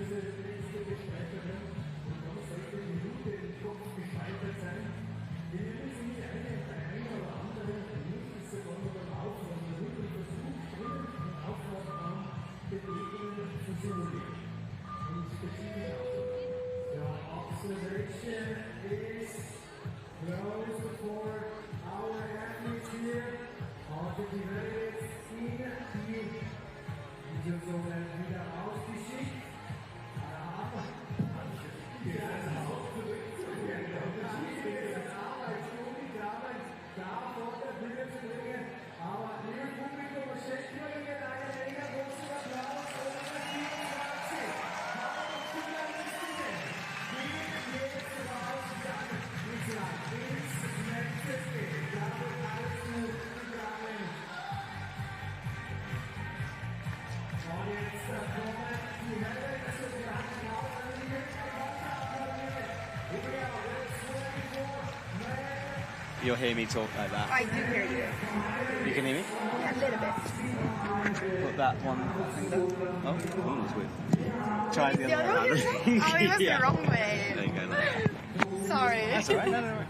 unsere nächste Bestreiterin und dann sollte die Minute im Kopf gescheitert sein. Wir nehmen sie nicht ein oder andere, nicht sogar noch beim Aufwand, der wirklich versucht, Schwimmen und Aufwärtsraum Bewegungen zu simulieren. Und spezifisch auszuprobieren. The observation is close for our athletes here. Also die Welt in die Videozone wieder ausgeschickt. Da vor der Bühne zu bringen. Aber liebe Publikum, schenkt mir einen mega großen Applaus für Nummer 24. Hallo Finalistinnen. Die jetzt raus dann ins nächste Spiel. Damit alles gut gegangen. Und jetzt kommen die Herren zu den Applaus, die jetzt gemacht haben. You'll hear me talk like that. I do hear you. You can hear me? Yeah, a little bit. Put that one finger. Oh, that's weird. Try the other one. Oh, it was the wrong way. There you go. Like Sorry. that's alright. No.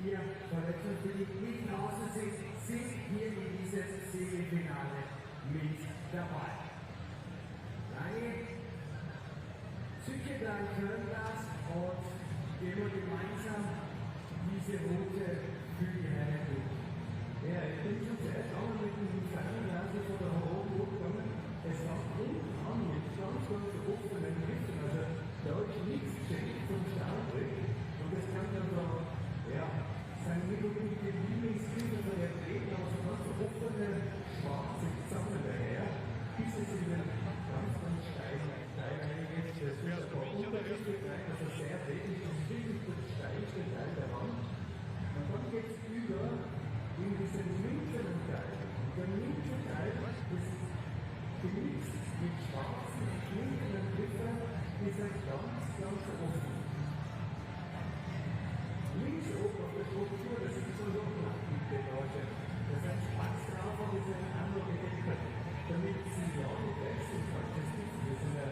Hier verletzungsbedingt nicht draußen sind hier in dieses Semifinale mit dabei. Lange zücke dein Körnglas und gehen wir gemeinsam diese Route für die Herren durch. Ja, ich bin schon zuerst auch mit dem kleinen Nase von der Hochburg gekommen. Es war unten an mit ganz offenen Riffen, also da ist nichts geschenkt vom Startbrett. Und das kann dann so, ja, sein unbedingt die Lieblingsbilder von der Athleten, aber so ganz offene, schwarze Zangen daher, bis es in den ganz steil eingeht. Das wird ein paar Unterrichte rein, also sehr wenig, das ist wirklich der steilste Teil der Wand. Und dann geht es über in diesen mittleren Teil. Und der mittlere Teil ist gemixt mit schwarzen und blinkenden Riffern, ist ein ganz offen. Links oben auf der Struktur, das ist so eine Nachbildage. Da ist ein Spatz drauf und ist ein anderer gedeckelt. Damit sie ja nicht wechseln kann. Das ist ja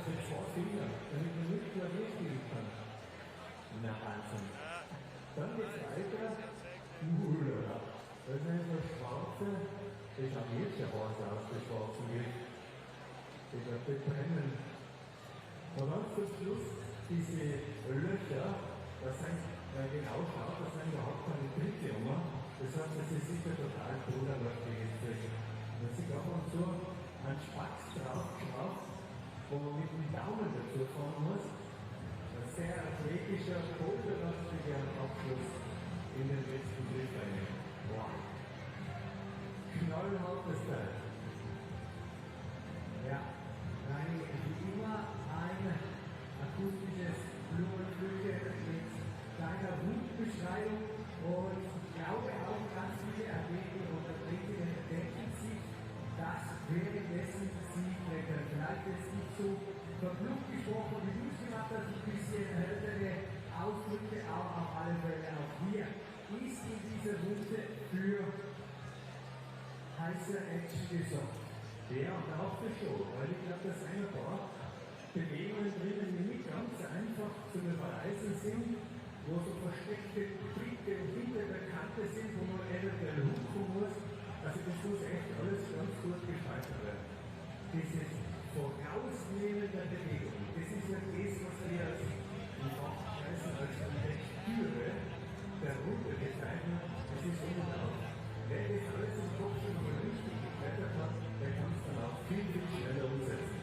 so zwei Finger, damit man nicht klavier spielen kann. Na, Wahnsinn. Dann geht es weiter. Das ist eine schwarze, das schaut jetzt ja was aus, das schwarze Milch. Das wird brennen. Und dann zum Schluss diese Löcher. Das sind, wenn man genau schaut, das sind überhaupt keine Tritiumer. Das heißt, das ist sicher total bruderlastig inzwischen. Da ist ab und zu ein Spatz draufgeschraubt, wo man mit dem Daumen dazu fahren muss. Ein sehr athletischer, bruderlastiger Abschluss in den letzten Griff rein. Wow. Knallhartes Teil. Ja, rein wie immer ein akustisches Blumenflügel mit kleiner Wundbeschreibung und ich glaube auch ganz viele Athleten und Athletinnen denken sich, dass währenddessen sie klettern. Vielleicht ist nicht so verblüfft gesprochen, wie du es gemacht hast, ein bisschen härtere Ausdrücke, auch auf alle Fälle auch hier ist in dieser Route für heißer Action gesorgt. Ja, und auch für Show, weil ich glaube, dass ein paar Bewegungen drinnen, die nicht ganz einfach zu beweisen sind, wo so versteckte Tritte hinter der Kante sind, wo man eventuell hucken muss. Also das muss echt alles ganz gut gestaltet werden. Dieses Vorausnehmen der Bewegung, das ist ja das, was wir im Fachkreisen als Lektüre der Route bezeichnen. Das ist unglaublich. Wer das alles im Kopf schon mal richtig geklettert hat, der kann es dann auch viel schneller umsetzen.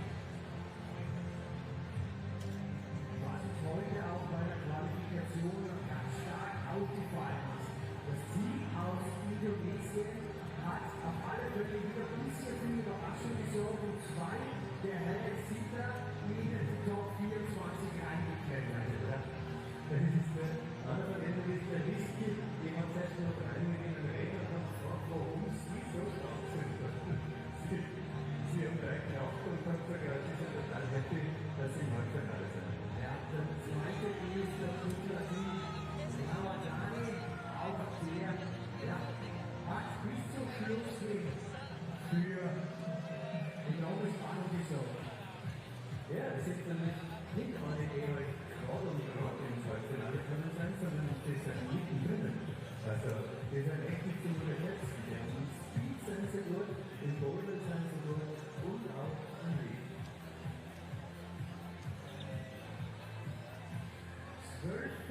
Was ist heute auch bei der Qualifikation ganz stark aufgefallen ist. Das Team aus Indonesien hat auf alle Fälle wieder ein bisschen für Überraschung gesorgt und zwei der Herren Sita in den Top 4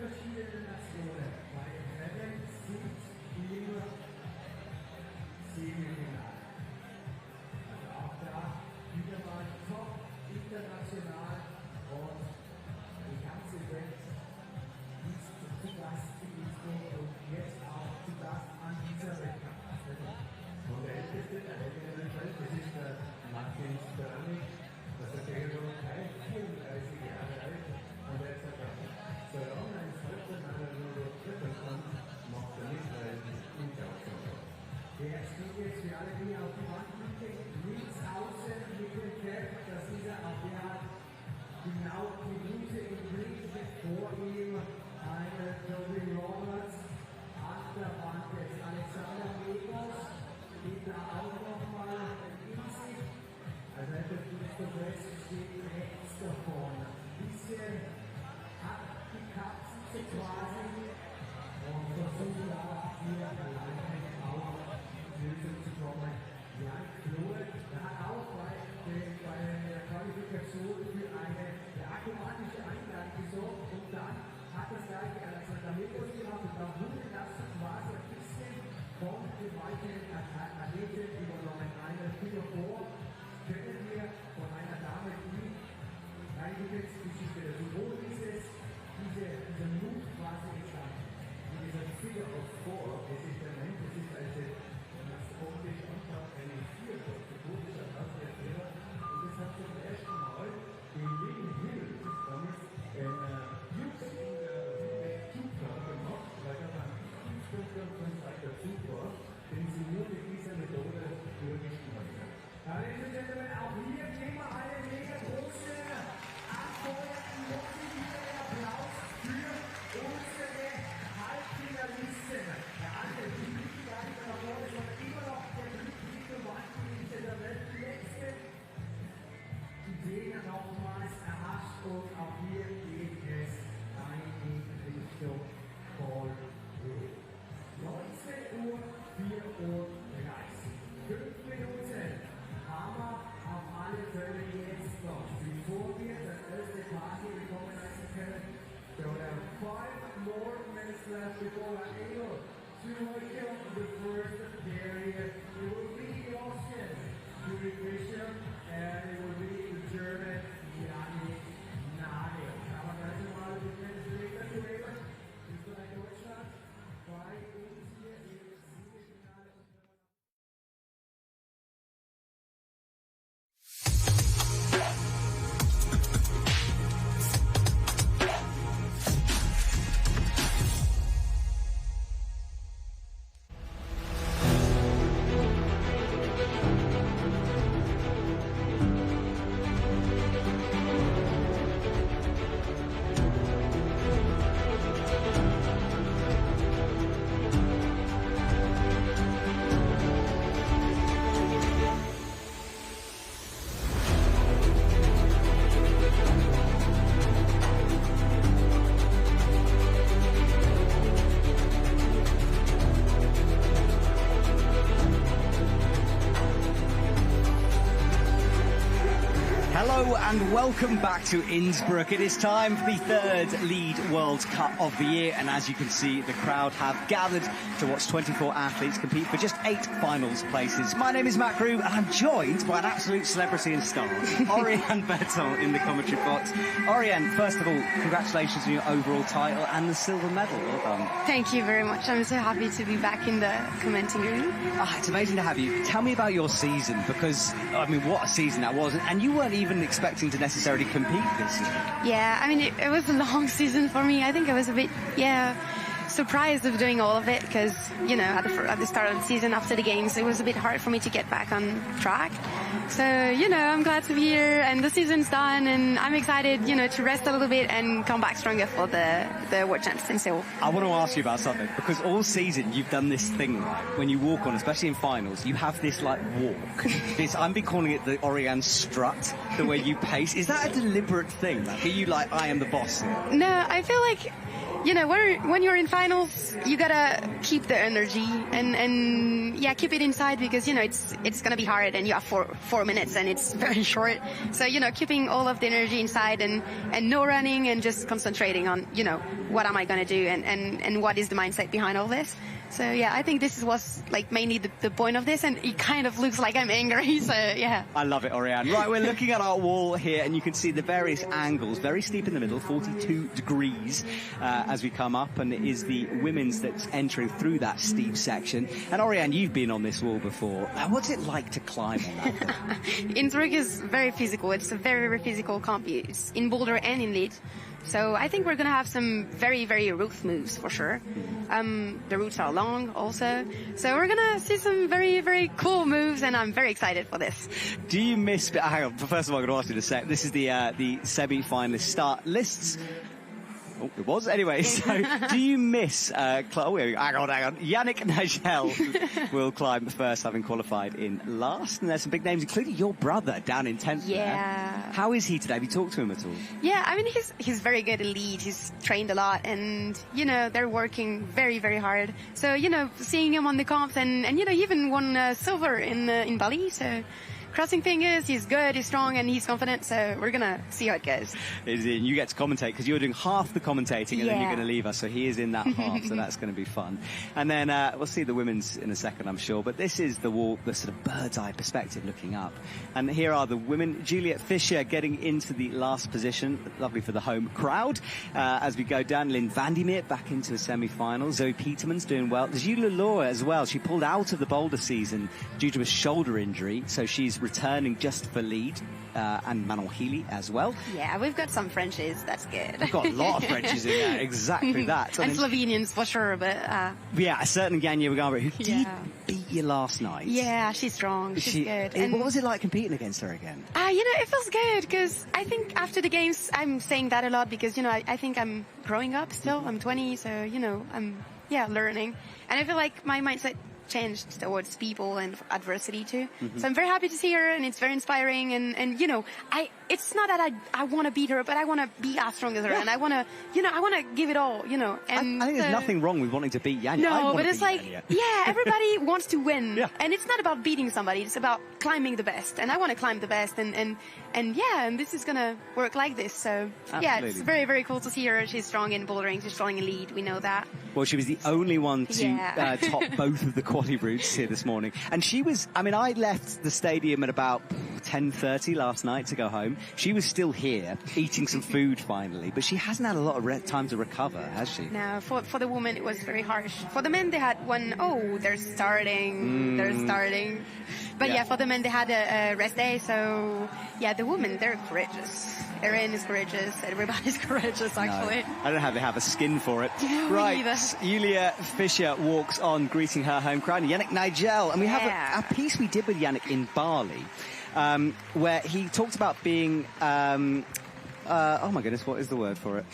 verschiedene Nationen. Bei Herren sind wir Semifinale. Also auch da wieder mal top international und die ganze Welt ist zu Gast in Innsbruck und jetzt auch zu Gast an dieser Weltcup-Ausstellung. Und der älteste, der Welt, das ist der Martin Störnig, das ist der 34 Jahre alt und er sagt, solange ein Halbfinale nur Triple kommt, macht er nicht, weil es nicht auskommt. Der steht jetzt für alle, die auf die Wand blicken, links außen mit dem Cap, das ist er, auch der hat genau die Route im Blick vor ihm, eine Toby Roberts, an der Wand jetzt Alexander Megos, geht da auch nochmal in sich, also der Christoph West steht rechts davon, ein bisschen hat die Katze quasi und versucht auch hier alleine auch Hilfe zu kommen. Jan Klohe, der hat auch bei der Qualifikation für eine akrobatische Einlage gesorgt und dann hat das gleiche Alexander Megos gemacht und dann wurde das quasi ein bisschen von den weiteren Athleten übernommen. Eine Finger vor können wir von einer Dame, die Geschichte der Symbol dieser Mut quasi entstanden. Und dieser Figure of Four, das ist der Mensch, das ist das optisch einfach eine Vierbox, symbolisch als Ausgleich. Und das hat zum ersten Mal den Living Hill damals Jux in der Zugfahrt gemacht, weil da waren 5 Stunden von der Zug war, den sie nur mit dieser Methode durchgespielt haben. Ladies and gentlemen, auch hier geben wir eine mega große Anfeuerten, motivierenden Applaus für unsere Halbfinalisten. Der andere, die blicken gar nicht nach vorne, sondern immer noch der glückliche Wandminister der Welt, die letzte Idee nochmals erhascht und auch hier geht es rein in Richtung Boulder and Lead. 19:04 Uhr 5 Minuten haben wir auf alle Fälle jetzt noch, bevor wir das erste Party bekommen lassen können. There are 5 more minutes left before we're able to kill the first period. It will be the Austrian, Juri Fischer, and it will be the German, Yannick Nagel. Aber gleich mal die Menschen zu reden. Österreich, Deutschland, bei uns hier im Semifinale. Hello and welcome back to Innsbruck. It is time for the third Lead World Cup of the year, and as you can see, the crowd have gathered to watch 24 athletes compete for just 8 finals places. My name is Matt Grew, and I'm joined by an absolute celebrity and star, Oriane Berton, in the commentary box. Oriane, first of all, congratulations on your overall title and the silver medal. Well done. Thank you very much. I'm so happy to be back in the commenting room. It's amazing to have you. Tell me about your season, because, I mean, what a season that was, and you weren't even expecting to necessarily compete this year. Yeah, I mean, it was a long season for me. I think I was a bit, surprised of doing all of it because, you know, at the start of the season after the games, it was a bit hard for me to get back on track. So, you know, I'm glad to be here and the season's done and I'm excited, you know, to rest a little bit and come back stronger for the World Champs in Seoul. I want to ask you about something, because all season you've done this thing, right? When you walk on, especially in finals, you have this, like, walk. I've been calling it the Oriane strut, the way you pace. Is that a deliberate thing? Like, are you like, I am the boss here? No, I feel like you know, when you're in finals, you gotta keep the energy and yeah, keep it inside, because, you know, it's gonna be hard, and you have 4 minutes and it's very short. So, you know, keeping all of the energy inside and no running, and just concentrating on, you know, what am I gonna do, and what is the mindset behind all this. So yeah, I think this was like mainly the point of this, and it kind of looks like I'm angry, so yeah. I love it, Oriane. Right, we're looking at our wall here, and you can see the various angles, very steep in the middle, 42 degrees as we come up, and it is the women's that's entering through that steep section. And Oriane, you've been on this wall before. What's it like to climb on that? Innsbruck is very physical. It's a very, very physical comp. It's in Boulder and in Lead. So I think we're going to have some very, very route moves for sure. The routes are long also. So we're going to see some very, very cool moves, and I'm very excited for this. Do you miss... Hang on, first of all, I'm going to ask you to say, this is the semi-finalist start lists. Oh, it was. Anyway, so do you miss... hang on. Yannick Nigel will climb first, having qualified in last. And there's some big names, including your brother down in 10th. Yeah. There. How is he today? Have you talked to him at all? Yeah, I mean, he's very good at lead. He's trained a lot, and, you know, they're working very, very hard. So, you know, seeing him on the comps, and you know, he even won silver in Bali, so... Crossing fingers, he's good, he's strong, and he's confident, so we're going to see how it goes. You get to commentate, because you're doing half the commentating, and then you're going to leave us, so he is in that half, so that's going to be fun. And then we'll see the women's in a second, I'm sure, but this is the wall, the sort of bird's-eye perspective looking up. And here are the women. Juliet Fischer getting into the last position, lovely for the home crowd. As we go down, Lynn Vandermeer back into the semi-final. Zoe Peterman's doing well. There's Yulia Laura as well. She pulled out of the Boulder season due to a shoulder injury, so she's returning just for lead, and Manon Healy as well. Yeah, we've got some Frenchies, that's good. We've got a lot of Frenchies in there, exactly that. And Slovenians for sure, but... yeah, a certain Ganya Wagara, who did beat you last night. Yeah, she's strong, she's good. And what was it like competing against her again? You know, it feels good, because I think after the games, I'm saying that a lot, because, you know, I think I'm growing up still. I'm 20, so, you know, I'm, learning. And I feel like my mindset changed towards people and adversity too. So I'm very happy to see her, and it's very inspiring, and you know, it's not that I want to beat her, but I want to be as strong as her, and I want to, you know, I want to give it all, you know. And I think there's nothing wrong with wanting to beat Yanya. No, but it's like, everybody wants to win, and it's not about beating somebody, it's about climbing the best, and I want to climb the best, and this is gonna work like this. So it's very, very cool to see her. She's strong in bouldering, she's strong in lead, we know that. Well, she was the only one to top both of the quaddy routes here this morning, and she was, I mean, I left the stadium at about 10:30 last night to go home. She was still here eating some food finally, but she hasn't had a lot of time to recover, has she? No, for the women it was very harsh. For the men they had one, they're starting. But for the men they had a rest day, so the women, they're courageous. Erin is courageous, everybody's courageous actually. No, I don't know how they have a skin for it. Yeah, right, Julia Fischer walks on greeting her home crowd, Yannick Nigel, and we have a piece we did with Yannick in Bali, where he talked about being, oh my goodness, what is the word for it?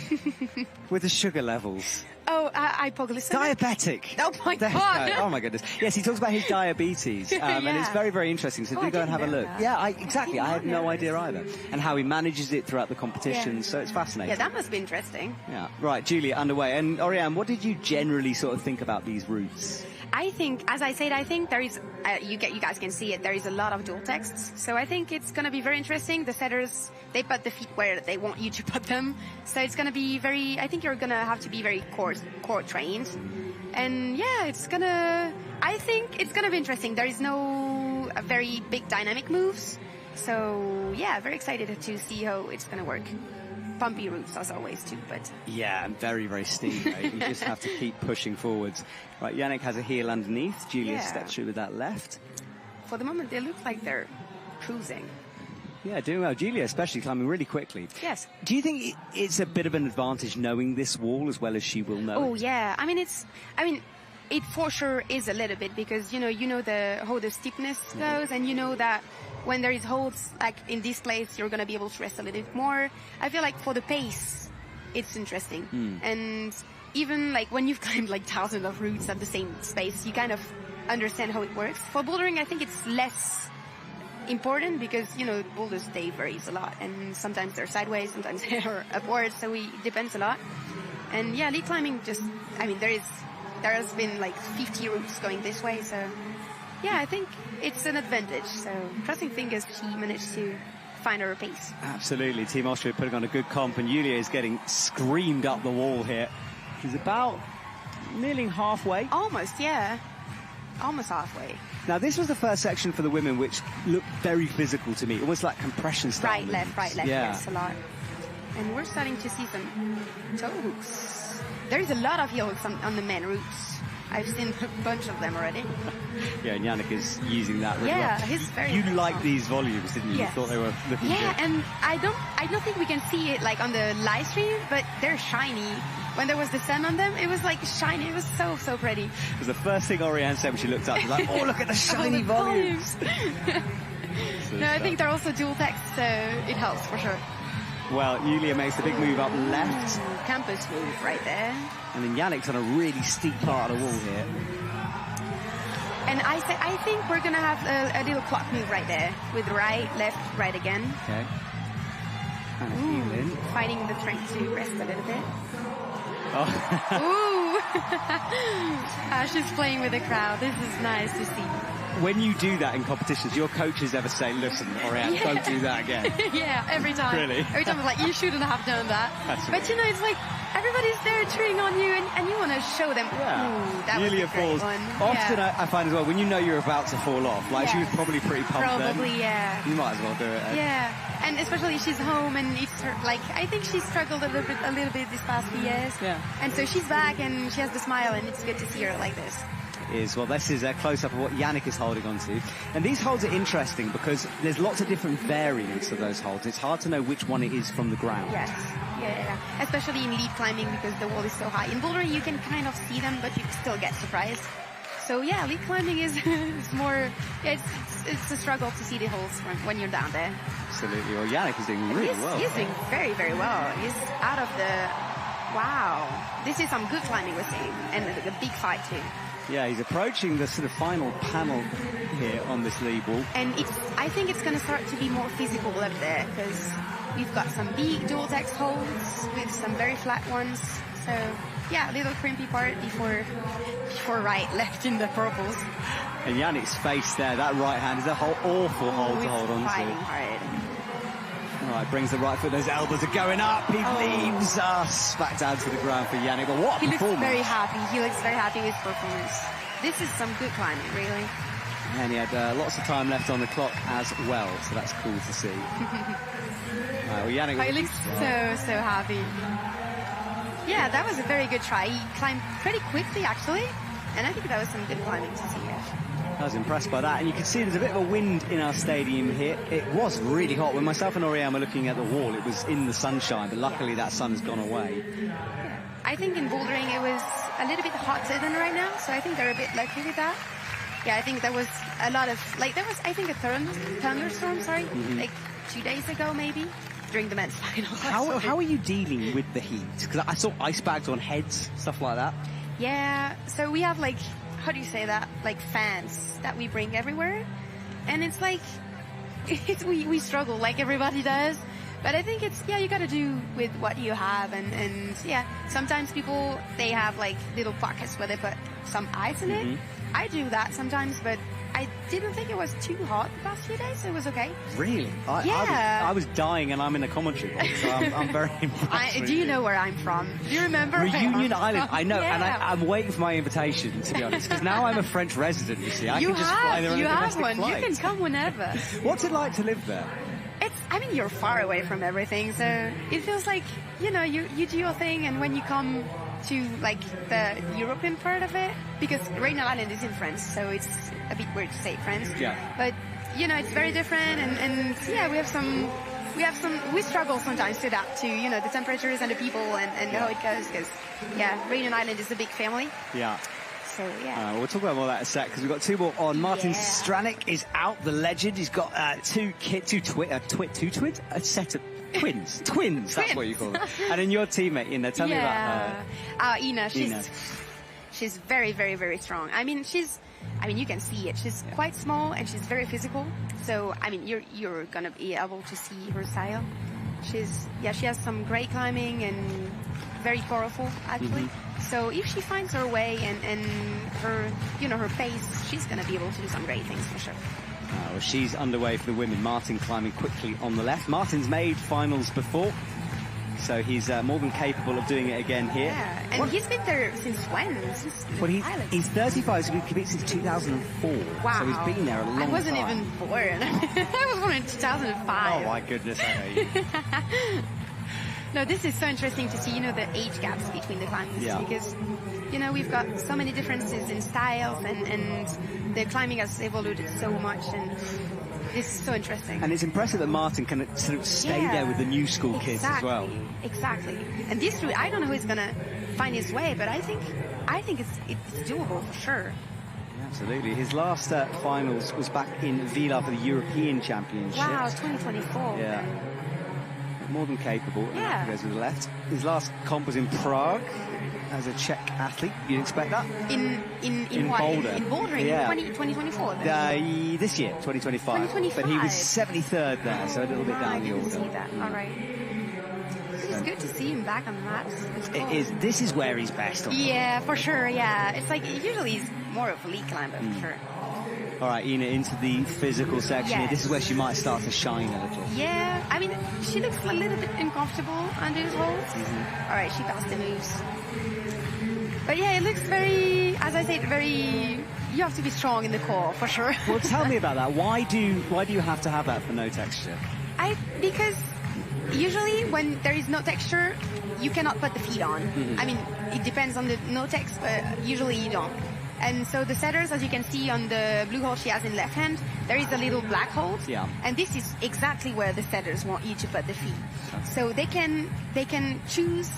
With the sugar levels. Oh, hypoglycemic? Diabetic. Oh my God. Oh my goodness. Yes, he talks about his diabetes, and it's very, very interesting. So do go and have a look. That. Yeah, exactly. I had no idea either. And how he manages it throughout the competition. So it's fascinating. Yeah, that must be interesting. Yeah. Right, Julia, underway. And Oriane, what did you generally sort of think about these routes? I think, as I said, I think there is, you guys can see it, there is a lot of dual texts. So I think it's going to be very interesting. The setters, they put the feet where they want you to put them. So it's going to be I think you're going to have to be very core trained. And I think it's going to be interesting. There is no very big dynamic moves. So very excited to see how it's going to work. Bumpy routes as always too, but and very, very steep. Right? You just have to keep pushing forwards. Right, Yannick has a heel underneath. Julia steps through with that left. For the moment, they look like they're cruising. Yeah, doing well. Julia especially climbing really quickly. Yes. Do you think it's a bit of an advantage knowing this wall as well as she will know? Oh yeah. I mean, it for sure is a little bit, because you know how the steepness goes, and you know that when there is holds, like in this place, you're going to be able to rest a little bit more. I feel like for the pace, it's interesting. And even like when you've climbed like thousands of routes at the same space, you kind of understand how it works. For bouldering, I think it's less important, because, you know, boulders, they varies a lot. And sometimes they're sideways, sometimes they're upwards, so it depends a lot. And yeah, lead climbing just, I mean, there has been like 50 routes going this way, so yeah, I think it's an advantage. So crossing fingers she managed to find her pace. Absolutely. Team Austria putting on a good comp, and Julia is getting screamed up the wall here. She's about nearly halfway. Almost, yeah. Almost halfway. Now, this was the first section for the women, which looked very physical to me. Almost like compression style. Right, left, Yeah. yes, a lot. And we're starting to see some toe hooks. There's a lot of heel hooks on the men routes. I've seen a bunch of them already. Yeah, and Yannick is using that really Yeah, well. he's very You strong. liked these volumes, didn't you? Yes. You thought they were looking Yeah, good. and I don't think we can see it like on the live stream, but they're shiny. When there was the sun on them, it was like shiny. It was so pretty. It was the first thing Oriane said when she looked up. She was like, oh, look at the shiny volumes. No, I think they're also dual text, so it helps for sure. Well, Julia makes the big move up left. Campus move right there. And then Yannick's on a really steep part of the wall here. And I think we're going to have a little clock move right there with right, left, right again. Okay. And a heel in. Fighting the train to rest a little bit. Oh. Ooh! She's playing with the crowd. This is nice to see. When you do that in competitions, your coaches ever say, listen, Oriane, don't do that again? Yeah, every time. Really? Every time it's like, you shouldn't have done that. That's But you know, it's like, everybody's there cheering on you, and you want to show them, Yeah. ooh, that Julia was a great falls. one. Often Yeah. I find as well, when you know you're about to fall off, like she was Yes. probably pretty pumped Probably, then. yeah. You might as well do it. Yeah, and especially she's home, and it's her, like, I think she struggled a little bit this past few years. Yeah. And so she's back, and she has the smile, and it's good to see her like this. Well, this is a close-up of what Yannick is holding on to. And these holds are interesting because there's lots of different variants of those holds. It's hard to know which one it is from the ground. Yes, yeah. Especially in lead climbing because the wall is so high. In bouldering, you can kind of see them, but you still get surprised. So yeah, lead climbing is more, it's a struggle to see the holes when you're down there. Absolutely. Well, Yannick is doing really well. He's doing very, very well. He's out of the, wow. This is some good climbing we're seeing, and a big fight too. Yeah, he's approaching the sort of final panel here on this lead wall. And I think it's going to start to be more physical up there because we've got some big dual text holds with some very flat ones. So yeah, a little crimpy part before right, left in the purples. And Yannick's face there, that right hand is a whole awful hold to hold on Fighting to. hard. All right, brings the right foot, those elbows are going up. He leaves us back down to the ground for Yannick. But what a He looks performance. very happy. He looks very happy with performance. This is some good climbing, really. And he had lots of time left on the clock as well, so that's cool to see. Well, Yannick, He looks so happy. Yeah, that was a very good try. He climbed pretty quickly, actually. And I think that was some good climbing to see. I was impressed by that. And you can see there's a bit of a wind in our stadium here. It was really hot. When myself and Oriane were looking at the wall, it was in the sunshine, but luckily that sun's gone away. Yeah. I think in bouldering it was a little bit hotter than right now, so I think they're a bit lucky with that. Yeah, I think there was a lot of, like, there was, I think, a thunderstorm, like 2 days ago, maybe, during the men's final. How are you dealing with the heat? Because I saw ice bags on heads, stuff like that. Yeah, so we have, like, how do you say that? Like fans that we bring everywhere. And it's like, we struggle like everybody does. But I think it's, yeah, you gotta do with what you have. And yeah, sometimes people, they have like little pockets where they put some ice in it. I do that sometimes, but I didn't think it was too hot the past few days, so it was okay. Really? I was dying and I'm in a commentary box, so I'm very impressed. Do you know where I'm from? Do you remember? Reunion Island, I know, Yeah. and I'm waiting for my invitation, to be honest, because now I'm a French resident, you see. I can just fly there on a you have domestic one. flight. You can come whenever. What's it like to live there? I mean, you're far away from everything, so it feels like, you know, you do your thing, and when you come to, like, the European part of it, because Reunion Island is in France, so it's a bit weird to say France. Yeah. But, you know, it's very different, and yeah, we struggle sometimes to adapt to, you know, the temperatures and the people and how it goes, because, yeah, Reunion Island is a big family. Yeah. So, yeah. We'll talk about more of that in a sec, because we've got two more on. Martin Yeah. Stranick is out, the legend. He's got a set of twins. Twins, that's what you call them. And then your teammate, tell me about her. Ina, Ina. she's very, very, very strong. I mean, you can see it. She's quite small and she's very physical. So, I mean, you're gonna be able to see her style. she has some great climbing and very powerful actually. So if she finds her way and her, her pace, she's going to be able to do some great things for sure. Well, she's underway for the women. Martin climbing quickly on the left. Martin's made finals before, so he's more than capable of doing it again here. Yeah, and he's been there since when? Well, he's 35, so he's competed since 2004. Wow. So he's been there a long time. I wasn't even born. I was born in 2005. Oh my goodness, I know you. No, this is so interesting to see, the age gaps between the climbers. Yeah. Because, we've got so many differences in styles and the climbing has evolved so much, and this is so interesting. And it's impressive that Martin can sort of stay there with the new school kids as well. Exactly. And this route, I don't know who is going to find his way, but I think it's doable for sure. Absolutely. His last finals was back in Vila for the European Championship. Wow, 2024. Yeah. More than capable. Yeah. He goes with the left. His last comp was in Prague as a Czech athlete. You'd expect that? In what? Boulder. In bouldering, yeah. in 2024? This year, 2025. 2025. But he was 73rd there, so a little bit down the order. I didn't see that. All right. It's good to see him back on the mats. Cool. It is. This is where he's best. Yeah, for sure. Yeah, it's like usually he's more of a lead climber for sure. All right, Ina, into the physical section here. This is where she might start to shine a little. Yeah, I mean, she looks a little bit uncomfortable under these holds. All right, she passed the moves. But yeah, it looks very, as I said, you have to be strong in the core, for sure. Well, tell me about that. Why do you have to have that for no texture? Because usually when there is no texture, you cannot put the feet on. I mean, it depends on the no text, but usually you don't. And so the setters, as you can see on the blue hole she has in left hand, there is a little black hold. Yeah. And this is exactly where the setters want you to put the feet. So they can choose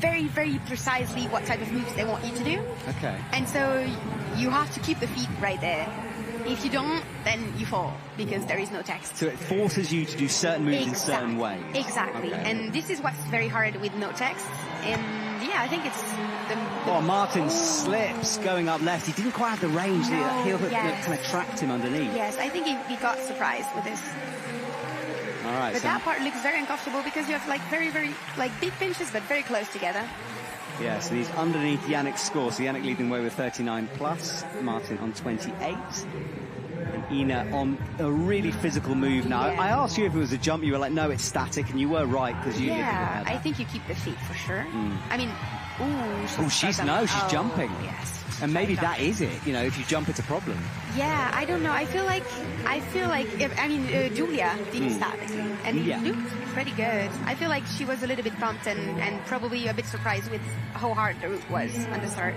very, very precisely what type of moves they want you to do. Okay. And so you have to keep the feet right there. If you don't, then you fall because there is no text. So it forces you to do certain moves in certain ways. Exactly. Okay. And this is what's very hard with no text. And yeah, I think it's Oh, Martin slips going up left. He didn't quite have the range. No, Heel hook kind of trapped him underneath. Yes, I think he got surprised with this. All right. But that part looks very uncomfortable because you have like very, very big pinches, but very close together. Yeah, so he's underneath Yannick's score. So Yannick leading the way with 39 plus. Martin on 28. And Ina on a really physical move now. Yeah. I asked you if it was a jump. You were like, no, it's static. And you were right because you. Yeah, I think you keep the feet for sure. I mean, she's jumping. Yes. And maybe that is it. If you jump, it's a problem. Yeah, I don't know. I feel like Julia did statically, and it looked pretty good. I feel like she was a little bit pumped and probably a bit surprised with how hard the route was on the start.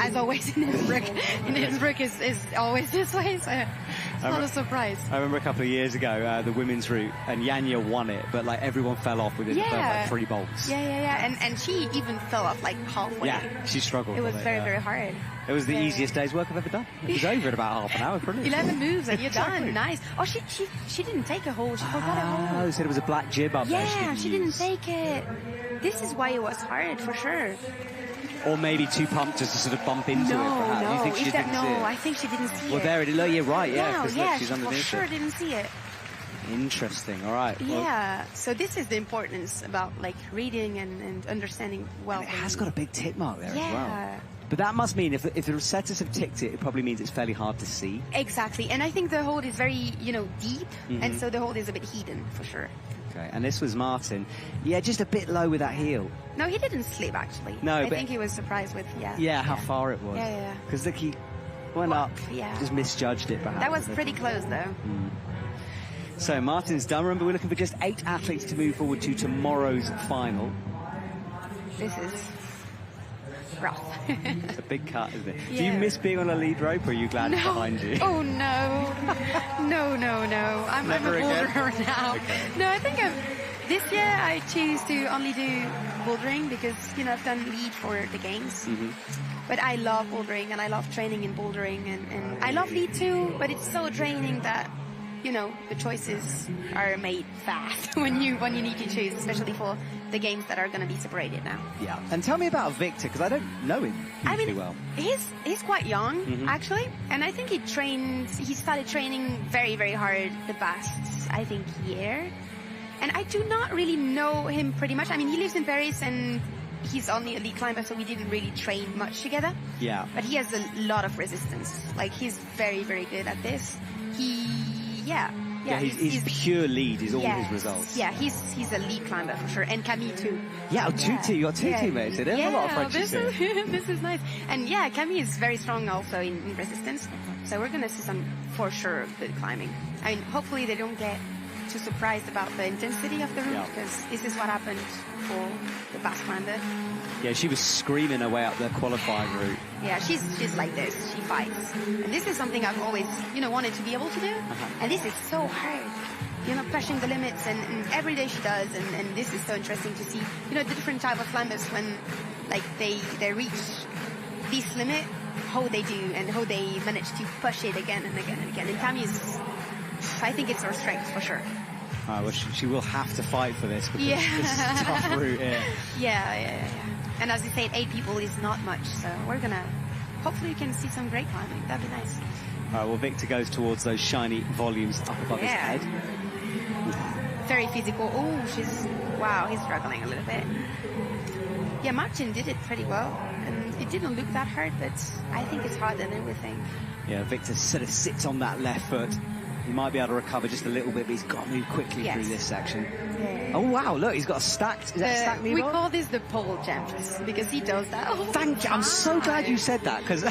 As always in Innsbruck. Innsbruck is always this way, so it's not a surprise. I remember a couple of years ago, the women's route, and Janja won it, but everyone fell off within the first 3 bolts. Yeah. And she even fell off halfway. Yeah, she struggled. It was very, very hard. It was the easiest day's work I've ever done. It was over in about half an hour. Brilliant. 11 moves and you're done. Nice. Oh, she didn't take a hold. She forgot a hold. Oh, said it was a black jib up there. Yeah, she didn't take it. This is why it was hard, for sure. Or maybe too pumped just to sort of bump into it. No. You think she didn't see it? I think she didn't see it. Well, there it is. Oh, you're right. Yeah, because look, she's underneath for sure didn't see it. Interesting. All right. Yeah. So this is the importance about reading and understanding well. And it has got a big tick mark there as well. Yeah. But that must mean if the setters have ticked it, it probably means it's fairly hard to see. Exactly. And I think the hold is very, deep. And so the hold is a bit hidden for sure. Okay. And this was Martin. Yeah, just a bit low with that heel. No, he didn't slip actually. No, I think he was surprised with, how far it was. Yeah. Because look, he went up, just misjudged it perhaps. That was pretty close though. So Martin's done. Remember, we're looking for just 8 athletes to move forward to tomorrow's final. This is rough. It's a big cut, isn't it? Yeah. Do you miss being on a lead rope, or are you glad it's behind you? Oh, no. No. I'm a boulderer now. Okay. No, I think this year I choose to only do bouldering because, I've done lead for the games. But I love bouldering and I love training in bouldering and I love lead too, but it's so draining that the choices are made fast when you need to choose, especially for the games that are going to be separated now. Yeah. And tell me about Victor, because I don't know him hugely well. He's quite young, actually. And I think he started training very, very hard the past, I think, year. And I do not really know him pretty much. I mean, he lives in Paris and he's only a lead climber, so we didn't really train much together. Yeah. But he has a lot of resistance. Like, he's very, very good at this. He's pure lead is all his results. Yeah, he's a lead climber for sure. And Camille too. Yeah, you got two teammates. They have a lot of friendships here. This is nice. And yeah, Camille is very strong also in resistance. So we're going to see some, for sure, good climbing. I mean, hopefully they don't get too surprised about the intensity of the route, because this is what happened for the past climber. Yeah, she was screaming her way up the qualifying route. Yeah, she's like this. She fights. And this is something I've always, wanted to be able to do. And this is so hard. Pushing the limits, and every day she does. And this is so interesting to see, the different type of climbers when, like, they reach this limit, how they do and how they manage to push it again and again and again. And Camille's, I think it's her strength for sure. Well, she will have to fight for this, because this is a tough route here. Yeah. And as you said, 8 people is not much, so we're gonna, hopefully we can see some great climbing. That'd be nice. All right, well, Victor goes towards those shiny volumes up above his head. Very physical. Oh, he's struggling a little bit. Yeah, Martin did it pretty well, and it didn't look that hard, but I think it's harder than we think. Yeah, Victor sort of sits on that left foot. He might be able to recover just a little bit, but he's got to move quickly through this section. Yeah. Oh, wow, look, he's got a stacked, is that a stacked lead? We call this the pole jumps, because he does that all Thank you, I'm so glad you said that, because...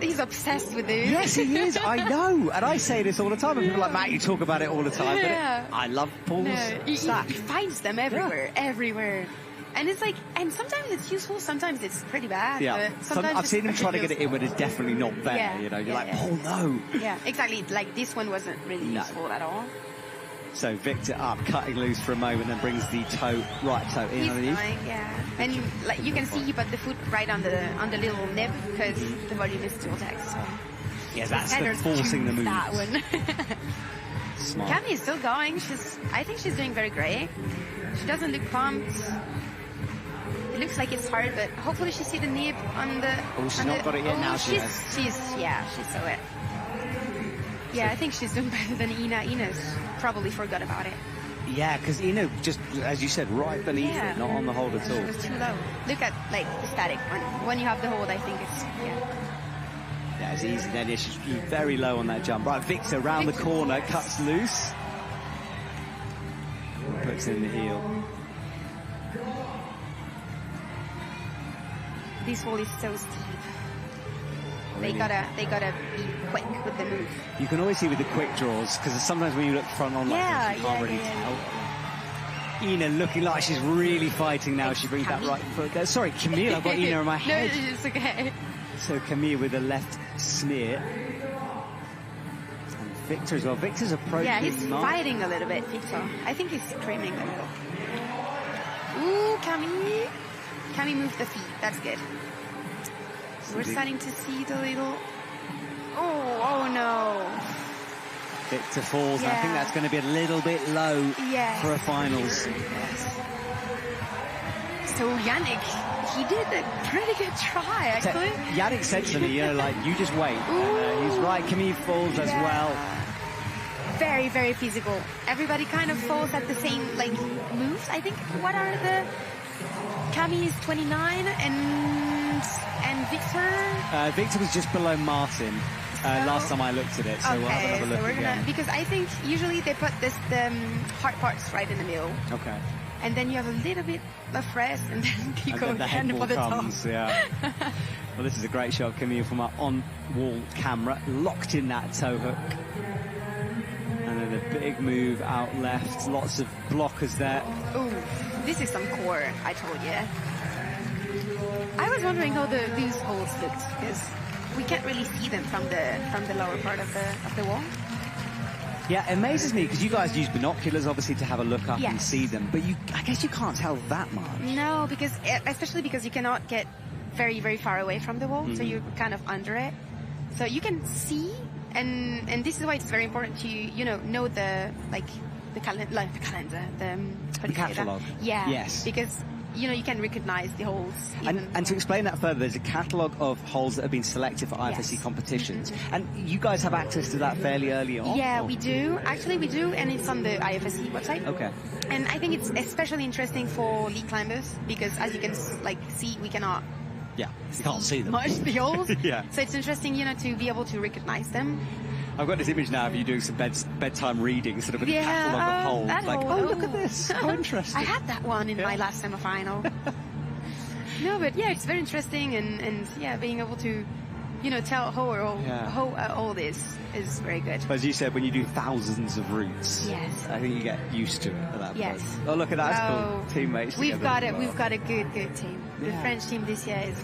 he's obsessed with it. Yes, he is, I know, and I say this all the time, and people are like, Matt, you talk about it all the time, but I love Paul's stack. He finds them everywhere. And it's like, and sometimes it's useful, sometimes it's pretty bad. Yeah, I've seen him try to get it in when it's definitely not there. You're like, Paul, no. Yeah, exactly. Like, this one wasn't really useful at all. So Victor up, cutting loose for a moment, then brings the right toe in underneath. And like you can see, he put the foot right on the little nib, because the volume is still taxed. So. Yeah, that's the forcing the move. That one. Smart. Camille is still going. I think she's doing very great. She doesn't look pumped. It looks like it's hard, but hopefully she see the nib on the... Oh, she's not got it yet now. She saw it. Yeah, I think she's doing better than Ina. Ina's probably forgot about it. Yeah, because Ina just, as you said, right beneath it, not on the hold at all. It was too low. Look at, like, the static one. When you have the hold, I think it's, Yeah, it's easy then. She's very low on that jump. Right, Victor round the corner, cuts loose. Puts in the heel. This wall is so steep. They gotta be quick with the move. You can always see with the quick draws, because sometimes when you look front on like this, you can't really tell. Ina looking like she's really fighting now. She brings that right foot there. Sorry, Camille, I've got Ina in my head. No, it's okay. So Camille with the left smear. And Victor as well. Victor's approaching. Yeah, he's fighting a little bit, Victor. I think he's screaming a little. Ooh, Camille. Camille moved the feet. That's good. We're starting to see the little... Oh no. Victor falls. I think that's going to be a little bit low for a finals. So Yannick, he did a pretty good try, actually. Yannick said to me, you just wait. He's right, Camille falls as well. Very, very physical. Everybody kind of falls at the same, moves, I think. What are the... Camille is 29 and Victor? Victor was just below Martin last time I looked at it, so we'll have another look again. Because I think usually they put the hard parts right in the middle. Okay. And then you have a little bit of rest, and then you go again for the comes, top. Yeah. Well, this is a great shot, Camille, from our on-wall camera, locked in that toe hook. And then a big move out left, lots of blockers there. Ooh, this is some core, I told you. I was wondering how these holes looked, because we can't really see them from the lower part of the wall. Yeah, it amazes me, because you guys use binoculars, obviously, to have a look up and see them, but I guess you can't tell that much. No, especially because you cannot get very, very far away from the wall, so you're kind of under it. So you can see, and this is why it's very important to, know the calendar, the catalogue. Yeah. Yes. Because you can recognize the holes. And to explain that further, there's a catalogue of holes that have been selected for IFSC competitions. And you guys have access to that fairly early on? Yeah, we do. Actually, we do, and it's on the IFSC website. Okay. And I think it's especially interesting for lead climbers because, as you can see, we cannot. Yeah, you can't see them. Much the holes. Yeah. So it's interesting, you know, to be able to recognize them. I've got this image now of you doing some bedtime reading, sort of with a catalogue of holes. Like, hole, look at this. How interesting. I had that one in my last semi-final. No, but yeah, it's very interesting, and yeah, being able to, you know, tell how all this is very good. As you said, when you do thousands of routes, yes, I think you get used to it at that yes. point. Oh, look at that. That's cool. Teammates. We've got a good team. The French team this year is.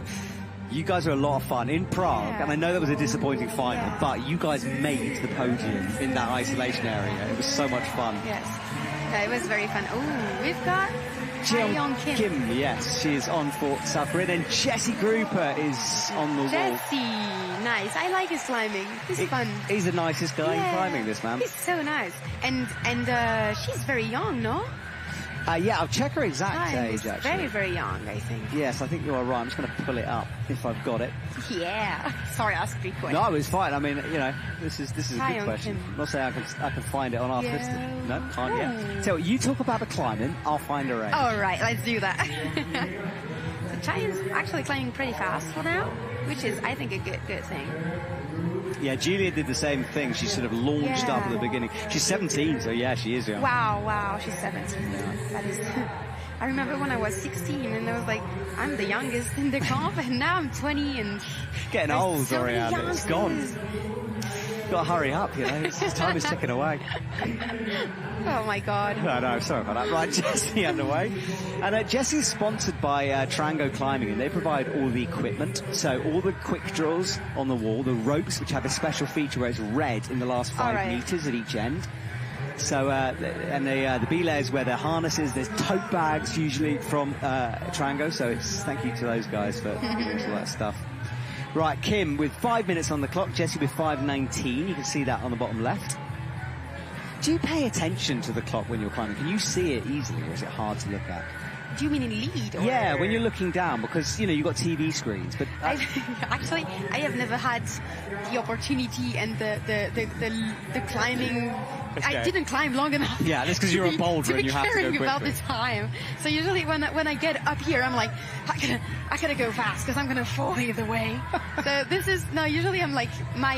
You guys are a lot of fun in Prague, and I know that was a disappointing final, but you guys made the podium in that isolation area. It was so much fun. Yes, it was very fun. Oh, we've got Jeong Kim. Yes, she is on for South Korea. And Jesse Grouper is on the wall. Jesse, nice. I like his climbing. He's fun. He's the nicest guy in climbing, this man. He's so nice. And she's very young, no? Yeah, I'll check her exact age, actually. Very, very young, I think. Yes, I think you are right. I'm just going to pull it up if I've got it. Yeah. Sorry, I asked 3 questions. No, it was fine. I mean, you know, this is a good question. I'm not saying I can find it on our system. No, can't yet. So you talk about the climbing, I'll find her age. All right, let's do that. So Cheyenne actually climbing pretty fast for now, which is, I think, a good thing. Yeah, Julia did the same thing. She sort of launched up at the beginning. She's 17, so yeah, she is young. Wow, she's 17. That is. I remember when I was 16, and I was like, I'm the youngest in the comp, and now I'm 20, and getting old, so Ariane. It's gone. Got to hurry up, you know. Time is ticking away. Oh my God. No, sorry about that. Right, Jessie underway. And Jessie's sponsored by Trango Climbing, and they provide all the equipment. So all the quick draws on the wall, the ropes, which have a special feature where it's red in the last 5 meters at each end. So, and the belays wear their harnesses. There's tote bags usually from Trango. So it's thank you to those guys for giving us all that stuff. Right, Kim with 5 minutes on the clock, Jessie with 5:19. You can see that on the bottom left. Do you pay attention to the clock when you're climbing? Can you see it easily, or is it hard to look at? Do you mean in lead? Or? Yeah, when you're looking down, because, you know, you've got TV screens. But actually, I have never had the opportunity and the climbing. Okay. I didn't climb long enough. Yeah, that's because you're a boulder and you have to go quickly. About the time. So usually when I get up here, I'm like, I gotta go fast because I'm gonna fall either way. So this is usually I'm like my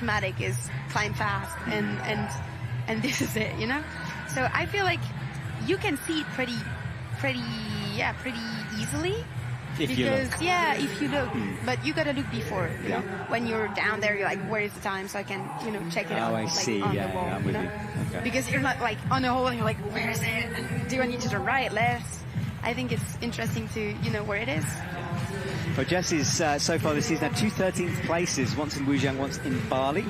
thematic is climb fast and this is it, you know. So I feel like you can see it pretty easily. If you look. But you gotta look before. You know? When you're down there, you're like, where is the time? So I can, check it out. I see. On the wall, I'm with you. Okay. Because you're not like on the hole and you're like, where is it? Do I need to the right, left? I think it's interesting to know where it is. Well, Jesse's so far this season had 2 13th places, once in Wujiang, once in Bali.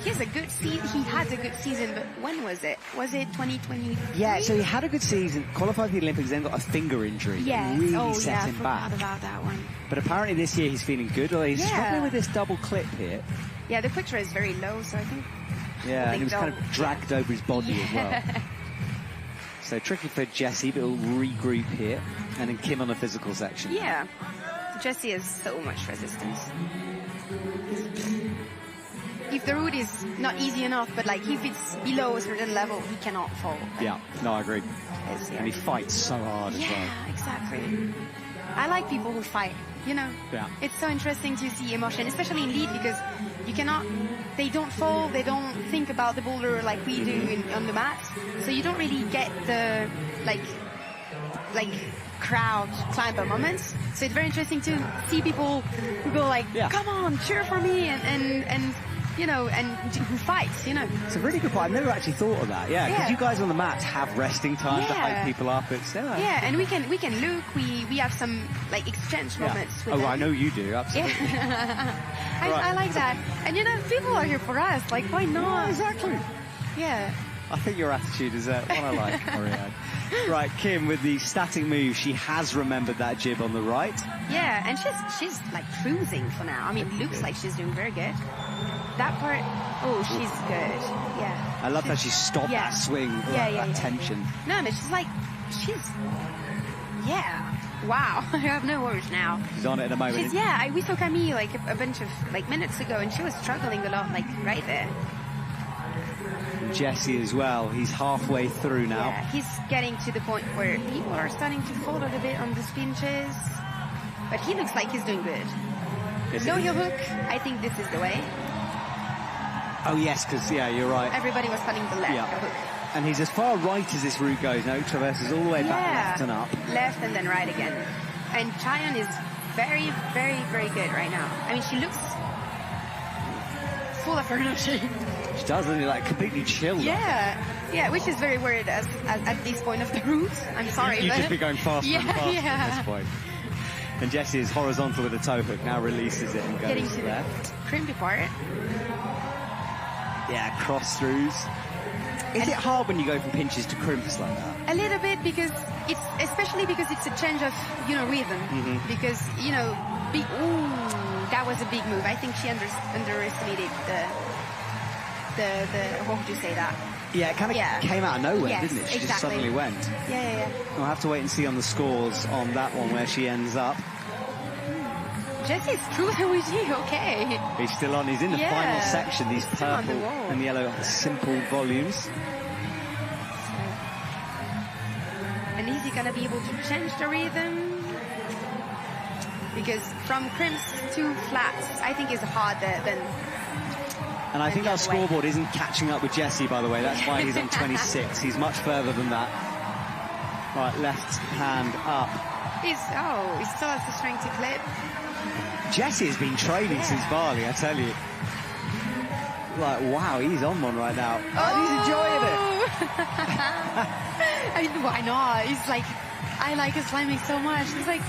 He has a good season. He had a good season, but when was it? Was it 2020? Yeah, so he had a good season, qualified for the Olympics, then got a finger injury. Yeah, really set him back. I forgot about that one. But apparently this year he's feeling good. Although he's struggling with this double clip here. Yeah, the quick draw is very low, so I think. Yeah, and he was kind of dragged over his body as well. So tricky for Jesse, but he'll regroup here, and then Kim on the physical section. Yeah, Jesse has so much resistance. If the route is not easy enough, but like if it's below a certain level, he cannot fall. Yeah, no, I agree. And he fights so hard as well. Yeah, exactly. I like people who fight, Yeah. It's so interesting to see emotion, especially in lead, because they don't fall, they don't think about the boulder like we do on the mat. So you don't really get the, like crowd climber moments. So it's very interesting to see people who go like, come on, cheer for me, and who fights, It's a really good point. I've never actually thought of that. Yeah, because you guys on the mats have resting time to hype people up. And we can look. We have some like exchange moments with them. I know you do. Absolutely. I like that. And people are here for us. Like, why not? Yeah, exactly. Yeah. I think your attitude is what I like, Ariane. Right, Kim with the static move. She has remembered that jib on the right. Yeah, and she's like cruising for now. I mean, it looks like she's doing very good. That part, she's good. Yeah. I love how she stopped that swing, that tension. No, wow. I have no words now. She's on it in a moment. We saw Camille like a bunch of minutes ago, and she was struggling a lot, like right there. Jesse as well. He's halfway through now. Yeah, he's getting to the point where people are starting to fall a little bit on the pinches. But he looks like he's doing good. No heel hook. I think this is the way. Oh, yes, because, yeah, you're right. Everybody was cutting the left heel hook. And he's as far right as this route goes. No, traverses all the way back, left and up. Left and then right again. And Chaeyeon is very, very, very good right now. I mean, she looks full of energy. She does, doesn't she? Like, completely chilled. Yeah, which is very weird at this point of the route. I'm sorry, You'd but... just be going faster and faster at this point. And Jesse is horizontal with a toe hook, now releases it and goes getting to left. the crimpy part. Yeah, cross throughs. Is it hard when you go from pinches to crimps like that? A little bit, because it's especially because it's a change of rhythm. Because that was a big move. I think she underestimated the what would you say that? Yeah, it kind of came out of nowhere, didn't it? She exactly. just suddenly went. Yeah. We'll have to wait and see on the scores on that one where she ends up. Jesse's cruising with you, okay. He's still on. He's in the final section. These purple and yellow simple volumes. And is he going to be able to change the rhythm? Because from crimps to flats, I think is harder than... And I think our scoreboard isn't catching up with Jesse, by the way. That's why he's on 26. He's much further than that. Right, left hand up. He still has the strength to clip. Jesse has been training since Bali, I tell you. Like, wow, he's on one right now. And he's enjoying it. I mean, why not? He's like, I like his climbing so much. It's like,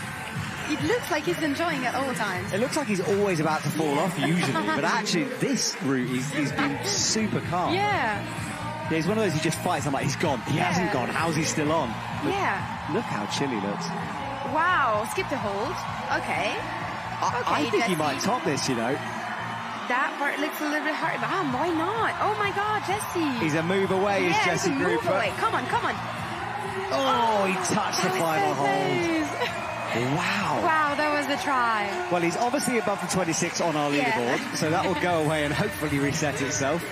it looks like he's enjoying it all the time. It looks like he's always about to fall off, usually. But actually, this route, he's been super calm. Yeah, he's one of those who just fights. I'm like, he's gone. He hasn't gone. How's he still on? Look how chill he looks. Wow, skip the hold. Okay. I think he might top this, That part looks a little bit hard. Why not? Oh my God, Jesse. He's a move away, is Jesse Grouper. Move away. Come on. Oh, he touched the final hold. Wow. Wow, that was the try. Well, he's obviously above the 26 on our leaderboard, so that will go away and hopefully reset itself.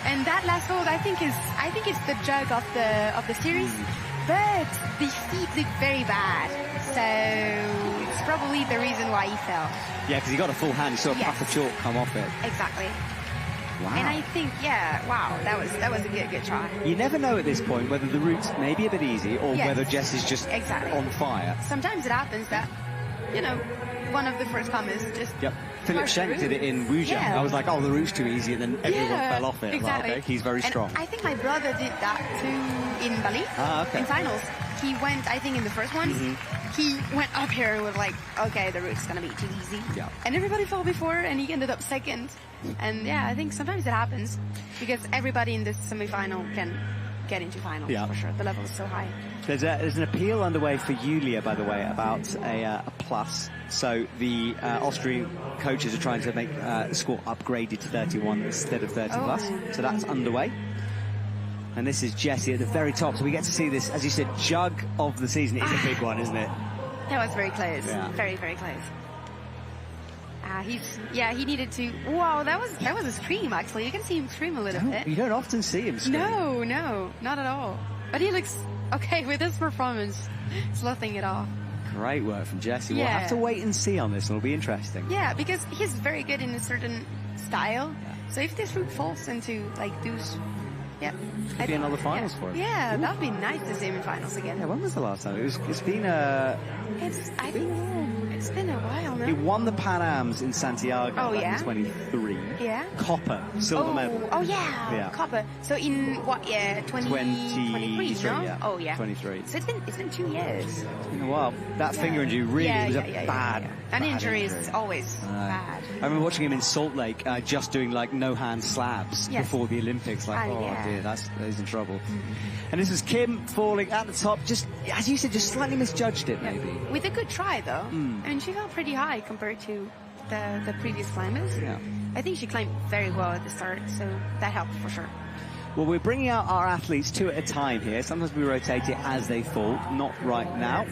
And that last hold, I think it's the jug of the series, but the feet look very bad, so it's probably the reason why he fell. Yeah, because he got a full hand, you saw a puff of chalk come off it. Exactly. Wow. And I think, wow, that was a good try. You never know at this point whether the route's maybe a bit easy or whether Jess is just on fire. Sometimes it happens that, one of the first comers just... Yep. Philip Schenk did it in Wujiang. Yeah. I was like, oh, the route's too easy, and then everyone fell off it. Exactly. Like, okay, he's very strong. I think my brother did that too in Bali, in finals. He went, I think, in the first ones, he went up here and was like, okay, the route's going to be too easy. Yeah. And everybody fell before, and he ended up second. And I think sometimes it happens because everybody in this semi-final can get into finals for sure. The level is so high. There's an appeal underway for Yulia, by the way, about a plus. So the Austrian coaches are trying to make the score upgraded to 31 instead of 30 plus. So that's underway. And this is Jesse at the very top. So we get to see this, as you said, jug of the season. It's a big one, isn't it? That was very close. Yeah. Very, very close. He needed to. Wow, that was a scream. Actually, you can see him scream a little bit. You don't often see him scream. No, not at all. But he looks okay with his performance, sloughing it off. Great work from Jesse. We'll have to wait and see on this. It'll be interesting. Yeah, because he's very good in a certain style. So if this route falls into like those, could be another finals for him. Yeah, that'd be nice to see him in finals again. Yeah, when was the last time? It's been I think it's been a while now. He won the Pan Ams in Santiago back in 23. Yeah. Copper, silver medal. Oh yeah, copper. So in what year? 2023, no? Yeah. Oh yeah. 23. So it's been 2 years. It's been a while. That finger injury really was a bad. An injury is always bad. I remember watching him in Salt Lake just doing like no hand slabs before the Olympics. Like, dear, he's in trouble. And this was Kim falling at the top. Just as you said, just slightly misjudged it maybe. With a good try though. I mean, she felt pretty high compared to the previous climbers. Yeah. I think she climbed very well at the start, so that helped for sure. Well, we're bringing out our athletes 2 at a time here. Sometimes we rotate it as they fall, not right now.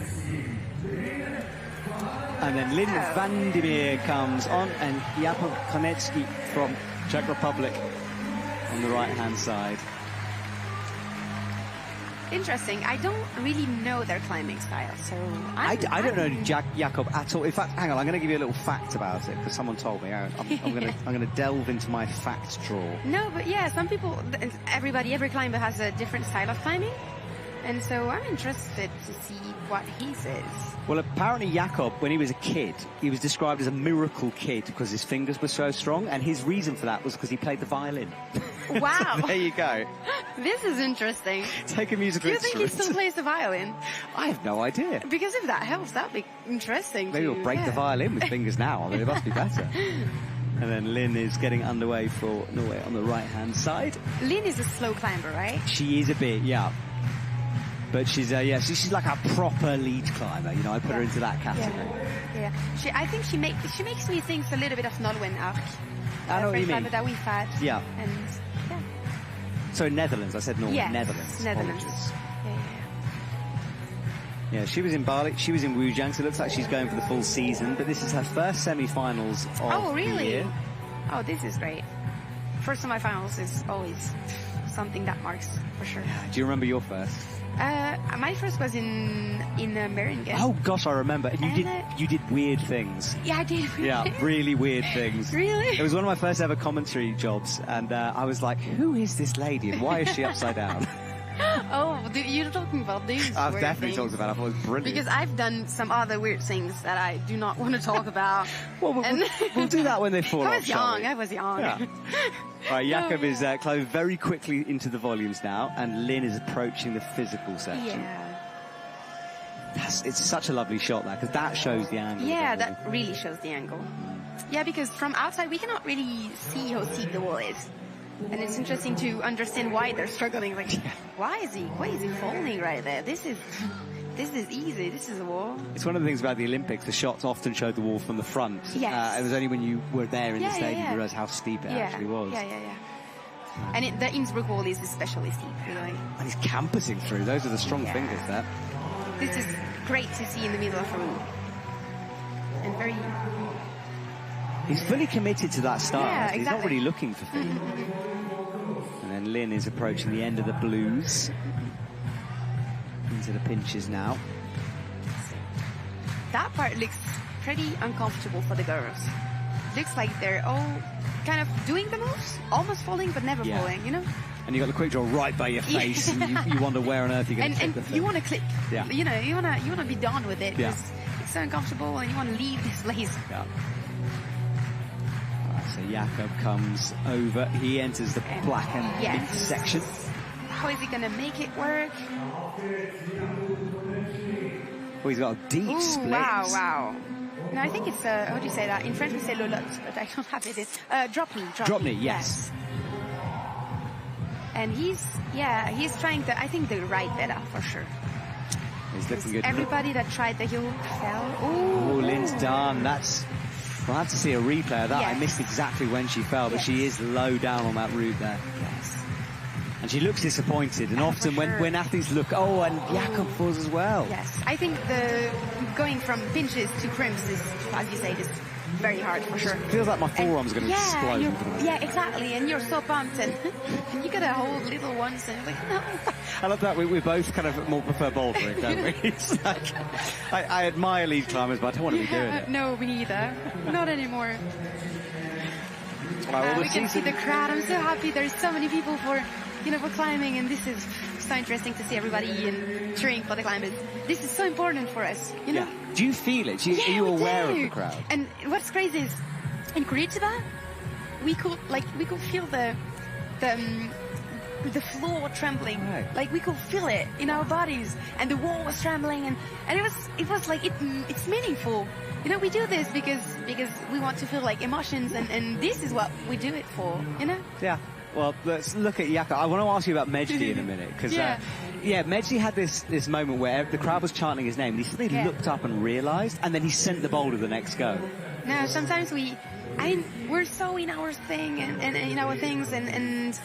And then Lynn Vandimir comes on, and Japan Konecki from Czech Republic on the right-hand side. Interesting. I don't really know their climbing style, so I don't know Jakob at all. In fact, hang on, I'm going to give you a little fact about it because someone told me. I'm going to delve into my fact drawer. No, but yeah, some people, every climber has a different style of climbing, and so I'm interested to see what he says. Well, apparently Jakob, when he was a kid, he was described as a miracle kid because his fingers were so strong, and his reason for that was because he played the violin. Wow. So there you go. This is interesting. Take a musical instrument. Do you think he still plays the violin? I have no idea. Because if that helps, that'd be interesting. Maybe we'll break the violin with fingers now. I mean, it must be better. And then Lynn is getting underway for Norway on the right-hand side. Lynn is a slow climber, right? She is a bit, yeah. But she's she's like a proper lead climber. You know, I put her into that category. Yeah. I think she makes me think a little bit of Nolwenn Ark. I know what you mean. That we've had. Yeah. And yeah. So Netherlands, I said Norway. Yes, Netherlands. Netherlands. Yeah, she was in Bali. She was in Wujiang, so it looks like she's going for the full season. But this is her first semi-finals of the year. Oh, this is great. First semi-finals is always something that marks for sure. Do you remember your first? My first was in Meringen. Oh gosh, I remember. And you did weird things. Yeah, I did. Yeah, really weird things. Really? It was one of my first ever commentary jobs, and I was like, "Who is this lady? And why is she upside down?" Oh, you're talking about these? I've definitely talked about it. I thought it was brilliant. Because I've done some other weird things that I do not want to talk about. Well, we'll do that when they fall off. I was young. Yeah. All right, Jakob is climbing very quickly into the volumes now, and Lynn is approaching the physical section. Yeah. It's such a lovely shot, that, because that shows the angle. Yeah, that really shows the angle. Yeah, because from outside we cannot really see how steep the wall is. And it's interesting to understand why they're struggling. Like, why is he falling right there? This is easy. This is a wall. It's one of the things about the Olympics. The shots often showed the wall from the front. Yes. It was only when you were there in the stadium you realised how steep it actually was. Yeah. And the Innsbruck wall is especially steep. Really. And he's campusing through. Those are the strong fingers there. This is great to see in the middle of a room. And very... He's fully committed to that start. Yeah, exactly. He's not really looking for things. And then Lynn is approaching the end of the blues. Into the pinches now. That part looks pretty uncomfortable for the girls. Looks like they're all kind of doing the moves, almost falling but never falling, you know? And you got the quick draw right by your face, and you wonder where on earth you're going to take the thing. You want to click. Yeah. You know, you want to be done with it because it's so uncomfortable, and you want to leave this place. Yeah. So Jakob comes over. He enters the black and mint section. How is he going to make it work? Well, he's got a deep split. Wow. No, I think it's, how do you say that? In French we say le lot, but I don't have it. It's drop knee. Drop knee, yes. And he's trying to, I think, the right better for sure. He's looking good. Everybody that tried the heel fell. Oh, Lynn's done. We'll have to see a replay of that. I missed exactly when she fell, but she is low down on that route there. Yes. And she looks disappointed, and often when athletes look, and Jakob falls as well. Yes, I think the going from pinches to crimps is, as you say, is very hard for sure. It feels like my forearm's going to explode. Yeah, exactly, and you're so pumped, and you gotta hold little ones, and like, no. I love that we both kind of more prefer bouldering, don't we? It's like, I admire lead climbers, but I don't want to be doing it. No, me neither. Not anymore. We can see the crowd. I'm so happy there's so many people for climbing, and this is so interesting to see everybody and cheering for the climbers. This is so important for us, you know? Yeah. Do you feel it? Are you aware of the crowd? And what's crazy is, in Curitiba, we could feel the floor trembling. Right. Like we could feel it in our bodies, and the wall was trembling, and it was like it's meaningful. You know, we do this because we want to feel like emotions, and this is what we do it for, you know? Yeah. Well, let's look at Jakob. I want to ask you about Mejdi in a minute, because Mejdi had this moment where the crowd was chanting his name, and he suddenly looked up and realised, and then he sent the boulder the next go. No, sometimes we're so in our thing and in our things, and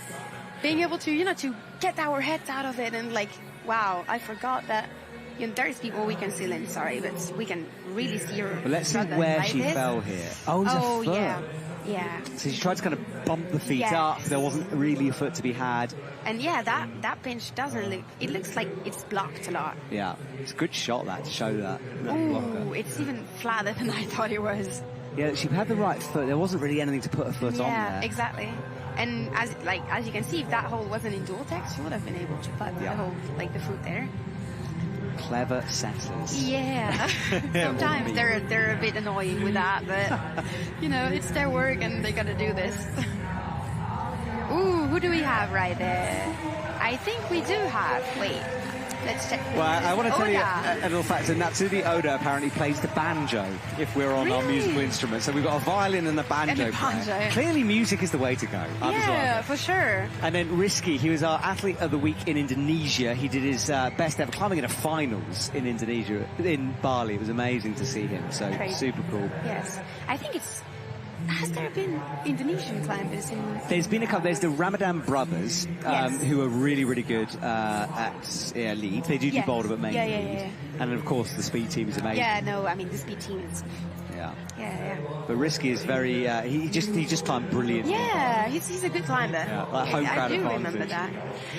being able to to get our heads out of it, and like, wow, I forgot that You know, there's people we can see in, sorry, but we can really see her. But let's see where she fell here. Oh, it was a foot. Yeah. Yeah. So she tried to kind of bump the feet Yes. up. There wasn't really a foot to be had. And yeah, that pinch doesn't look, it looks like it's blocked a lot. Yeah, it's a good shot that to show that blocker. Ooh, it's even flatter than I thought it was. Yeah, she had the right foot. There wasn't really anything to put her foot on there. Yeah, exactly. And as you can see, if that hole wasn't in dual tech, she would have been able to put the hole, like the foot there. Clever setters. Yeah. Sometimes they're a bit annoying with that, but you know, it's their work and they gotta do this. Ooh, who do we have right there? I think we do have. Wait, let's check. Well, I want to tell you Oda. a little fact. So Natsumi Oda apparently plays the banjo if we're on our Really? musical instruments. So we've got a violin and a banjo. And a banjo. player. Clearly music is the way to go. Yeah, for sure. And then Rizky, he was our athlete of the week in Indonesia. He did his best ever climbing in a finals in Indonesia, in Bali. It was amazing to see him. So Crazy. super cool. Yes, I think it's. Has there been Indonesian climbers in? There's been a couple. There's the Ramadan brothers, Yes. who are really, really good at lead. They do Yes. boulder, but mainly Yeah, lead. yeah. And then, of course, the speed team is amazing. Yeah, no, I mean the speed team is. Yeah. Yeah. But Rizky is very. He just climbed brilliantly. Yeah, he's a good climber. Yeah, like home crowd I do advantage. remember that.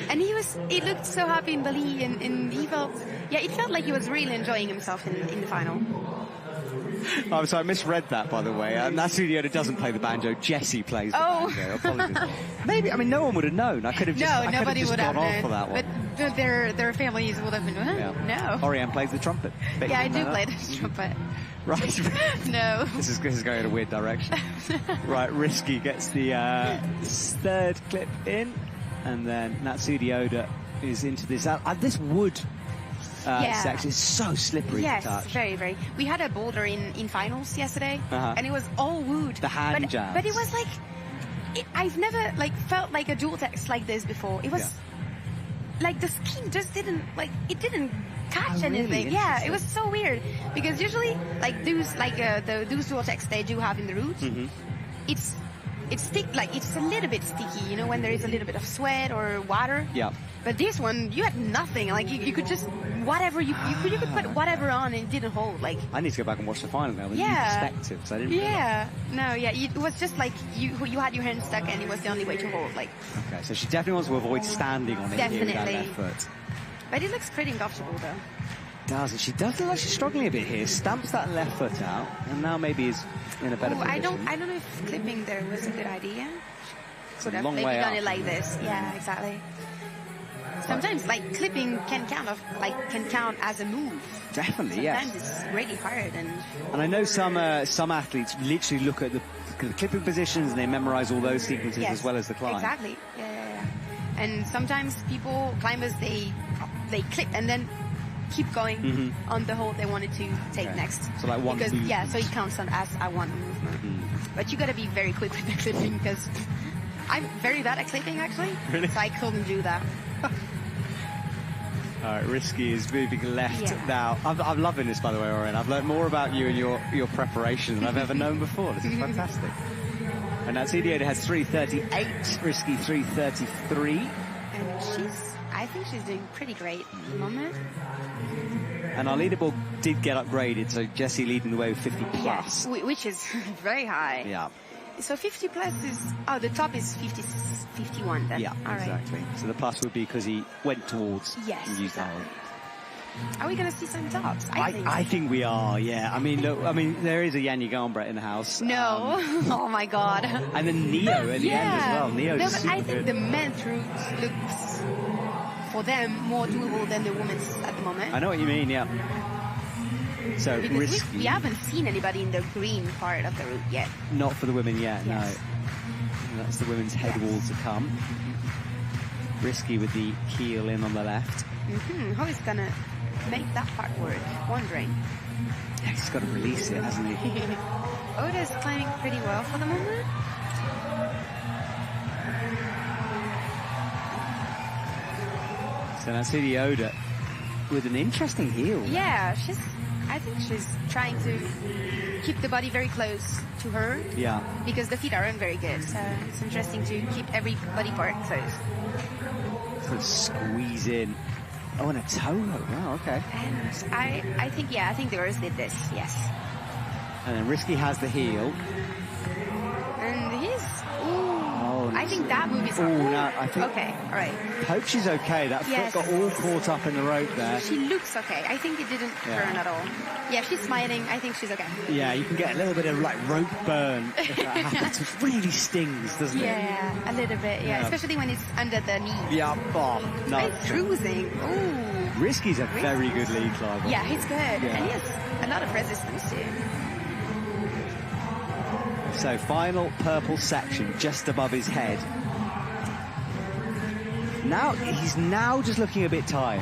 And he looked so happy in Bali, and he felt. Yeah, it felt like he was really enjoying himself in the final. I'm sorry, I misread that, by the way. Natsumi Oda doesn't play the banjo. Jesse plays the banjo. Apologies. Maybe, I mean, no one would have known. I could have just, No, nobody would have gone off known. for that one. But their families would have been. Huh? Yeah. No. Oriane plays the trumpet. Bet Yeah, I you do didn't know play that? the trumpet. Right. No. This is going in a weird direction. Right, Rizky gets the third clip in, and then Natsumi Oda is into this. This wood section is so slippery Yes, to touch. very, very. We had a boulder in finals yesterday, Uh-huh. and it was all wood. The hand jams. But it was like, I've never felt like a dual text like this before. It was like the skin just didn't catch really? anything. Yeah, it was so weird because usually those dual texts they do have in the root, it's it's a little bit sticky, you know, when there is a little bit of sweat or water. Yeah. But this one, you had nothing. Like you could just whatever you could put whatever on and it didn't hold. Like I need to go back and watch the final now with new perspective, because I didn't realize. it was just like you had your hand stuck and it was the only way to hold. Like Okay, so she definitely wants to avoid standing on it here with that left Definitely. foot. but it looks pretty comfortable though. Does it? She does look like she's struggling a bit here. Stamps that left foot out, and now maybe is in a better Oh, position. I don't know if clipping there was a good idea. It's a Could have long maybe way done out. it like this. Yeah, exactly. Sometimes like clipping can count as a move. Definitely, yes. Sometimes it's really hard and And I know some athletes literally look at the clipping positions and they memorize all those sequences as well as the climb. Exactly. Yeah. And sometimes climbers they clip and then keep going on the hold they wanted to take Okay. next. So like one because movement. so it counts on as a one movement. But you got to be very quick with the clipping because I'm very bad at clipping actually. Really? So I couldn't do that. All right, Rizky is moving left Yeah. now. I'm loving this, by the way, Oriane. I've learned more about you and your preparation than I've ever known before. This is fantastic. And Natsumi Oda has 3:38, Rizky 3:33. And I think she's doing pretty great at the moment. And our leaderboard did get upgraded, so Jessie leading the way with 50 plus. Yes, which is very high. Yeah. So 50 plus is, the top is 51 then. Yeah, All right. exactly. So the plus would be because he went towards Yes, and used that exactly. one. Are we going to see some tops? I think we are, yeah. I mean, look, there is a Yanni Garnbret in the house. No. Oh my God. And then Neo at the end as well. Neo's No, but super I think good. the men's route looks, for them, more doable than the women's at the moment. I know what you mean, yeah. So Because Risky. we haven't seen anybody in the green part of the route yet. Not for the women yet, Yes. no. That's the women's head wall to come. Risky with the keel in on the left. How is going to make that part work? Wondering. Yeah, he's got to release it, hasn't he? Oda's climbing pretty well for the moment. So Natsumi Oda with an interesting heel. Yeah, I think she's trying to keep the body very close to her. Yeah. Because the feet aren't very good, so it's interesting to keep every body part close. Sort of squeeze in. Oh, and a toe hook. Wow, okay. And I think the girls did this, yes. And then Risky has the heel. And I think that move is hard. No, I think... Okay, all right. Hope she's okay. That foot got all caught up in the rope there. She looks okay. I think it didn't burn at all. Yeah, she's smiling. I think she's okay. Yeah, you can get a little bit of like rope burn if that happens. It really stings, doesn't it? Yeah, a little bit. Yeah, especially when it's under the knee. Yeah, no. It's cruising. Ooh. Risky's a very good lead climber. Yeah, he's good. Yeah. And he has a lot of resistance too. So final purple section just above his head. Now he's just looking a bit tired.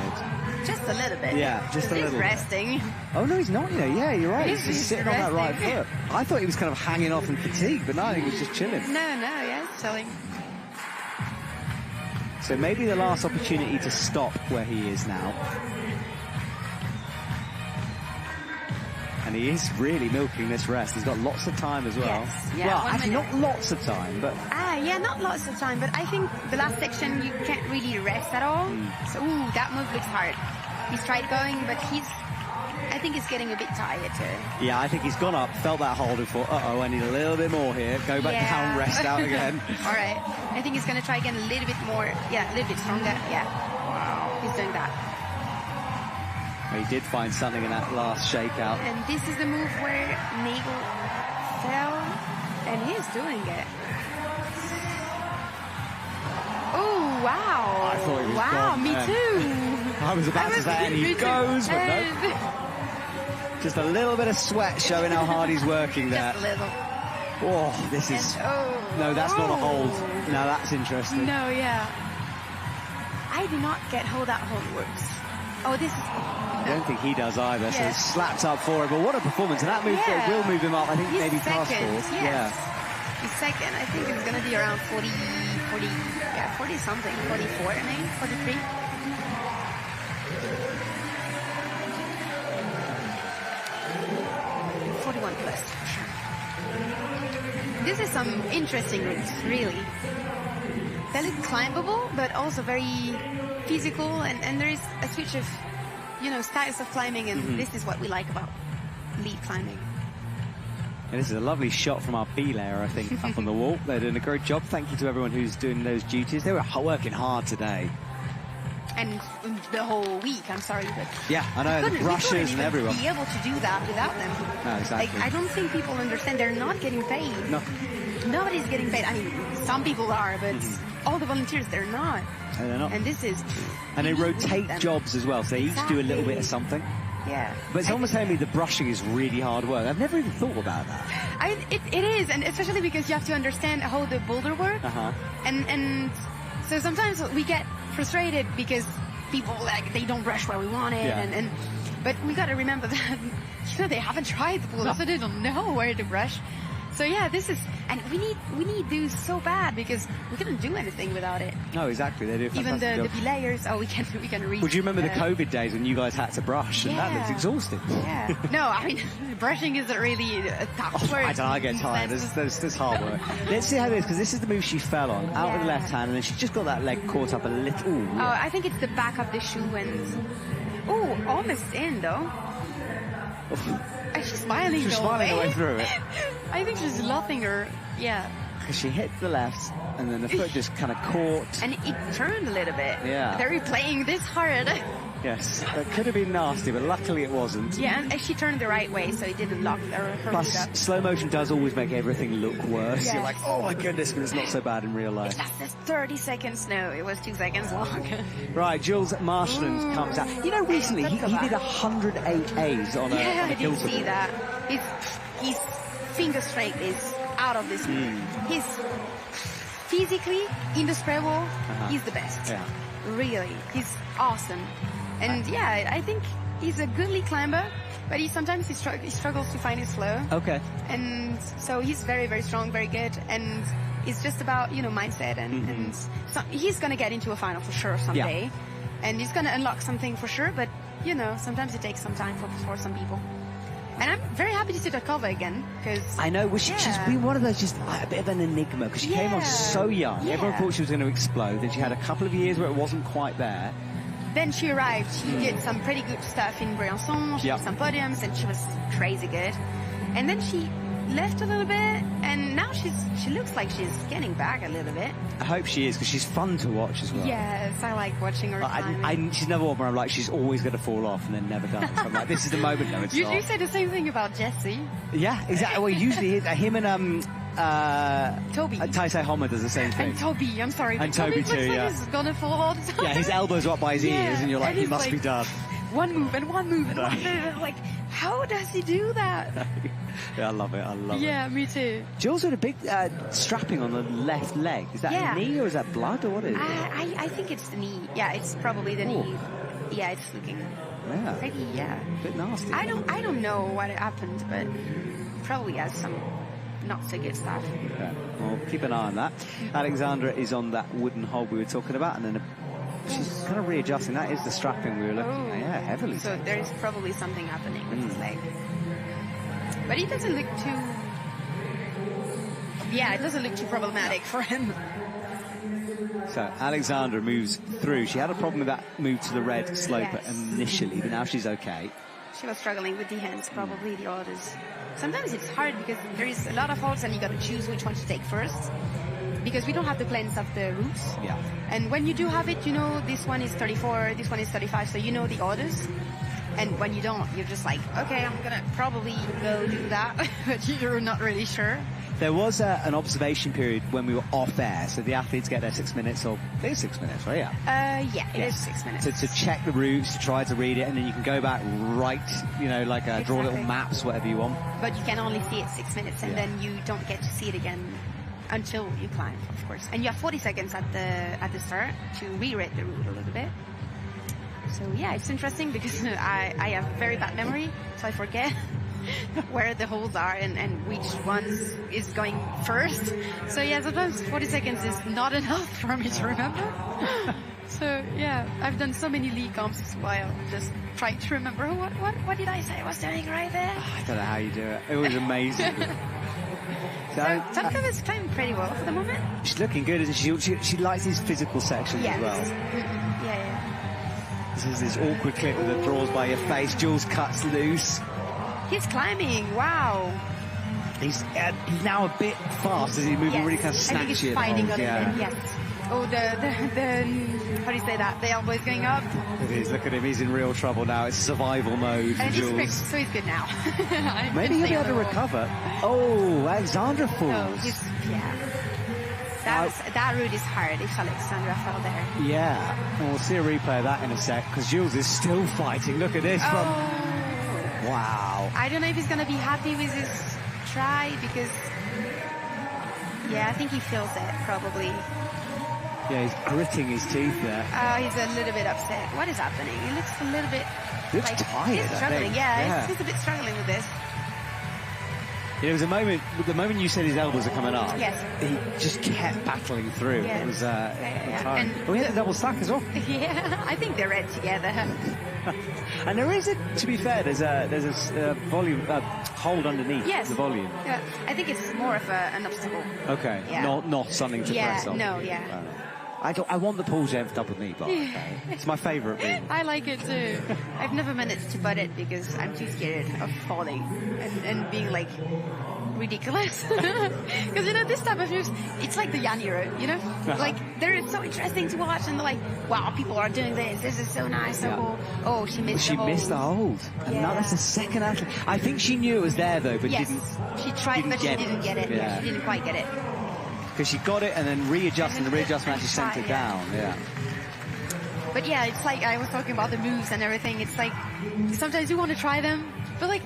Just a little bit. Yeah, just a little He's resting. Oh no, he's not. Yeah, you're right. He's just sitting resting. on that right foot. I thought he was kind of hanging off in fatigue, but no, I think he was just chilling. No, yeah, he's chilling. So maybe the last opportunity to stop where he is now. And he is really milking this rest. He's got lots of time as well. Yes, yeah, well, actually not lots of time, but... Yeah, not lots of time, but I think the last section you can't really rest at all. So, that move looks hard. He's tried going, but I think he's getting a bit tired too. Yeah, I think he's gone up, felt that hold and thought, uh-oh, I need a little bit more here. Go back down, rest out again. All right. I think he's going to try again a little bit more. Yeah, a little bit stronger. Yeah. Wow. He's doing that. He did find something in that last shakeout. And this is the move where Nagel fell, and he's doing it. Oh, wow. I thought he was gone. Me too. I was about to say, and he goes, but no. Just a little bit of sweat showing how hard he's working there. Just a little. Oh, this is... No, that's not a hold. Now that's interesting. No, yeah. I do not get how that hold works. Oh, this is... I don't think he does either, so it's slapped up for him. But what a performance. And that move will move him up, I think, maybe past fourth. Yes. He's second. I think it's going to be around 40 something. 44, maybe? 43? +41, for sure. This is some interesting routes, really. They look climbable, but also very physical, and there is a switch of, styles of climbing, and this is what we like about lead climbing. And this is a lovely shot from our B layer, I think, up on the wall. They're doing a great job. Thank you to everyone who's doing those duties. They were working hard today. And the whole week, I'm sorry, but... Yeah, I know, the brushes and everyone. Be able to do that without them. No, exactly. Like, I don't think people understand they're not getting paid. No. Nobody's getting paid. I mean, some people are, but all the volunteers, they're not. No, they're not. And this is... And they rotate jobs as well, so they each do a little bit of something. Yeah. But it's almost telling me the brushing is really hard work. I've never even thought about that. It is, and especially because you have to understand how the boulder works. And so sometimes we get frustrated because people, they don't brush where we want it. But we got to remember that, they haven't tried the boulder, so they don't know where to brush. So yeah, this is, and we need those so bad because we couldn't do anything without it. No, exactly. They do a fantastic job. Even the belayers. Oh, we can read. Would you remember the COVID days when you guys had to brush, and that looks exhausting? Yeah. No, I mean, brushing isn't really a tough work. I don't know, I get tired. There's hard work. Let's see how it is, because this is the move she fell on, out with the left hand, and then she just got that leg caught up a little. Ooh, Oh, I think it's the back of the shoe and... Oh, almost in, though. She's smiling She's smiling the way through it. I think she's laughing her, Because she hit the left, and then the foot just kind of caught. And it turned a little bit. Yeah. They're replaying this hard. Yes, that could have been nasty, but luckily it wasn't. Yeah, and she turned the right way, so it didn't lock her Plus, up. slow motion does always make everything look worse. Yes. You're like, oh my goodness, but it's not so bad in real life. It lasted 30 seconds. No, it was 2 seconds long. Right, Jules Marshland comes out. You know, recently he did 108 A's on a I kill didn't see that. His finger strength is out of this league. He's physically in the spread wall. He's the best. Yeah. Really, he's awesome. And I think he's a good lead climber, but he struggles to find his flow. Okay. And so he's very, very strong, very good. And it's just about, mindset. And so he's going to get into a final for sure someday. Yeah. And he's going to unlock something for sure. But, sometimes it takes some time for some people. And I'm very happy to see Takova again, because... I know, she's been one of those, just a bit of an enigma, because she came on so young. Everyone thought she was going to explode. Then she had a couple of years where it wasn't quite there. then she arrived. She did some pretty good stuff in Briançon. She did some podiums, and she was crazy good. And then she left a little bit, and now she looks like she's getting back a little bit. I hope she is, because she's fun to watch as well. Yes, I like watching her. She's never one where I'm like, she's always going to fall off and then never does. So I'm like, this is the moment. No, it's not. You say the same thing about Jesse. Yeah, exactly. Well, usually him and Toby. Taisei Homer does the same thing. And Toby, I'm sorry. And Toby too, looks yeah. Like he's gonna fall all the time. Yeah, his elbows are up by his ears, and you're like, he must be done. One move and one move and one move. Like, how does he do that? Yeah, I love it. I love it. Yeah, me too. Jill's got a big strapping on the left leg. Is that a knee or is that blood or what is it? I think it's the knee. Yeah, it's probably the knee. Yeah, it's looking pretty, a bit nasty. I don't know what happened, but probably has some not so good stuff. Yeah. Well, keep an eye on that. Alexandra is on that wooden hold we were talking about, and then she's kind of readjusting. That is the strapping we were looking at. Yeah, heavily. So there's probably something happening with his leg. But it doesn't look too... Yeah, it doesn't look too problematic for him. So Alexandra moves through. She had a problem with that move to the red slope initially, but now she's okay. She was struggling with the hands, probably the orders. Sometimes it's hard because there is a lot of holds and you got to choose which one to take first. Because we don't have the plans of the routes. Yeah. And when you do have it, you know, this one is 34, this one is 35, so you know the orders. And when you don't, you're just like, okay, I'm going to probably go do that, but you're not really sure. There was an observation period when we were off air, so the athletes get their 6 minutes, or it is 6 minutes, right? Yeah, it is 6 minutes. So to check the routes, to try to read it, and then you can go back, like draw little maps, whatever you want. But you can only see it 6 minutes, and then you don't get to see it again until you climb, of course. And you have 40 seconds at the start to reread the route a little bit. So yeah, it's interesting because I have very bad memory, so I forget where the holes are and which ones is going first. So yeah, sometimes 40 seconds is not enough for me to remember. So yeah, I've done so many league comps while just trying to remember what did I say I was doing right there. I don't know how you do it. It was amazing. So Tonka is climbing pretty well for the moment. She's looking good, isn't she? She likes these physical sections as well. Yeah. This is this awkward clip that draws by your face. Jules cuts loose. He's climbing. Wow. He's now a bit fast as he's moving really kind of snatchy. I think he's fighting a little bit. Yes. Oh, the how do you say that? The elbow is going up. It is. Look at him. He's in real trouble now. It's survival mode for Jules. So he's good now. Maybe he'll be able to recover. Oh, Alexandra falls. That route is hard if Alexandra fell there. Yeah. Well, we'll see a replay of that in a sec because Jules is still fighting. Look at this. Wow. I don't know if he's going to be happy with his try because, I think he feels it probably. Yeah, he's gritting his teeth there. He's a little bit upset. What is happening? He looks a little bit... He looks tired, he's struggling. He's a bit struggling with this. There was a moment, the moment you said his elbows are coming up, yes, he just kept battling through. Yes. It was and we had a double stack as well. Yeah, I think they're read together. And there is to be fair, there's a volume hold underneath the volume. Yeah, I think it's more of an obstacle. Okay, not something to press on. I want the Paul Jeff double knee bar. It's my favourite move. I like it too. I've never managed to butt it because I'm too scared of falling and being like ridiculous. Because this type of moves, it's like the Yanni route, Like they're so interesting to watch and they're like, wow, people are doing this. This is so nice, so cool. Oh, she missed the hold. She missed the hold. And now that's the second athlete. I think she knew it was there though, but didn't. She tried, but she didn't get it. Yeah, she didn't quite get it. Because she got it and then readjusted, and the readjustment actually sent it down. Yeah. But yeah, it's like I was talking about the moves and everything. It's like sometimes you want to try them, but like,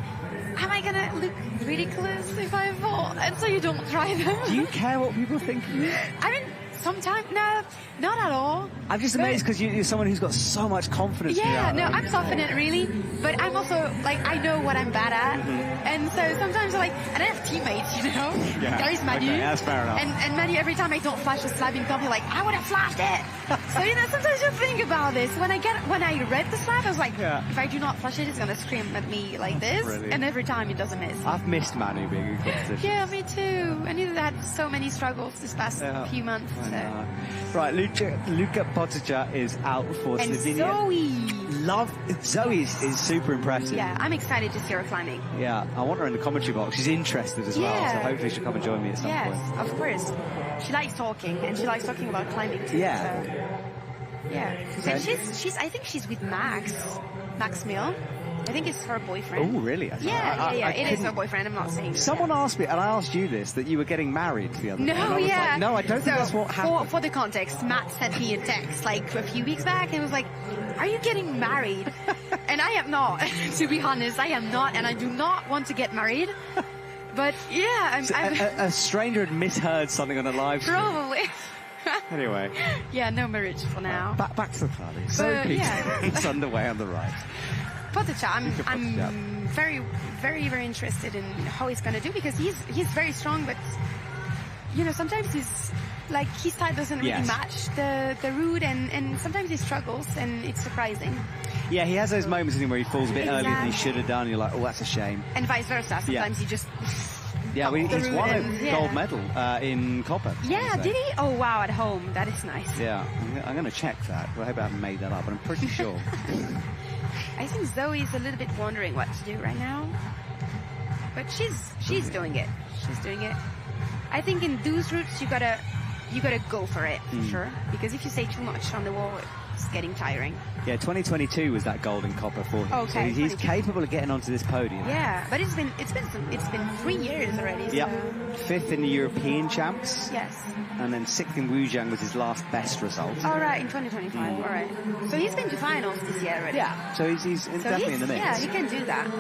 am I gonna look ridiculous if I fall? And so you don't try them. Do you care what people think of you? I mean, sometimes, no, not at all. I'm just amazed because you're someone who's got so much confidence. I'm confident really, but I'm also like, I know what I'm bad at. And so sometimes and I have teammates, Yeah. There is Manu. Okay, that's fair enough. And Manu, every time I don't flash a slab in comp, you're like, I would have flashed it. So, sometimes you think about this. When I read the slab, I was like, if I do not flash it, it's going to scream at me like this. Brilliant. And every time it doesn't miss. I've missed Manu being in competition. Yeah, me too. And he's had so many struggles this past few months. So. Right, Luka Potičar is out for And Slovenia. Zoe is super impressive. Yeah, I'm excited to see her climbing. Yeah, I want her in the commentary box. She's interested as well, so hopefully she'll come and join me at some point. Yes, of course. She likes talking, and she likes talking about climbing too. Yeah. So, yeah. And she's. I think she's with Max Mill. I think it's her boyfriend. Oh, really? Yeah. It is her boyfriend. I'm not saying. Someone asked me, and I asked you this, that you were getting married the other day. No, like, no, I don't think that's what happened. For the context, Matt sent me a text like a few weeks back, and it was like, "Are you getting married?" And I am not. To be honest, I am not, and I do not want to get married. But yeah, a stranger had misheard something on a live stream. Probably. Anyway. Yeah, no marriage for now. Back to the party. So it's underway on the right. Potičar, I'm very, very, very interested in how he's going to do, because he's very strong, but sometimes his type doesn't really match the route, and sometimes he struggles, and it's surprising. Yeah, he has those moments where he falls a bit earlier than he should have done. You're like, oh, that's a shame. And vice versa. Sometimes he just. Yeah, he's won a gold medal in copper. Yeah, did he? Oh, wow, at home. That is nice. Yeah, I'm going to check that. I hope I haven't made that up, but I'm pretty sure. I think Zoe's a little bit wondering what to do right now. But she's doing it. She's doing it. I think in those routes you gotta go for it, for sure. Because if you stay too much on the wall, it's getting tiring. Yeah, 2022 was that gold in copper for him. Okay, so he's capable of getting onto this podium. Yeah, but it's been 3 years already. So. Yeah, 5th in the European champs. Yes. And then 6th in Wuzhang was his last best result. All right, in 2025. All right. So he's been to finals this year already. Yeah. So he's definitely in the mix. Yeah, he can do that.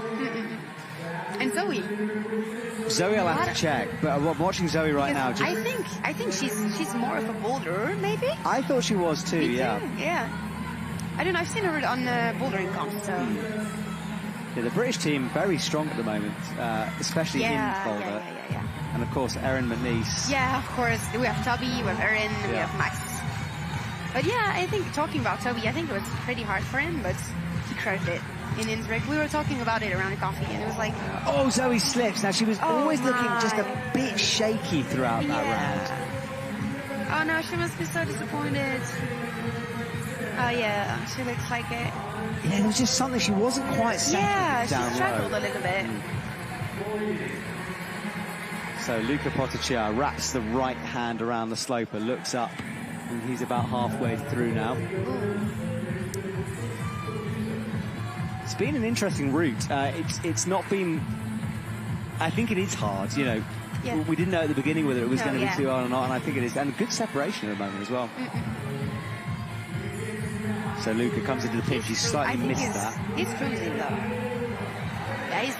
And Zoe. Zoe, I'll have to check. But I'm watching Zoe right now. I think she's more of a boulderer, maybe. I thought she was too. Yeah. Yeah. I don't know. I've seen her on the bouldering comp. So. Yeah, the British team very strong at the moment, especially in Boulder. Yeah. And of course, Erin McNeese. Yeah, of course. We have Toby, we have Erin, we have Max. But yeah, I think talking about Toby, I think it was pretty hard for him, but he crushed it in Innsbruck. We were talking about it around the coffee, and it was like... Oh, Zoe slips. Now, she was always looking just a bit shaky throughout that round. Oh no, she must be so disappointed. Oh yeah, she looks like it. Yeah, there was just something, she wasn't quite settled down low. She struggled a little bit. So Luka Potičar wraps the right hand around the sloper, looks up, and he's about halfway through now. It's been an interesting route. It's not been... I think it is hard, you know. Yeah. We didn't know at the beginning whether it was going to be too hard or not, and I think it is. And good separation at the moment as well. So Luka comes into the pinch. He's slightly missed that. He's cruising though. Yeah, he's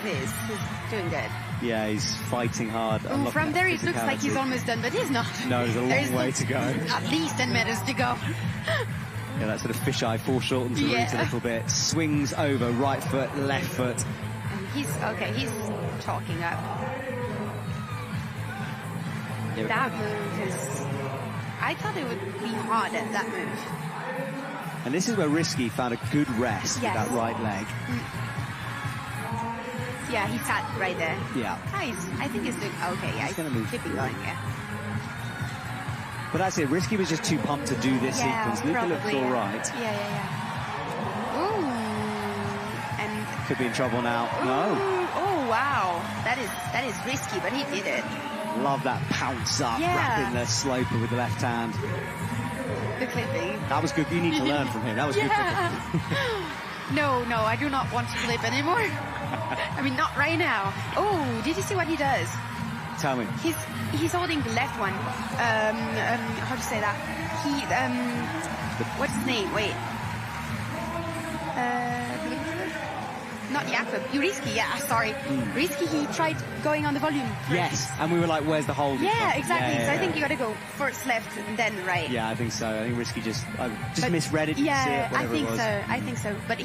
doing good. Yeah, he's fighting hard. From there it looks like he's almost done, but he's not. No, there's a long way to go. At least 10 meters to go. Yeah, that sort of fisheye foreshortens the route a little bit. Swings over, right foot, left foot. And he's talking up. Yeah, that move is... I thought it would be hard at that move. And this is where Risky found a good rest with that right leg. Yeah, he sat right there. Yeah. Nice. I think he's doing okay. Yeah, he's going to move. Keep going, But that's it. Risky was just too pumped to do this sequence. Luka looks all right. Yeah. Ooh. And could be in trouble now. Ooh. No. Oh wow. That is risky, but he did it. Love that pounce up, wrapping the sloper with the left hand. The clipping. That was good. You need to learn from him. That was good. No, I do not want to clip anymore. I mean, not right now. Oh, did you see what he does? Tell me. He's holding the left one. How to say that? What's his name? Wait. Not Jakob. Risky, sorry. Risky, he tried going on the volume first. Yes, and we were like, where's the hold? Yeah, exactly. So I think you got to go first left and then right. Yeah, I think so. I think Risky just misread it. Yeah, I think so. But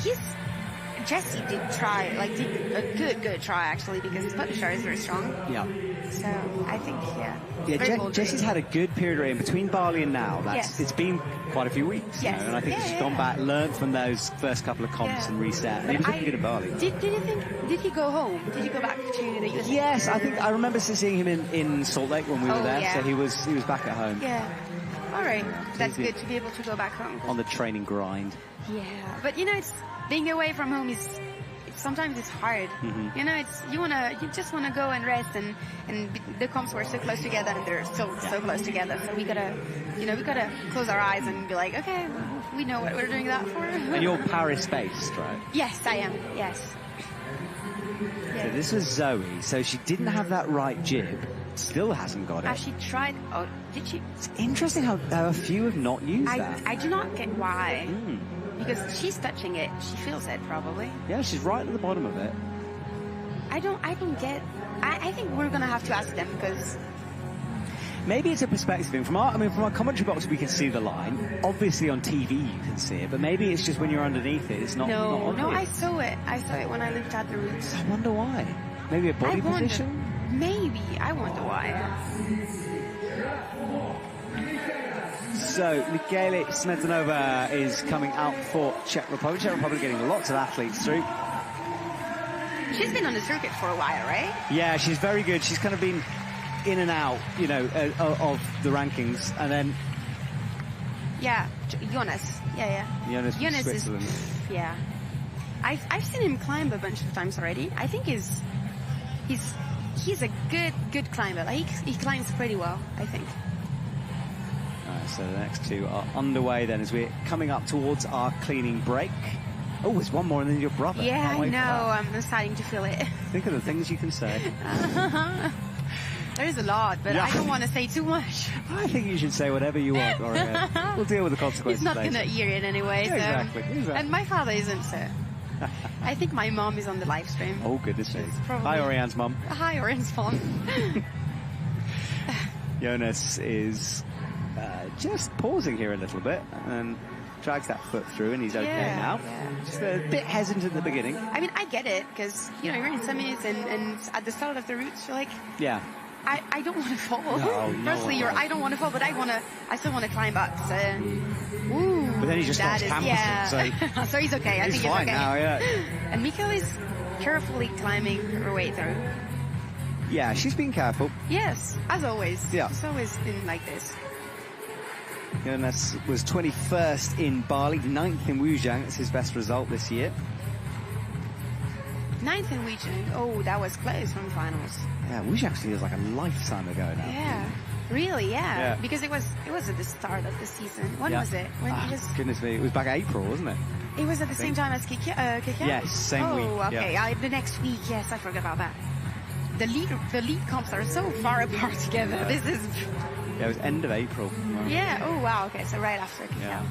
Jesse did try, did a good try actually, because his Potičar is very strong. Yeah. So I think, Jesse's had a good period in between Bali and now. It's been quite a few weeks. Yes. And I think he's gone back, learned from those first couple of comps and reset. And he was looking good at Bali. Did he go home? Did he go back to the US? Yes, I remember seeing him in Salt Lake when we were there. Yeah. So he was back at home. Yeah. All right, that's good to be able to go back home. On the training grind. Yeah, but you know, it's being away from home is sometimes it's hard. You know, you just wanna go and rest, and the comps were so close together, and they're still so close together. So we gotta close our eyes and be like, okay, we know what we're doing that for. And you're Paris-based, right? Yes, I am. Yes. So this was Zoe. So she didn't have that right jib. Still hasn't got it. She tried. Oh, did she? It's interesting how a few have not used that. I do not get why. Because she's touching it. She feels it probably. Yeah, she's right at the bottom of it. I don't get. I think we're gonna have to ask them, because maybe it's a perspective thing. From our commentary box, we can see the line. Obviously, on TV, you can see it. But maybe it's just when you're underneath it, it's not. No, not I saw it. I saw it when I looked at the roots. I wonder why. Maybe a body position. Maybe. I wonder why. So, Michele Smetanova is coming out for Czech Republic. Czech Republic getting lots of athletes through. She's been on the circuit for a while, right? Yeah, she's very good. She's kind of been in and out, you know, of the rankings. And then... Yeah, Jonas. Yeah. Jonas is... Yeah. I've seen him climb a bunch of times already. I think he's a good climber. Like, he climbs pretty well, I think. So the next two are underway then as we're coming up towards our cleaning break. Oh, there's one more and then your brother. Yeah, I know. I'm starting to feel it. Think of the things you can say. There is a lot, but I don't want to say too much. I think you should say whatever you want, Gloria. We'll deal with the consequences. He's not going to hear it anyway. Yeah, so. Exactly. And my father isn't, so. I think my mom is on the live stream. Oh, goodness me. Hi, Oriane's mom. Hi, Oriane's mom. Jonas is just pausing here a little bit and drags that foot through, and he's okay now. Yeah. Just a bit hesitant at the beginning. I mean, I get it, because, you know, you're in summits and at the start of the routes, you're like... Yeah. I don't want to fall. No, Personally, I don't want to fall, but I still want to climb up. So, ooh, but then he just starts campusing, so. So he's okay. I think he's fine okay. Now, yeah. And Michele is carefully climbing her way through. Yeah, she's been careful. Yes, as always. Yeah. She's always been like this. Jonas was 21st in Bali, 9th in Wuzhang. That's his best result this year. 9th in Wuzhang. Oh, that was close from finals. Yeah, Wuzhang feels like a lifetime ago now. Yeah, really, yeah. Because it was at the start of the season. When was it? When it was... Goodness me, it was back April, wasn't it? It was at the same time as Kikya? Yes, same week. Oh, okay. Yeah. The next week, yes, I forgot about that. The lead comps are so far apart together. This is... Yeah, it was end of April. Wow. Yeah, oh wow, okay, so right after Kikya. Yeah.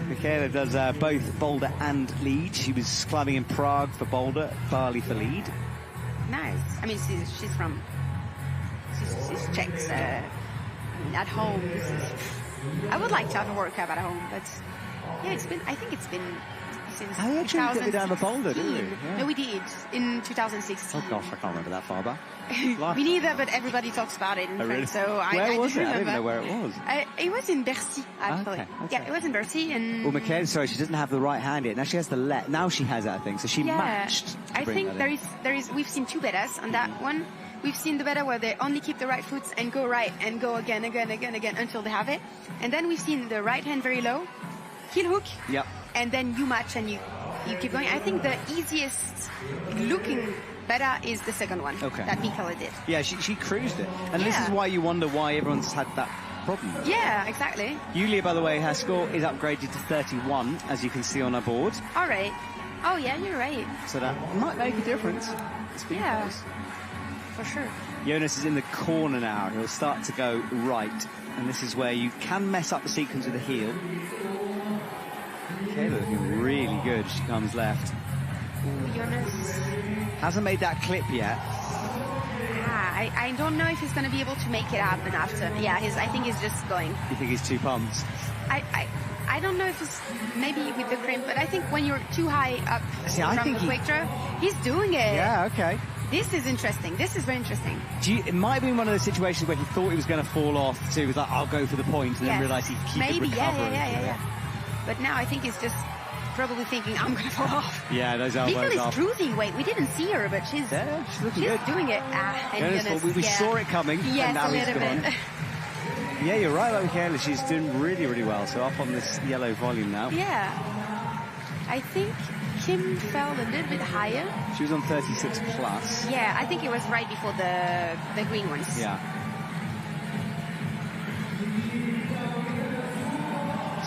Michaela does both Boulder and Lead. She was climbing in Prague for Boulder, Bali for Lead. Nice. I mean, she's Czech, so at home. I would like to have a World Cup at home, but yeah, I think it's been since 2016. I actually did it down the Boulder, didn't we? Yeah. No, we did in 2016. Oh gosh, I can't remember that far back. Me neither, but everybody talks about it in France. Really? So where was it? remember. I didn't know where it was. It was in Bercy, actually. Okay. Yeah, it was in Bercy. And well, Michaela, sorry, she doesn't have the right hand yet. Now she has the left. Now she has that thing, so she matched. I think there is. We've seen two betas on that one. We've seen the beta where they only keep the right foot and go right and go again until they have it. And then we've seen the right hand very low, heel hook. Yep. And then you match and you keep going. I think the easiest looking beta is the second one that Michele did. Yeah, she cruised it. And this is why you wonder why everyone's had that problem. Yeah, exactly. Yulia, by the way, her score is upgraded to 31, as you can see on our board. All right. Oh, yeah, you're right. So that might make a difference. It's been close. For sure. Jonas is in the corner now. He'll start to go right. And this is where you can mess up the sequence with the heel. Okay, looking really good. She comes left. Ooh, Jonas hasn't made that clip yet. I don't know if he's going to be able to make it happen after. Yeah, I think he's just going. You think he's too pumped? I don't know if it's maybe with the crimp, but I think when you're too high up from the quick draw, he's doing it. Yeah, okay. This is interesting. This is very interesting. It might have been one of those situations where he thought he was going to fall off, so he was like, I'll go for the point, and then realised he'd keep it recovering. Yeah. But now I think he's just probably thinking, I'm going to fall off. Yeah, those elbows Michele is off. cruising. Wait, we didn't see her, but she's looking good. doing it. We saw it coming, and now he's gone. Yeah, you're right about Michaela. She's doing really, really well. So up on this yellow volume now. Yeah. I think Kim fell a little bit higher. She was on 36 plus. Yeah, I think it was right before the green ones. Yeah.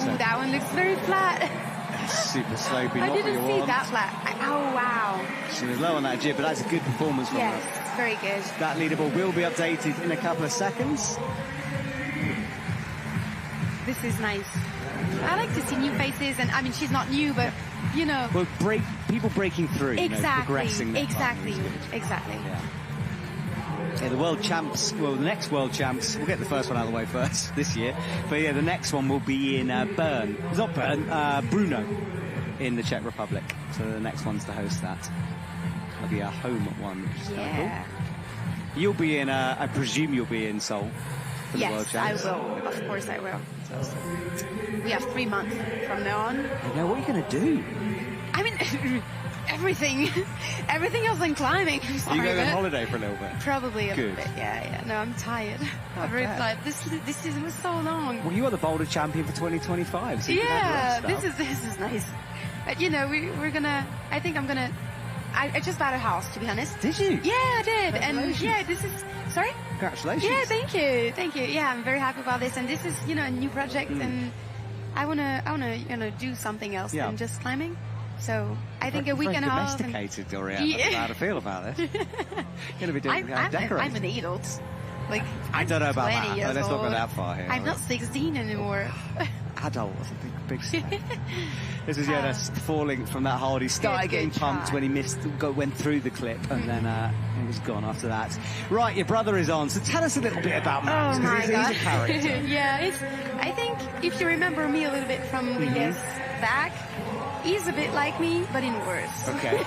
Ooh, that one looks very flat. Super slopey. I not didn't what you see want. that flat. Oh, wow. She was low on that jib, but that's a good performance from Yes, her. very good. That leaderboard will be updated in a couple of seconds. This is nice. I like to see new faces, and I mean, she's not new, but, you know. Well, people breaking through, Exactly, you know, progressing. their exactly, time is good. exactly. Yeah. Yeah, the world champs, well, the next world champs, we'll get the first one out of the way first this year. But yeah, the next one will be in Bern. It's not Bern, Brno in the Czech Republic. So the next one's to host that. It'll be our home one, which is kind of Yeah. cool. You'll be in, I presume you'll be in Seoul for the world Yes, I champs. will. Of course I will. We have 3 months from now on. Yeah, what are you going to do? I mean, everything. Everything else than climbing. I'm Are sorry, you going on but holiday for a little bit? probably a Good. little bit. Yeah. No, I'm tired. I'm very Okay. tired. This season was so long. Well, you are the Boulder champion for 2025. So you can Yeah, have your rest this is nice. But you know, we're gonna. I think I'm gonna. I just bought a house, to be honest. Did you? Yeah, I did. And Congratulations. yeah, this is. Sorry. Congratulations. Yeah, thank you. Yeah, I'm very happy about this. And this is, you know, a new project, and I wanna, you know, do something else Yeah. than just climbing. So I think a week Very and a half. and- domesticated, Dorian. Yeah. I don't know how to feel about this. You're going to be doing decorating. I'm an adult. Like, I don't know about 20 that. years Let's not go old. that far here. I'm not 16 anymore. Adult. That's a big step. This is Jonas falling from that hold. He started Good getting pumped try. when he went through the clip, and then he was gone after that. Right, your brother is on. So tell us a little bit about Max, Oh because my he's god. a character. Yeah, I think if you remember me a little bit from years back, he's a bit like me, but in worse. Okay.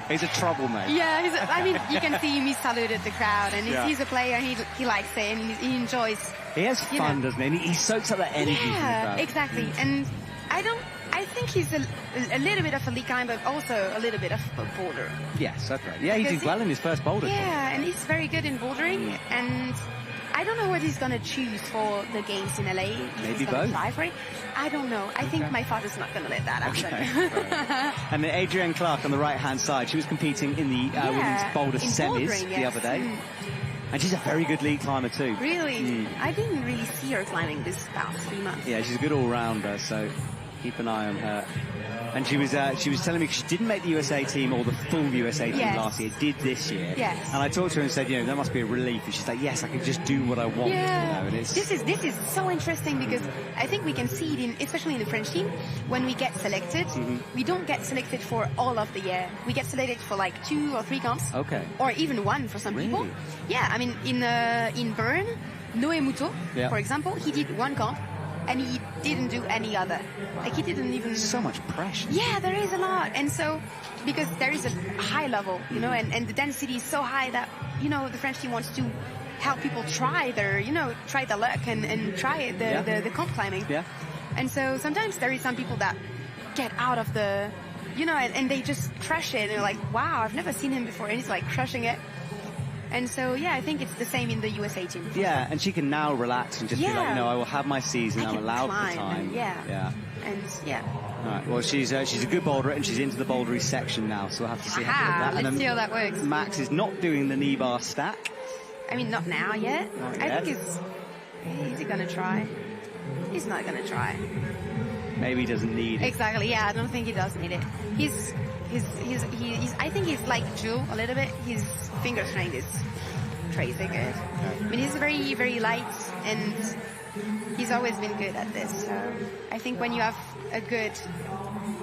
He's a troublemaker. Yeah, I mean, you can see him, he saluted the crowd, and Yeah. he's a player, and he likes it, and he enjoys. He has You fun, know. doesn't he? And he soaks up that energy from the Yeah, crowd. exactly. And I think he's a little bit of a lead climber, but also a little bit of a boulder. Yes, okay. Yeah, he Because did well in his first boulder. Yeah, and he's very good in bouldering, and I don't know what he's going to choose for the games in LA. If Maybe he's going both. to try for it. I don't know. I think my father's not going to let that happen. Okay. And then Adrienne Clark on the right-hand side, she was competing in the women's boulder in semis bouldering, the yes. other day. And she's a very good lead climber too. Really? I didn't really see her climbing this past 3 months. Yeah, she's a good all-rounder, so keep an eye on her. And she was telling me she didn't make the USA team or the full USA team Yes. last year, did this year. Yes. And I talked to her and said, you know, that must be a relief. And she's like, yes, I can just do what I want. Yeah, You know, and it's, this is so interesting because I think we can see it especially in the French team, when we get selected, we don't get selected for all of the year. We get selected for like 2 or 3 comps, Okay. or even 1 for some people. Really? Yeah, I mean in Bern, Noé Moutot, Yeah. for example, he did 1 comp and he didn't do any other. Like he didn't even. so much pressure. Yeah, there is a lot. And so, because there is a high level, you know, and the density is so high that, you know, the French team wants to help people try their luck and try the comp climbing. Yeah. And so sometimes there is some people that get out of the, you know, and they just crush it. And they're like, wow, I've never seen him before. And he's like crushing it. And so, yeah, I think it's the same in the USA team. Yeah, and she can now relax and just be like, Yeah. you know, I will have my season. I I'm can allowed climb, the time. and yeah. Yeah. And yeah. All right. Well, she's a good boulderer, and she's into the bouldery section now, so we'll have to see how Aha, that. let's see how that works. Max is not doing the knee bar stack. I mean, not now yet. Not I yet. think is he gonna try? He's not gonna try. Maybe he doesn't need it. Exactly. Yeah, I don't think he does need it. He's I think he's like Jewel a little bit. His finger strength is crazy good. I mean, he's very, very light, and he's always been good at this. So I think when you have a good,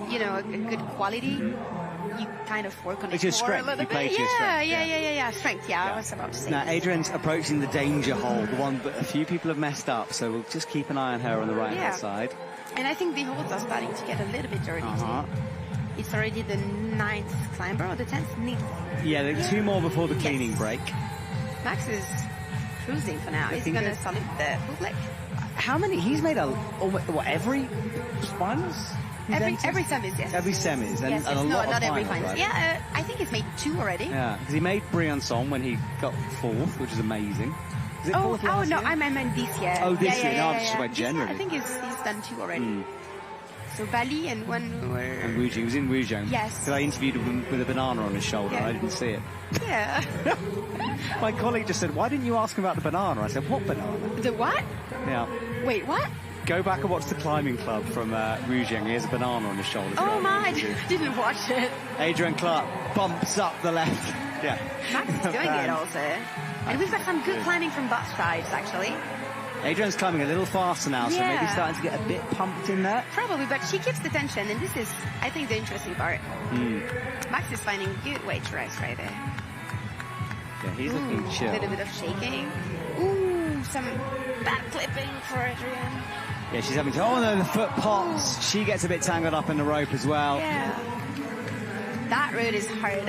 you know, a good quality, you kind of work on It's it your more strength. a little You play bit. to your strength, Yeah. Strength. Yeah, I was about to say. Now, this. Adrian's approaching the danger hole, the one that a few people have messed up, so we'll just keep an eye on her on the right-hand Yeah. side. And I think the holes are starting to get a little bit dirty Uh-huh. too. It's already the 9th climber or the 10th. Yeah, there are 2 more before the Yes. cleaning break. Max is cruising for now. He's Looking going to good. salute the bootleg. How many? He's made every finals? He's entered? Every semis, yes. Every semis, and, yes, and a no, lot of not every finals, finals. right? Yeah, I think he's made 2 already. Yeah, because he made Briançon when he got 4th, which is amazing. Was it Oh, fourth last no, year? I meant this year. Oh, this year. No, I yeah, just yeah. went generally. I think he's done 2 already. So Bali and one were... And Wujing. He was in Wujing. Yes. Because I interviewed him with a banana on his shoulder. Yeah. I didn't see it. Yeah. My colleague just said, why didn't you ask him about the banana? I said, what banana? The what? Yeah. Wait, what? Go back and watch the climbing club from Wujing. He has a banana on his shoulder. Oh my, I didn't watch it. Adrian Clark bumps up the left. Yeah. Max is doing it also. And we've got some good climbing from both sides, actually. Adrian's climbing a little faster now, so maybe Yeah. starting to get a bit pumped in there. Probably, but she keeps the tension, and this is, I think, the interesting part. Max is finding good weight to rise right there. Yeah, he's looking A chill. little bit of shaking. Ooh, some back clipping for Adrian. Yeah, she's having to... Oh, no, the foot pops. She gets a bit tangled up in the rope as well. Yeah. That road is hard.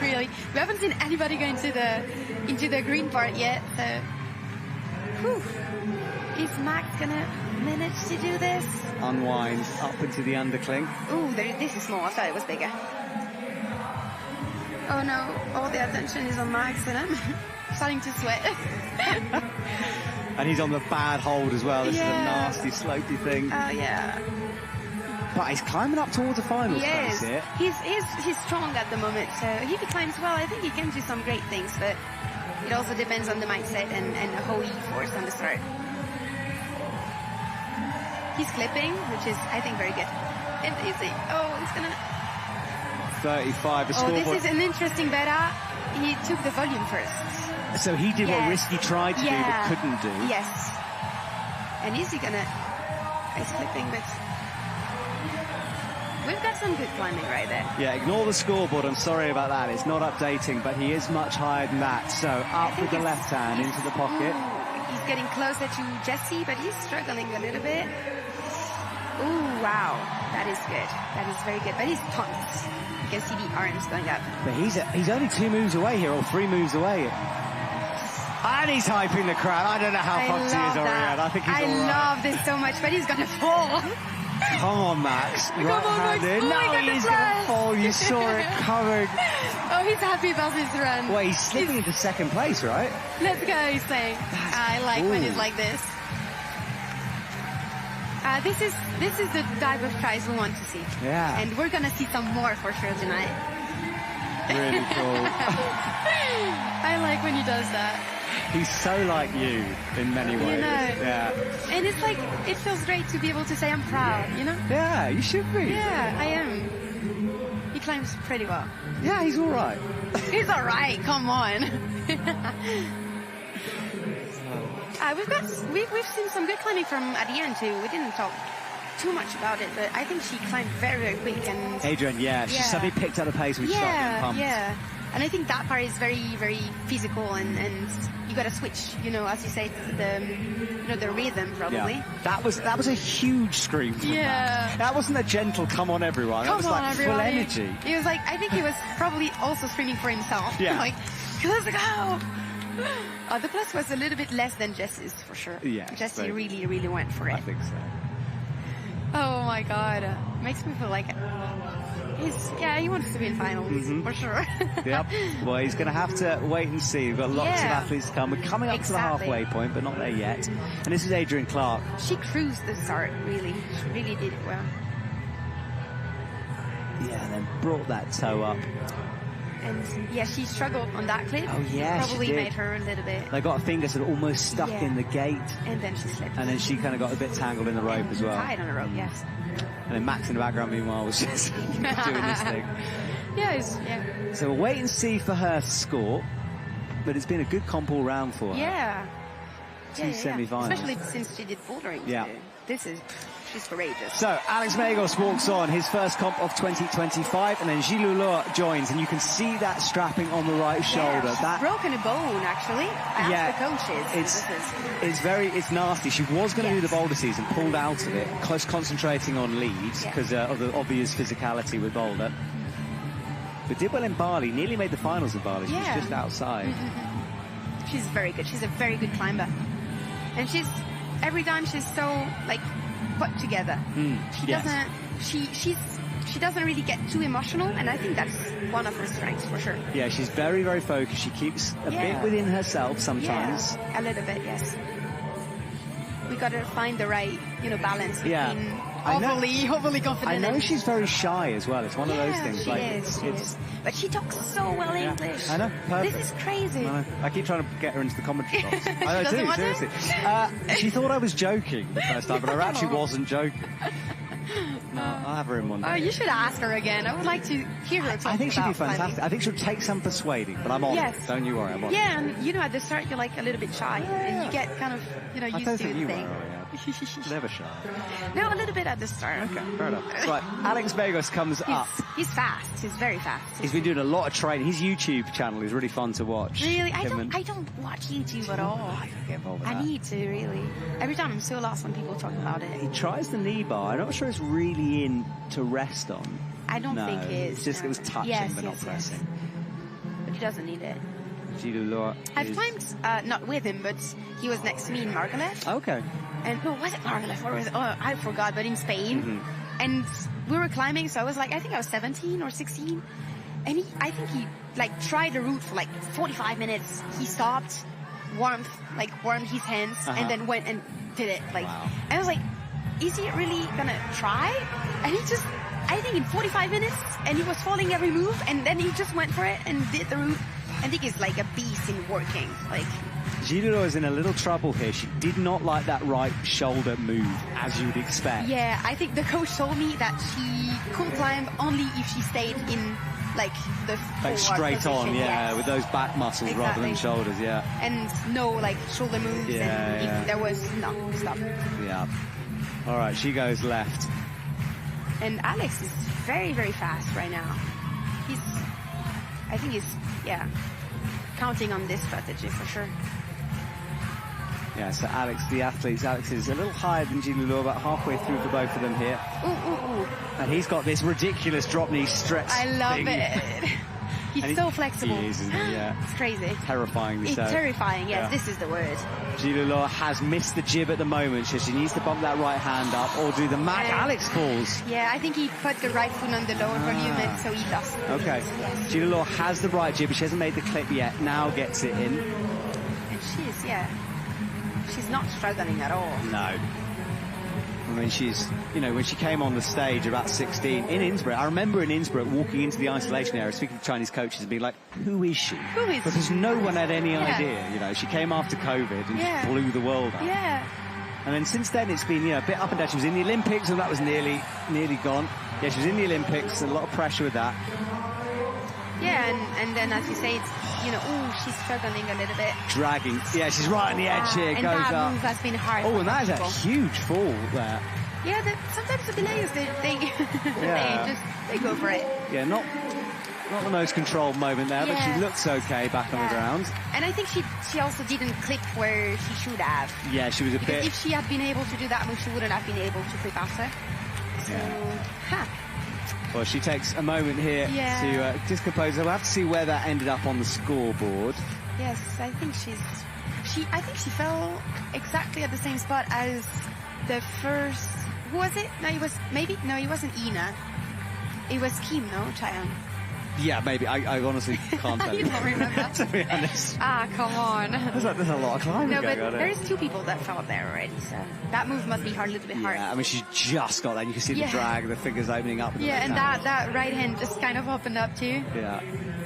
Really. We haven't seen anybody go into the green part yet, so... Whew. Is Max gonna manage to do this? Unwinds up into the undercling. Ooh, this is small. I thought it was bigger. Oh no, all the attention is on Max and I'm starting to sweat. And he's on the bad hold as well. This Yeah. is a nasty, slopey thing. Oh yeah. But he's climbing up towards the finals Yes. place here. He's strong at the moment, so if he climbs well, I think he can do some great things, but it also depends on the mindset and how he force on the start. He's clipping, which is, I think, very good. And easy. Oh, he's gonna... 35, the Oh, scoreboard. this is an interesting beta. He took the volume first. So he did what Yes. Risky tried to do but couldn't do. Yes. And is he gonna... He's clipping, but... We've got some good climbing right there. Yeah, ignore the scoreboard. I'm sorry about that. It's not updating, but he is much higher than that. So up with the left hand into the pocket. Ooh, he's getting closer to Jesse, but he's struggling a little bit. Ooh, wow. That is good. That is very good. But he's pumped. You can see the arms going up. But he's only 2 moves away here, or 3 moves away. And he's hyping the crowd. I don't know how pumped he is already. I think he's all right. love this so much, but he's gonna fall. Come on, Max. Come on, Max. Right-handed. Oh, No, he got the he's going to flash. fall. You saw it coming. Oh, he's happy about this run. Well, he's slipping into second place, right? Let's go, he's saying. I like when it's like this. This is the type of tries we want to see. Yeah. And we're gonna see some more for sure tonight. Really cool. I like when he does that. He's so like you in many ways. You know. Yeah. And it's like, it feels great to be able to say I'm proud, you know? Yeah, you should be. Yeah, I am. He climbs pretty well. Yeah, he's all right. He's all right, come on. We've seen some good climbing from Adrienne too. We didn't talk too much about it, but I think she climbed very, very quick. And Adrian, she suddenly picked up the pace when she started getting pumped. yeah. And I think that part is very, very physical, and you got to switch, as you say, the rhythm probably. Yeah. That was a huge scream from Max. That wasn't a gentle "come on everyone." That was like full energy. It was like, I think he was probably also screaming for himself. Yeah. Like, let's go. The plus was a little bit less than Jesse's for sure. Yeah. Jesse really, really went for it. I think so. Oh my God, makes me feel like he wants to be in finals for sure. Yep. Well, he's going to have to wait and see. We've got lots of athletes to come. We're coming up to the halfway point, but not there yet. And this is Adrian Clark. She cruised the start, really. She really did it well. Yeah, and then brought that toe up. And she struggled on that clip. Oh yeah, probably she did. made her a little bit. They got a finger sort of almost stuck in the gate. And then she slipped. And then she kind of got a bit tangled in the rope as well. Tied on the rope, yes. And then Max in the background, meanwhile, was just doing this thing. Yeah. So we'll wait and see for her score. But it's been a good comp all round for her. Yeah. Two semi-finals. Especially since she did bouldering. Yeah. She's courageous. So Alex Megos walks on, his first comp of 2025, and then Gilles Lulot joins, and you can see that strapping on the right shoulder. She's broken a bone, actually. I asked the coaches. It's nasty. She was going to do the boulder season, pulled out of it, concentrating on leads because of the obvious physicality with boulder. But did well in Bali, nearly made the finals in Bali. She was just outside. She's very good. She's a very good climber. And every time she's so, put together. She doesn't, she's she doesn't really get too emotional, and I think that's one of her strengths for sure. Yeah, she's very, very focused. She keeps a bit within herself sometimes. Yeah, a little bit, yes. We got to find the right, balance between overly confident. I know and she's very shy as well. It's one of those things. She is. But she talks so well English. I know, perfect. This is crazy. I keep trying to get her into the commentary box. I doesn't do, want to? seriously. She thought I was joking the first time, but I actually wasn't joking. No, I'll have her in one day. Oh, you should ask her again. I would like to hear her talk. I think she'd be about fantastic. climbing. I think she'll take some persuading, but I'm on it. Don't you worry, I'm on it. Yeah, and at the start you're like a little bit shy, and you get kind of, used to the thing. Never shy. No, a little bit at the start. Okay, fair enough. Right, Alex Vegos comes up. He's fast. He's very fast. He's been doing a lot of training. His YouTube channel is really fun to watch. Really? I don't watch YouTube at all. I can get involved with that. I need to, really. Every time I'm so lost when people talk about it. He tries the knee bar. I'm not sure it's really in to rest on. I don't think it is. It's just it was touching but not pressing. But he doesn't need it. I've climbed, not with him, but he was next to me in Margalef. Okay. And no, was it Margalef or was it, I forgot, but in Spain. Mm-hmm. And we were climbing, so I was like, I think I was 17 or 16. And I think he tried the route for 45 minutes. He stopped, warmed his hands, and then went and did it. Wow. And I was like, is he really gonna try? And he just, I think in 45 minutes, and he was following every move, and then he just went for it and did the route. I think he's like a beast in working. Gilles Leroy is in a little trouble here. She did not like that right shoulder move, as you'd expect. Yeah, I think the coach told me that she could climb only if she stayed in the straight position. on, yes. with those back muscles rather than shoulders, And no shoulder moves, and if there was stop. Yeah. All right, she goes left. And Alex is very, very fast right now. I think he's counting on this strategy for sure. Yeah, so Alex is a little higher than Gilles Leroy, about halfway through for both of them here. Ooh. And he's got this ridiculous drop knee stretch. I love it. He's so flexible. He is, isn't he? Yeah. It's crazy. Terrifyingly so. It's terrifying, yes, this is the word. Gilles Leroy has missed the jib at the moment, so she needs to bump that right hand up or do the Mac. Alex falls. Yeah, I think he put the right foot on the lower volume, and so he lost. Okay. Yes. Gilles Leroy has the right jib, but she hasn't made the clip yet. Now gets it in. And she's not struggling at all. No. I mean, she's, when she came on the stage about 16 in Innsbruck, I remember in Innsbruck walking into the isolation area, speaking to Chinese coaches and being like, who is she? Because no one had any idea. She came after COVID and just blew the world up. Yeah. And then since then, it's been, a bit up and down. She was in the Olympics, and that was nearly gone. Yeah, she was in the Olympics, and a lot of pressure with that. Yeah, and then, as you say, it's, she's struggling a little bit. Dragging. Yeah, she's right on the edge here. And goes that up. move has been hard. Oh, and that is a huge fall there. Yeah, sometimes the belayers, they go for it. Yeah, not the most controlled moment there, but she looks okay back on the ground. And I think she also didn't click where she should have. Yeah, she was a bit... If she had been able to do that move, she wouldn't have been able to click after. So, Well, she takes a moment here to just compose. We'll have to see where that ended up on the scoreboard. Yes, I think I think she fell exactly at the same spot as the first. Who was it? No, it wasn't Ina. It was Kim, no? Chaeyoung. Yeah, maybe. I honestly can't tell you. You don't remember? To be honest. Come on. There's a lot of climbing going on. There's two people that fell there already, so that move must be a little bit hard. Yeah, I mean, she's just got that. You can see the drag, the fingers opening up. Yeah, and that right hand just kind of opened up too. Yeah.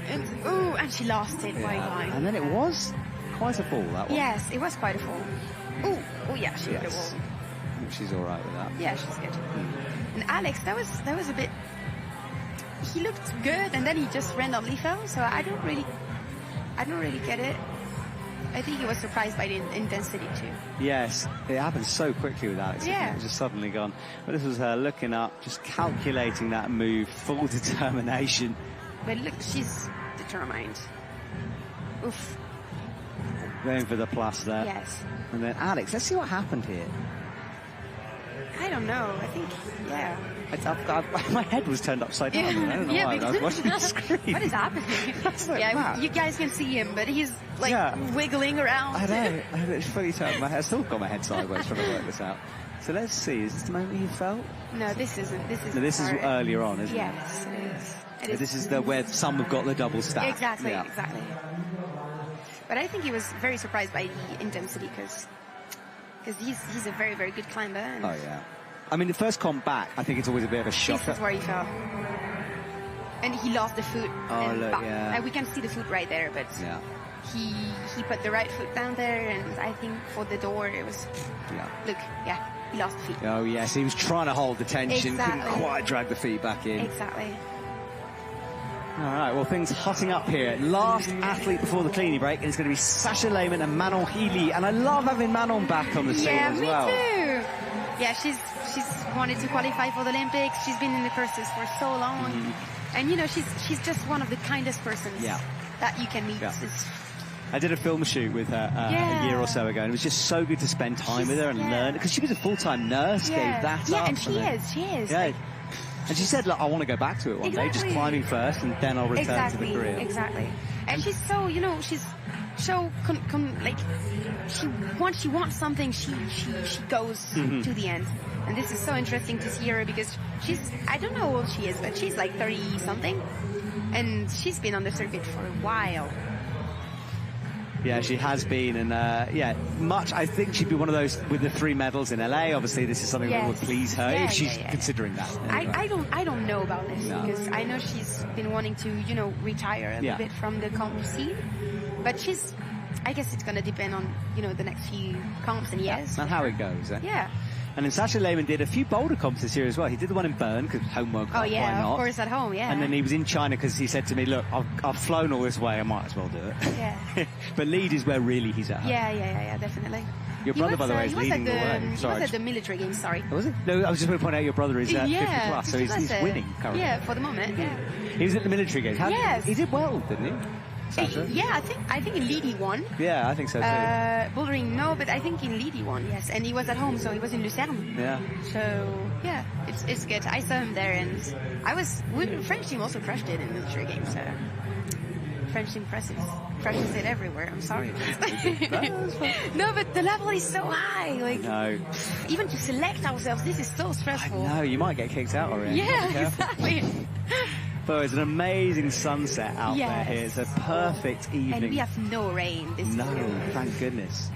And she lost it. Yeah. And then it was quite a fall, that one. Yes, it was quite a fall. Oh yeah, she got a wall. She's all right with that. Yeah, she's good. And Alex, that was a bit... He looked good, and then he just randomly fell, so I don't really get it. I think he was surprised by the intensity too. Yes, it happened so quickly with Alex. Yeah. It was just suddenly gone. But this was her looking up, just calculating that move, full determination. But look, she's determined. Oof. Going for the plus there. Yes. And then Alex, let's see what happened here. I don't know. I think, my head was turned upside down. I don't know why, but I was watching the screen. What is happening? You guys can see him, but he's wiggling around. I know. It's fully turned. I still got my head sideways trying to work this out. So let's see, is this the moment you felt? No, this isn't. This is earlier on, isn't it? Yes, it is. This is where some have got the double stack. Exactly, exactly. But I think he was very surprised by the intensity because he's a very, very good climber. And oh, yeah. I mean, the first comp back, I think it's always a bit of a shock. This is where he fell. And he lost the foot. Oh, look, yeah. And we can see the foot right there, but he put the right foot down there, and I think for the door it was... Look, he lost the feet. Oh, yes, he was trying to hold the tension, exactly. Couldn't quite drag the feet back in. Exactly. All right, well, things hotting up here. Last athlete before the cleanie break, and it's going to be Sasha Lehmann and Manon Healy. And I love having Manon back on the scene as well. Yeah, me too. Yeah, she's wanted to qualify for the Olympics. She's been in the courses for so long. And, you know, she's just one of the kindest persons that you can meet. I did a film shoot with her a year or so ago, and it was just so good to spend time with her and learn. Because she was a full-time nurse, gave that up. Yeah, and she is. Yeah. And she said, look, I want to go back to it one day, just climbing first, and then I'll return to the career. Exactly. And she's so, you know, she's so, like, once she wants something, she goes to the end. And this is so interesting to see her because I don't know how old she is, but she's like 30-something. And she's been on the circuit for a while. Yeah, she has been, and I think she'd be one of those with the 3 medals in LA. Obviously, this is something that would please her if she's considering that. Anyway. I don't know about this because I know she's been wanting to, you know, retire a little bit from the comp scene, but I guess it's going to depend on, you know, the next few comps and years. And how it goes. Yeah. And then Sasha Lehmann did a few Boulder comps this year as well. He did the one in Bern because homework. Oh yeah, why not? Of course at home. Yeah. And then he was in China because he said to me, "Look, I've flown all this way. I might as well do it." Yeah. But Lead is where really he's at home. Yeah, definitely. Your brother, by the way, is leading the way. He was at the military games. Sorry. Was it? No, I was just going to point out your brother is 50 plus, so he's winning currently. Yeah, for the moment. Yeah. He was at the military games. Yes. He did well, didn't he? Sasha? Yeah, I think in Lead he won. Yeah, I think so too. Bouldering, no, but I think in Lead he won, yes. And he was at home, so he was in Lucerne. Yeah. So, yeah, it's good. I saw him there, and French team also crushed it in the military games, so... French team crushes it everywhere. I'm sorry. No, but the level is so high. Like, no. Even to select ourselves, this is so stressful. I know, you might get kicked out already. Yeah, exactly. But it's an amazing sunset out there here. It's a perfect evening. And we have no rain. Thank goodness.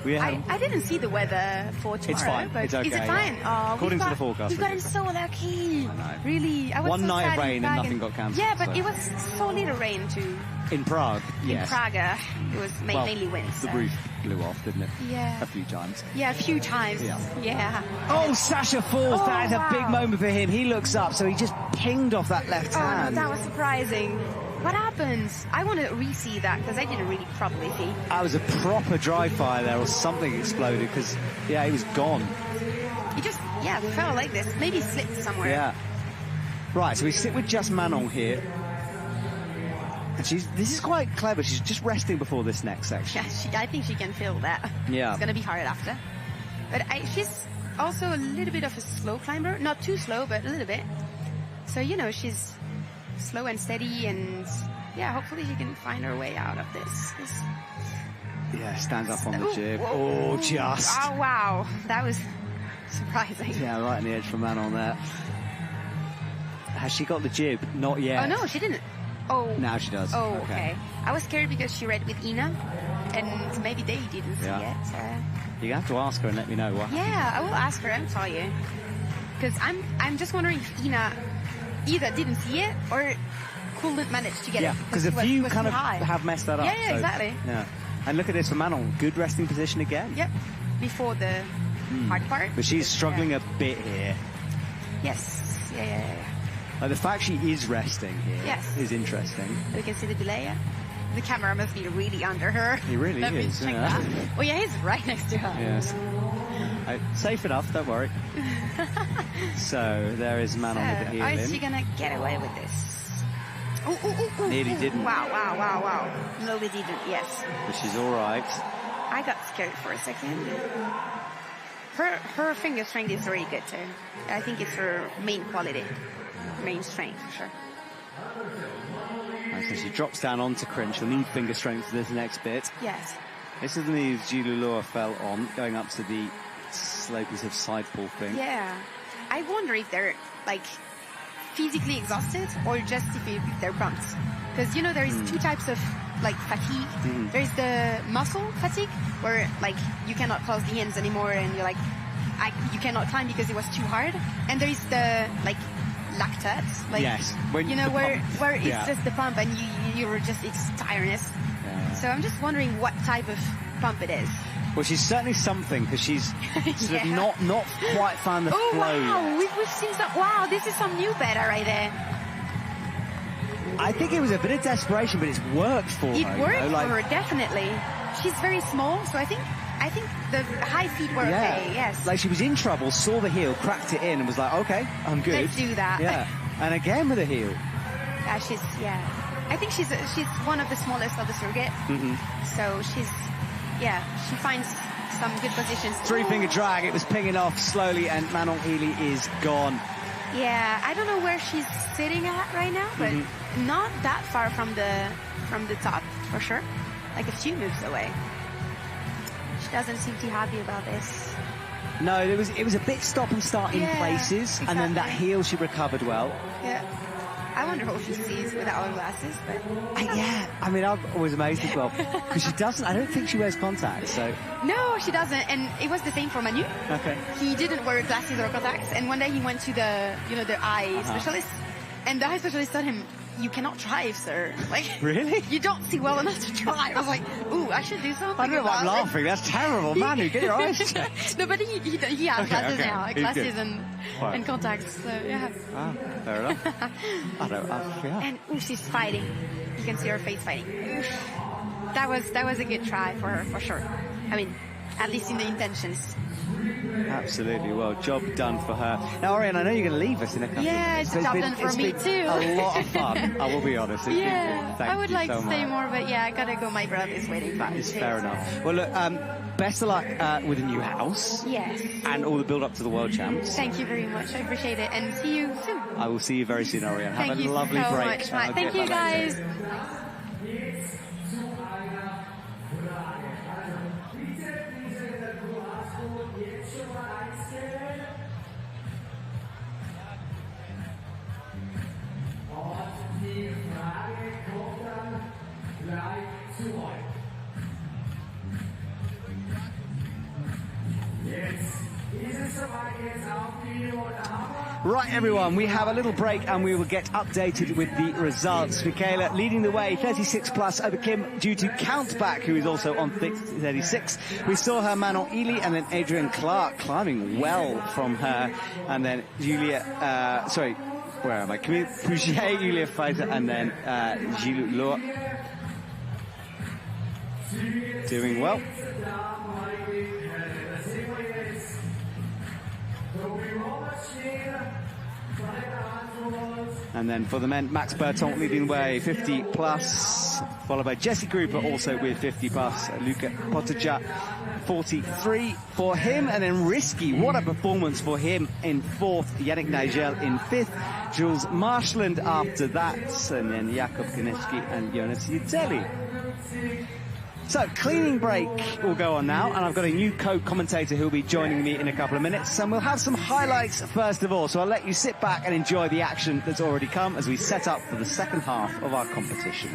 I didn't see the weather for tomorrow. It's fine. But it's okay. Is it fine? Yeah. According to the forecast. We've gotten so lucky. I know. Really. I was One so night sad of rain and nothing got cancelled. Yeah, but it was so little rain too. In Prague, yes. In Prague, it was mainly wind. The roof blew off, didn't it? Yeah. A few times. Yeah, a few times. Yeah. Oh, Sasha falls. That is a big moment for him. He looks up, so he just pinged off that left hand. No, that was surprising. What happened? I want to re-see that because I didn't really properly see. That was a proper dry fire there, or something exploded because, he was gone. He just, fell like this. Maybe slipped somewhere. Yeah. Right, so we sit with just Manon here. And this is quite clever. She's just resting before this next section. Yeah, I think she can feel that. Yeah. It's going to be hard after. But she's also a little bit of a slow climber. Not too slow, but a little bit. So, you know, she's slow and steady, and hopefully she can find her way out of this. Yeah, stands up on the jib. Oh, just. Oh, wow. That was surprising. Yeah, right on the edge for Manon there. Has she got the jib? Not yet. Oh, no, she didn't. Oh. Now she does. Oh, okay. I was scared because she read with Ina, and maybe they didn't see it. You have to ask her and let me know what. Yeah, I will ask her and tell you. Because I'm just wondering if Ina either didn't see it or couldn't manage to get it. Yeah, because a few kind of have messed that up. Yeah, exactly. Yeah. And look at this for Manon. Good resting position again. Yep. Before the hard part. But she's struggling a bit here. Yes. Yeah. Like the fact she is resting here is interesting. We can see the delay. Yeah? The camera must be really under her. He really is. Check that. Oh yeah, he's right next to her. Yes. Safe enough, don't worry. So there is Manon with the heel in. Is she gonna get away with this? Ooh. Nearly didn't. Wow. No, we didn't. Yes. But she's all right. I got scared for a second. Her finger strength is really good too. I think it's her main quality. Main strength for sure. And so she drops down onto cringe. She'll need finger strength for this next bit. Yes. This is the knee Julie Laura fell on, going up to the slopey sort of side pull thing. Yeah. I wonder if they're like physically exhausted or just if they're pumped. Because, you know, there is two types of like fatigue. There is the muscle fatigue where like you cannot close the hands anymore and you're like, you cannot climb because it was too hard. And there is the like lactate, like, yes, you know, where it's just the pump and you're just, it's tiredness. Yeah. So I'm just wondering what type of pump it is. Well, she's certainly something because she's sort of not quite found the flow. Wow, we've seen some. Wow, this is some new beta right there. I think it was a bit of desperation, but it's worked for her. It worked for her, definitely. She's very small, so I think the high feet were okay. Yes. Like she was in trouble, saw the heel, cracked it in, and was like, okay, I'm good. Let's do that. Yeah, and again with a heel. I think she's one of the smallest of the circuit. So she finds some good positions. Three-finger drag, it was pinging off slowly, and Manon Ely is gone. Yeah, I don't know where she's sitting at right now, but not that far from the top, for sure. Like a few moves away. She doesn't seem too happy about this. No, it was a bit stop and start in places, and then that heel she recovered well. Yeah. I wonder what she sees without her glasses, but... I mean, I'm always amazed as well, because I don't think she wears contacts, so... No, she doesn't, and it was the same for Manu. Okay. He didn't wear glasses or contacts, and one day he went to the eye specialist, and the eye specialist told him, you cannot drive, sir. Like, really? You don't see well enough to drive. I was like, ooh, I should do something. I don't know why I'm laughing. That's terrible. Manu, get your eyes checked. No, but he has glasses now. Like glasses and contacts. So, yeah. Ah, fair enough. I don't know. And she's fighting. You can see her face fighting. That was a good try for her, for sure. I mean, at least in the intentions. Absolutely. Well, job done for her. Now, Orion, I know you're going to leave us in a couple of minutes. Yeah, it's a job done for me too. A lot of fun, I will be honest. I would like to stay more, but I gotta go. My brother is waiting for me. It's fair enough. Well, look, best of luck with the new house. Yes. And all the build-up to the World Champs. Thank you very much. I appreciate it. And see you soon. I will see you very soon, Orion. Have a lovely so break. Much, Thank you, guys. Right, everyone, we have a little break and we will get updated with the results. Michaela leading the way, 36 plus over Kim due to Countback, who is also on 36. We saw her Manon Ely and then Adrienne Clark climbing well from her. And then Camille Pouget, Julia Fighter, and then Gilles Loa doing well. And then for the men, Max Berton leading the way, 50 plus, followed by Jesse Gruber also with 50 plus, Luca Potaja, 43 for him, and then Risky, what a performance for him in fourth, Yannick Nigel in fifth, Jules Marshland after that, and then Jakub Konecki and Jonas Uzelli. So, cleaning break will go on now, and I've got a new co-commentator who will be joining me in a couple of minutes, and we'll have some highlights first of all, so I'll let you sit back and enjoy the action that's already come as we set up for the second half of our competition.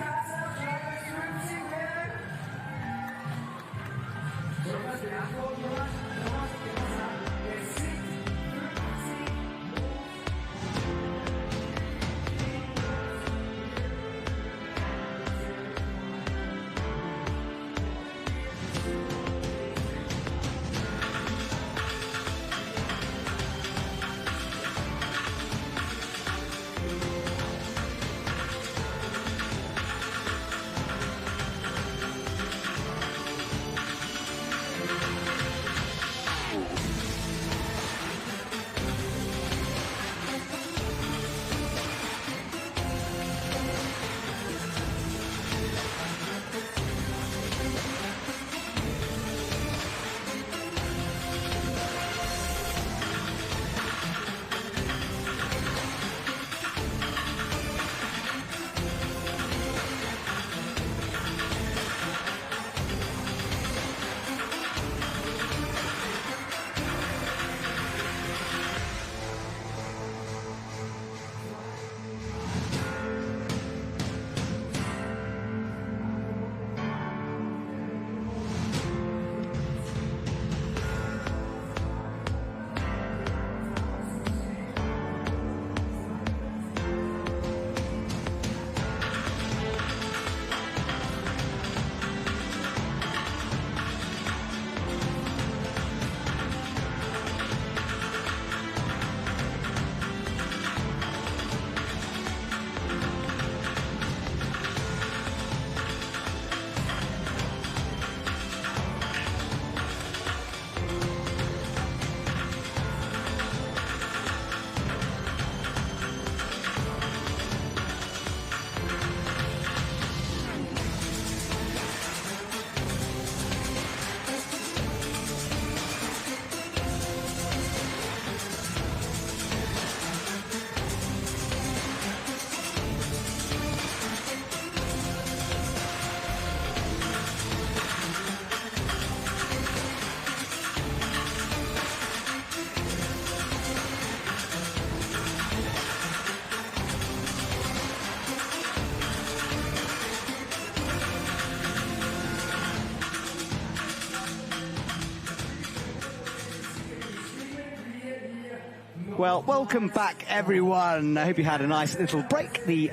Well, welcome back, everyone. I hope you had a nice little break. The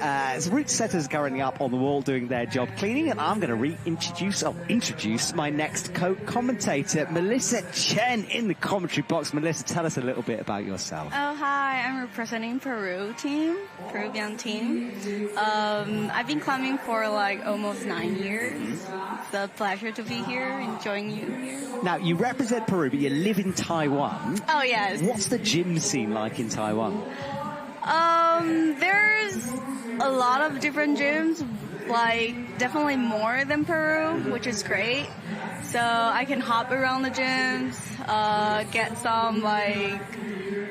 route setters currently up on the wall doing their job cleaning, and I'm going to introduce my next co-commentator, Melissa Chen, in the commentary box. Melissa, tell us a little bit about yourself. Oh, hi. I'm representing Peruvian team. I've been climbing for like almost 9 years. It's a pleasure to be here and join you here. Now, you represent Peru, but you live in Taiwan. Oh, yes. What's the gym scene like in Taiwan? There's a lot of different gyms, like definitely more than Peru, which is great. So I can hop around the gyms, get some like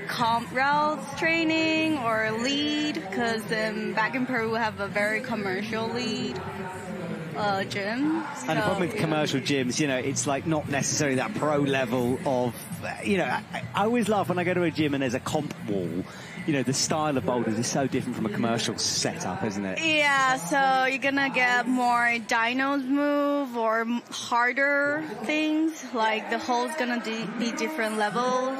comp routes training or lead, because back in Peru we have a very commercial lead gym. And the problem with commercial gyms, you know, it's like not necessarily that pro level of, you know, I always laugh when I go to a gym and there's a comp wall. You know, the style of boulders is so different from a commercial setup, isn't it? Yeah, so you're gonna get more dynos move or harder things, like the hole's gonna be different levels.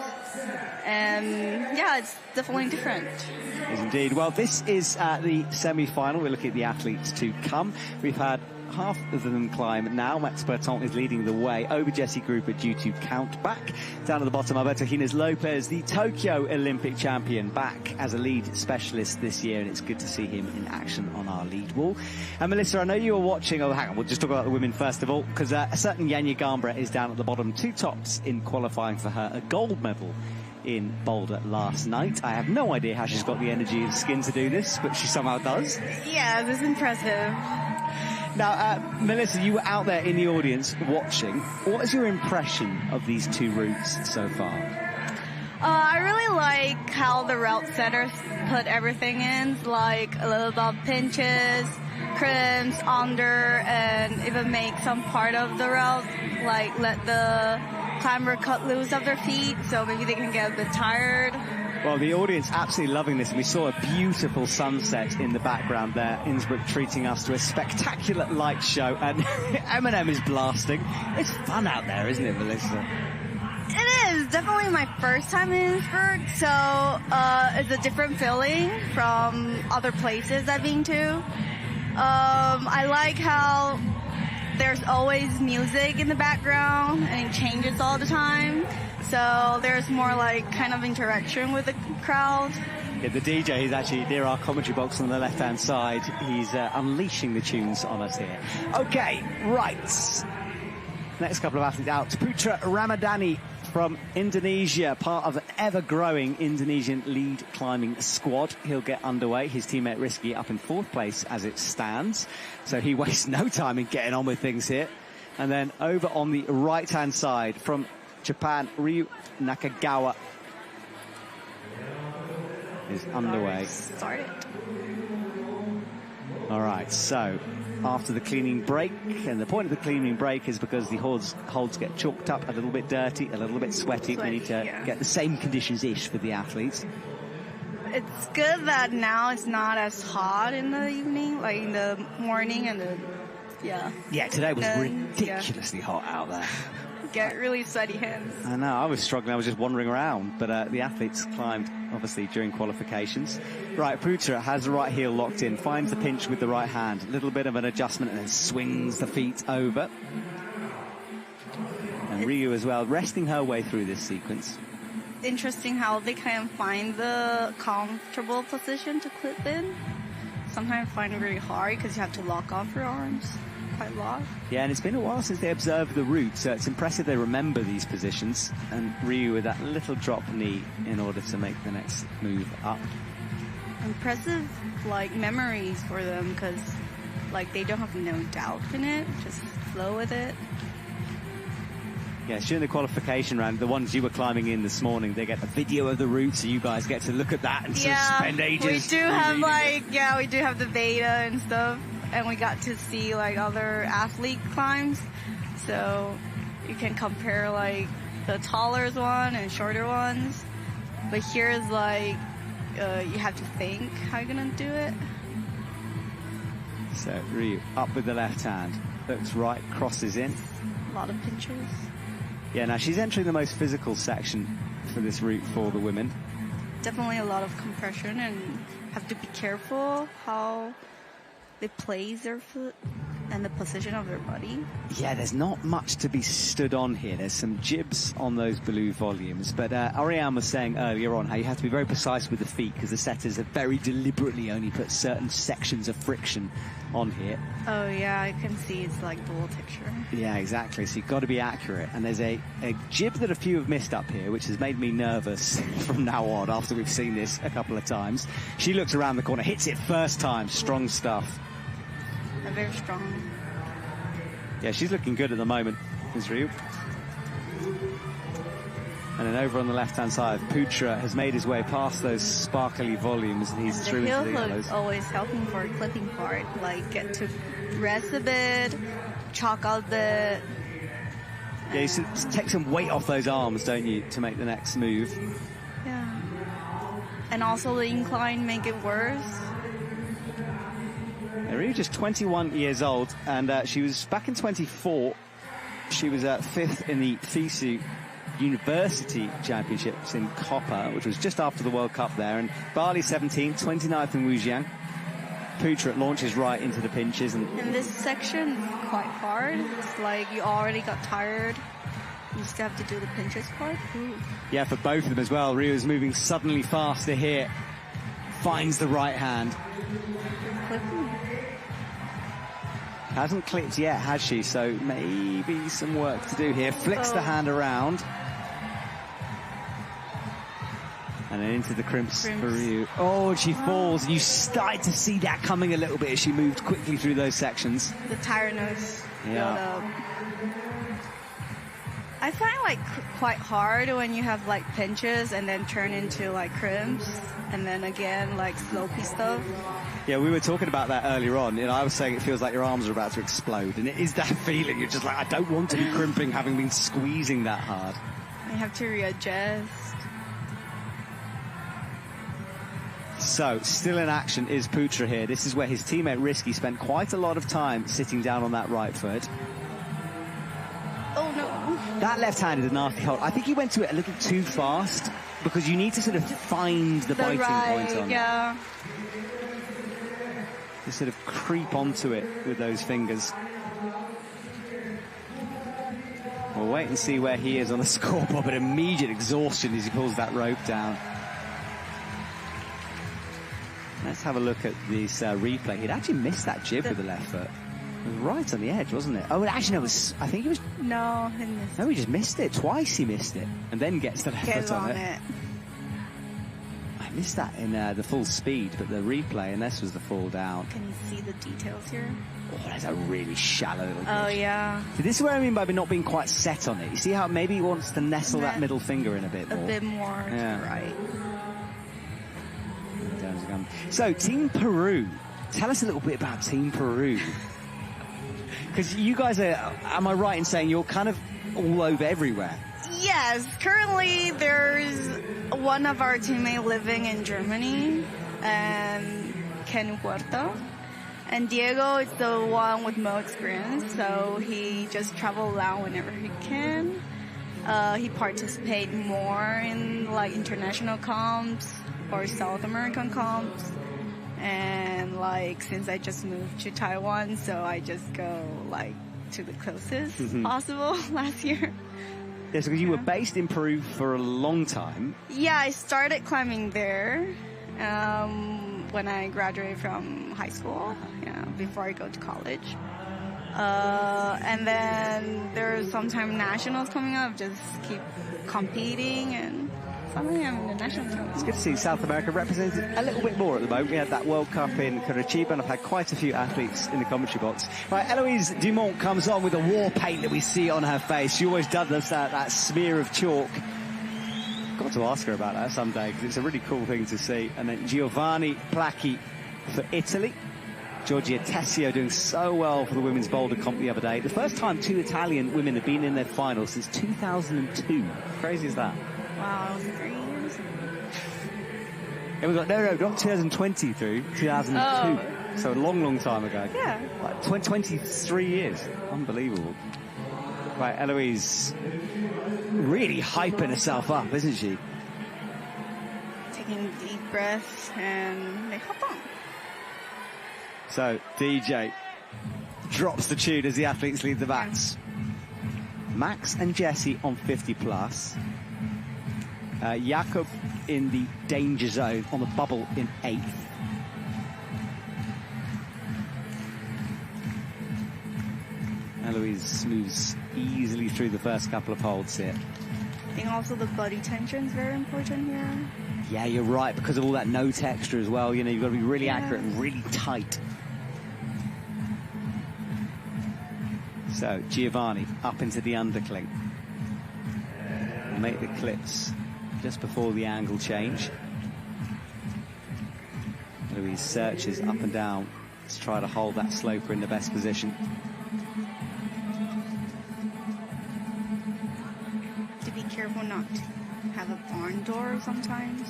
And yeah, it's definitely different. It is indeed. Well, this is the semi-final. We're looking at the athletes to come. We've had half of them climb now. Max Berton is leading the way over Jesse Gruber due to count back. Down at the bottom, Alberto Hines Lopez, the Tokyo Olympic champion, back as a lead specialist this year, and it's good to see him in action on our lead wall. And Melissa, I know you were watching, hang on, we'll just talk about the women first of all, because a certain Janja Gambra is down at the bottom, 2 tops in qualifying for her a gold medal in Boulder last night. I have no idea how she's got the energy and skin to do this, but she somehow does. Yeah, this is impressive. Now, Melissa, you were out there in the audience watching. What is your impression of these 2 routes so far? I really like how the route setters put everything in, like a little bit of pinches, crimps, under, and even make some part of the route, like let the climber cut loose of their feet, so maybe they can get a bit tired. Well, the audience absolutely loving this, and we saw a beautiful sunset in the background there. Innsbruck treating us to a spectacular light show, and Eminem is blasting. It's fun out there, isn't it, Melissa? It is definitely my first time in Innsbruck, so it's a different feeling from other places I've been to. I like how there's always music in the background, and it changes all the time. So there's more like kind of interaction with the crowd. Yeah, the DJ is actually near our commentary box on the left-hand side. He's unleashing the tunes on us here. Okay, right. Next couple of athletes out. Putra Ramadhani from Indonesia, part of an ever-growing Indonesian lead climbing squad. He'll get underway. His teammate Risky up in 4th place as it stands. So he wastes no time in getting on with things here. And then over on the right-hand side from Japan, Ryu Nakagawa is underway. Started. All right, so after the cleaning break, and the point of the cleaning break is because the holds get chalked up, a little bit dirty, a little bit sweaty. We need to get the same conditions-ish for the athletes. It's good that now it's not as hot in the evening, like in the morning and the, Yeah, today was ridiculously hot out there. Get really sweaty hands. I know, I was struggling, I was just wandering around, but the athletes climbed, obviously, during qualifications. Right, Putra has the right heel locked in, finds the pinch with the right hand, a little bit of an adjustment, and then swings the feet over. And Ryu as well, resting her way through this sequence. Interesting how they can find the comfortable position to clip in. Sometimes I find it really hard because you have to lock off your arms quite a lot. Yeah, and it's been a while since they observed the route, so it's impressive they remember these positions. And Ryu with that little drop knee in order to make the next move up. Impressive, like, memories for them, because, like, they don't have no doubt in it, just flow with it. Yeah, during the qualification round, the ones you were climbing in this morning, they get a video of the route, so you guys get to look at that and sort of spend ages. We do have, like, we do have the beta and stuff, and we got to see, like, other athlete climbs, so you can compare, like, the taller one and shorter ones. But here's, like, you have to think how you're gonna do it. So Ryu up with the left hand, looks right, crosses in. A lot of pinches. Yeah, now she's entering the most physical section for this route for the women. definitely a lot of compression and have to be careful how they place their foot and the position of their body. Yeah, there's not much to be stood on here. There's some jibs on those blue volumes. But Ariane was saying earlier on how you have to be very precise with the feet because the setters have very deliberately only put certain sections of friction on here. Oh, yeah, I can see it's like dual texture. Yeah, exactly. So you've got to be accurate. And there's a jib that a few have missed up here, which has made me nervous from now on after we've seen this a couple of times. She looks around the corner, hits it first time. Strong stuff. Very strong. Yeah, she's looking good at the moment, Israel. And then over on the left-hand side, Putra has made his way past those sparkly volumes, and he's through into the yellows. Always helping for a clipping part, like get to rest a bit, chalk out a bit. Yeah, you take some weight off those arms, don't you, to make the next move? Yeah. And also the incline make it worse. They're just 21 years old, and she was back in 24. She was 5th in the FISU University Championships in Copper, which was just after the World Cup there. And Bali 17th, 29th in Wujiang. Putra launches right into the pinches. And this section is quite hard. It's like you already got tired. You still have to do the pinches part. Ooh. Yeah, for both of them as well. Rio's moving suddenly faster here. Finds the right hand. Hasn't clipped yet, has she? So maybe some work to do here. Flicks the hand around. And then into the crimps for Ryu. Oh, she falls. You started to see that coming a little bit as she moved quickly through those sections. The tiredness. Yeah. I find like quite hard when you have like pinches and then turn into like crimps and then again like slopey stuff. Yeah, we were talking about that earlier on. You know, I was saying it feels like your arms are about to explode, and it is that feeling. You're just like, I don't want to be crimping, having been squeezing that hard. You have to readjust. So, still in action is Putra here. This is where his teammate Risky spent quite a lot of time sitting down on that right foot. Oh, no. That left hand is a nasty hold. I think he went to it a little too fast because you need to sort of find the biting point on it. Yeah. To sort of creep onto it with those fingers. We'll wait and see where he is on the scoreboard, but immediate exhaustion as he pulls that rope down. Let's have a look at this replay. He'd actually missed that jib with the left foot. It was right on the edge, wasn't it? Oh, actually, no, I think it was... No, he missed it. No, he just missed it. Twice he missed it. And then gets the left foot on it. I missed that in the full speed, but the replay, and this was the fall down. Can you see the details here? Oh, there's a really shallow little Oh, pitch. yeah. So this is what I mean by not being quite set on it. You see how maybe he wants to nestle that middle finger in a bit more? A bit more to the right. So, Team Peru. Tell us a little bit about Team Peru. Because you guys are, am I right in saying you're kind of all over everywhere? Yes, currently there's one of our teammates living in Germany, Ken Huerta. And Diego is the one with more experience, so he just travels around whenever he can. He participates more in like international comps or South American comps. And like since I just moved to Taiwan, so I just go like to the closest possible last year. Yes, because you were based in Peru for a long time. Yeah, I started climbing there when I graduated from high school, before I go to college. And then there's sometimes nationals coming up, just keep competing, and suddenly I'm in the national team. It's good to see South America represented a little bit more at the moment. We had that World Cup in Curitiba, and I've had quite a few athletes in the commentary box. Right, Eloise Dumont comes on with the war paint that we see on her face. She always does that smear of chalk. Got to ask her about that someday, because it's a really cool thing to see. And then Giovanni Placchi for Italy. Giorgia Tessio doing so well for the women's boulder comp the other day. The first time 2 Italian women have been in their final since 2002. Crazy as that. Wow, 3 years? It was like, no, not 2020 through, 2002. Oh. So a long, long time ago. Yeah. Like 23 years. Unbelievable. Right, Eloise really hyping herself up, isn't she? taking deep breaths, and they hop on. So DJ drops the tune as the athletes lead the bats. Max and Jesse on 50 plus. Jakob in the danger zone on the bubble in 8th. Eloise moves easily through the first couple of holds here. I think also the body tension is very important here. Yeah, you're right, because of all that no texture as well. You know, you've got to be really accurate and really tight. So Giovanni up into the undercling. Make the clips just before the angle change. Eloise searches up and down to try to hold that sloper in the best position. To be careful not to have a barn door sometimes.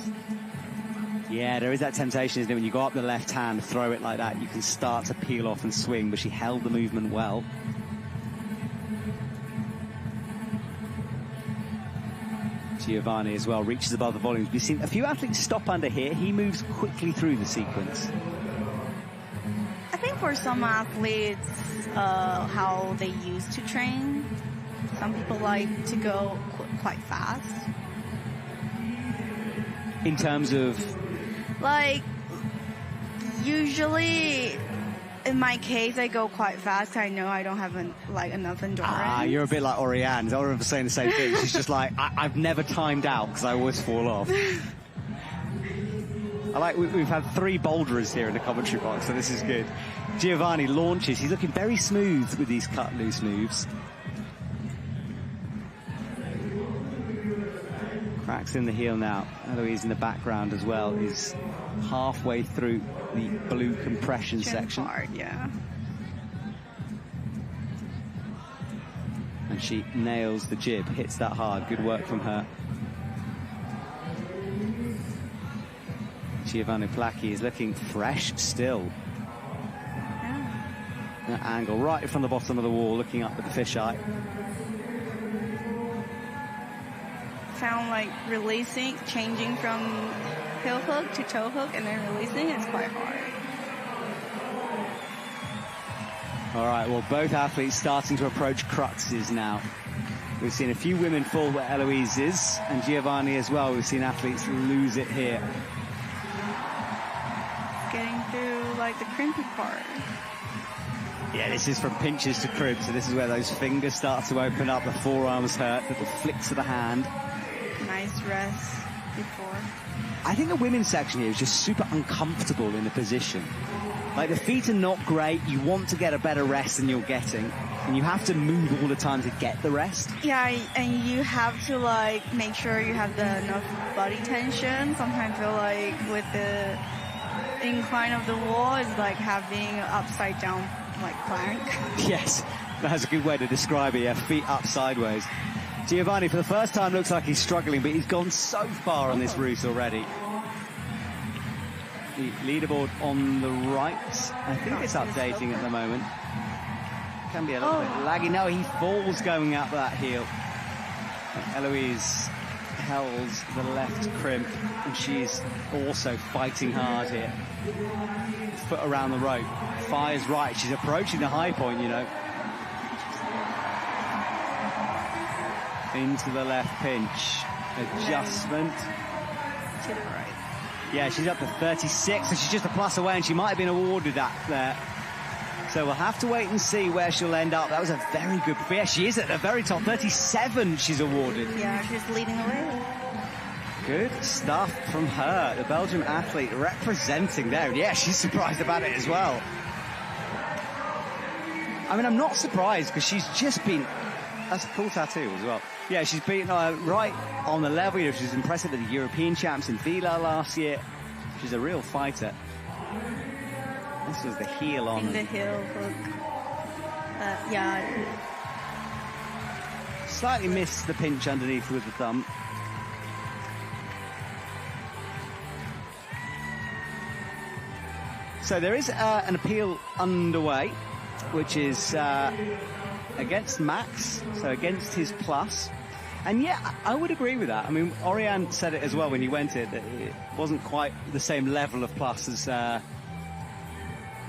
Yeah, there is that temptation, isn't it? When you go up the left hand, throw it like that, you can start to peel off and swing, but she held the movement well. Giovanni as well reaches above the volumes. We've seen a few athletes stop under here. He moves quickly through the sequence. I think for some athletes, how they used to train, some people like to go quite fast. In terms of? Like, usually, in my case, I go quite fast. I know I don't have enough endurance. You're a bit like Oriane. I remember saying the same thing. She's just like, I've never timed out because I always fall off. We've had 3 boulderers here in the commentary box, so this is good. Giovanni launches. He's looking very smooth with these cut loose moves. Cracks in the heel now. Eloise in the background as well is halfway through the blue compression section. Hard, yeah. And she nails the jib, hits that hard. Good work from her. Giovanni Placchi is looking fresh still. Yeah. That angle right from the bottom of the wall, looking up at the fisheye. Found like releasing, changing from heel hook to toe hook and then releasing, it's quite hard. All right, well, both athletes starting to approach cruxes now. We've seen a few women fall where Eloise is, and Giovanni as well. We've seen athletes lose it here. Getting through like the crimpy part. Yeah, this is from pinches to crib, so this is where those fingers start to open up, the forearms hurt, little flicks of the hand. Nice rest before. I think the women's section here is just super uncomfortable in the position. Like, the feet are not great. You want to get a better rest than you're getting, and you have to move all the time to get the rest. Yeah, and you have to like make sure you have enough body tension. Sometimes I feel like with the incline of the wall, it's like having an upside down like plank. Yes, that's a good way to describe it. Yeah, feet up sideways. Giovanni, for the first time, looks like he's struggling, but he's gone so far on this route already. The leaderboard on the right, I think it's updating at the moment. Can be a little bit laggy. No, he falls going up that heel. And Eloise held the left crimp, and she's also fighting hard here. Foot around the rope, fires right. She's approaching the high point, you know. Into the left pinch. Adjustment. To the right. Yeah, she's up to 36, so she's just a plus away, and she might have been awarded that there. So we'll have to wait and see where she'll end up. That was a very good... Yeah, she is at the very top. 37 she's awarded. Yeah, she's leading the way. Good stuff from her. The Belgian athlete representing there. Yeah, she's surprised about it as well. I mean, I'm not surprised, because she's just been... That's a cool tattoo as well. Yeah, she's been right on the level. You know, she's impressive at the European champs in Vila last year. She's a real fighter. This was the heel on. In the heel hook. Yeah. Slightly missed the pinch underneath with the thumb. So there is an appeal underway, which is against Max, so against his plus. And yeah, I would agree with that. I mean, Oriane said it as well when he went in, that it wasn't quite the same level of plus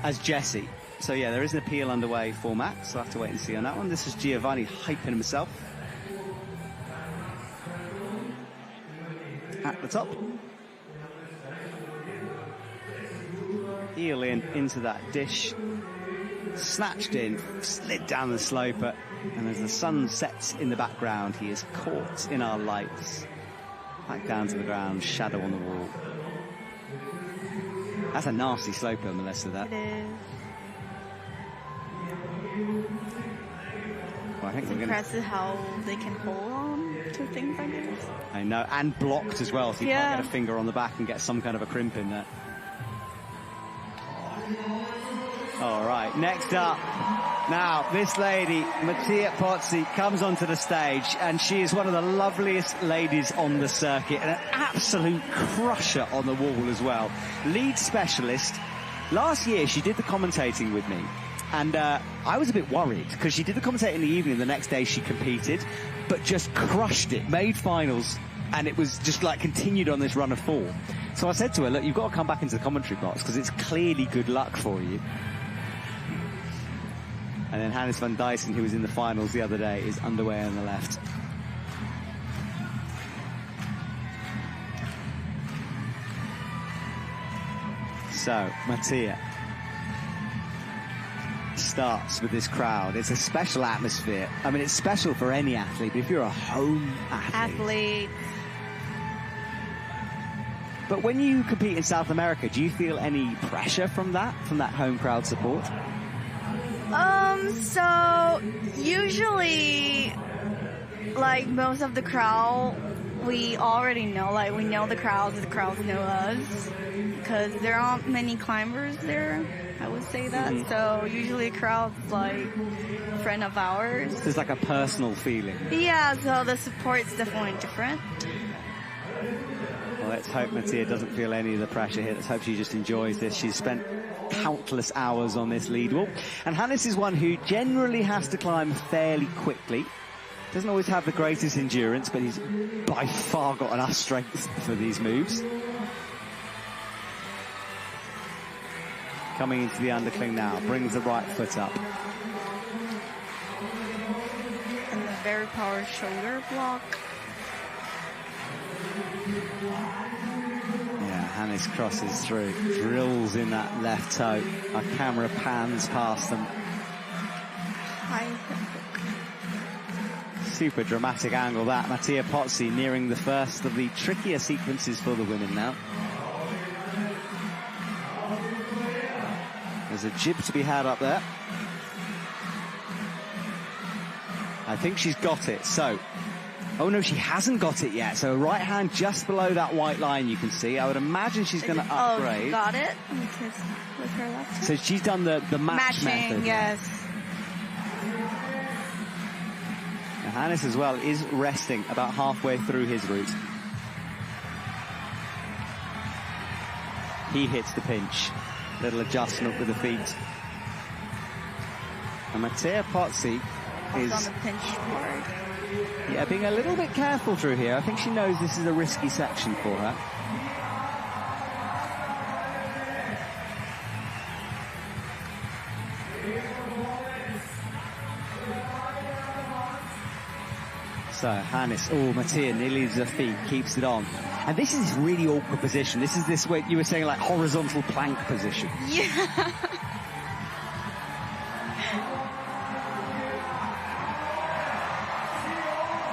as Jessie. So yeah, there is an appeal underway for Max. I'll have to wait and see on that one. This is Giovanni hyping himself at the top. Heel in into that dish, snatched in, slid down the slope, and as the sun sets in the background, he is caught in our lights. Back down to the ground, shadow on the wall. That's a nasty sloper, Melissa, that. It is. Well, I think It's impressive how they can hold on to things like this. I know, and blocked as well, so you Yeah. can't get a finger on the back and get some kind of a crimp in there. All right, next up. Now, this lady, Mattia Pozzi, comes onto the stage, and she is one of the loveliest ladies on the circuit, and an absolute crusher on the wall as well. Lead specialist. Last year, she did the commentating with me, and I was a bit worried, because she did the commentating in the evening, the next day she competed, but just crushed it, made finals, and it was just like continued on this run of form. So I said to her, look, you've got to come back into the commentary box, because it's clearly good luck for you. And then Hannes van Dyssen, who was in the finals the other day, is underway on the left. So, Mattia starts with this crowd. It's a special atmosphere. I mean, it's special for any athlete, but if you're a home athlete. But when you compete in South America, do you feel any pressure from that home crowd support? So usually, like most of the crowd, we already know, like we know the crowds know us, because there aren't many climbers there, I would say that. So usually the crowd's like a friend of ours. There's like a personal feeling. Yeah, so the support's definitely different. Well, let's hope Mattia doesn't feel any of the pressure here. Let's hope she just enjoys this. She's spent countless hours on this lead wall. And Hannes is one who generally has to climb fairly quickly. Doesn't always have the greatest endurance, but he's by far got enough strength for these moves. Coming into the undercling now, brings the right foot up. And the very power shoulder block. Yeah, Hannes crosses through, drills in that left toe. Our camera pans past them. High hook. Super dramatic angle that. Mattia Pozzi nearing the first of the trickier sequences for the women now. There's a jib to be had up there. I think she's got it, so... Oh no, she hasn't got it yet. So right hand just below that white line you can see. I would imagine she's going to upgrade. Oh, got it. With her left hand. So she's done the match method. Yes. Now Hannes as well is resting about halfway through his route. He hits the pinch. Little adjustment with the feet. And Mattia Pozzi is on the pinch board. Yeah, being a little bit careful through here. I think she knows this is a risky section for her. So Hannes, Mattia nearly leaves her feet, keeps it on. And this is this really awkward position. This is this way you were saying, like horizontal plank position. Yeah.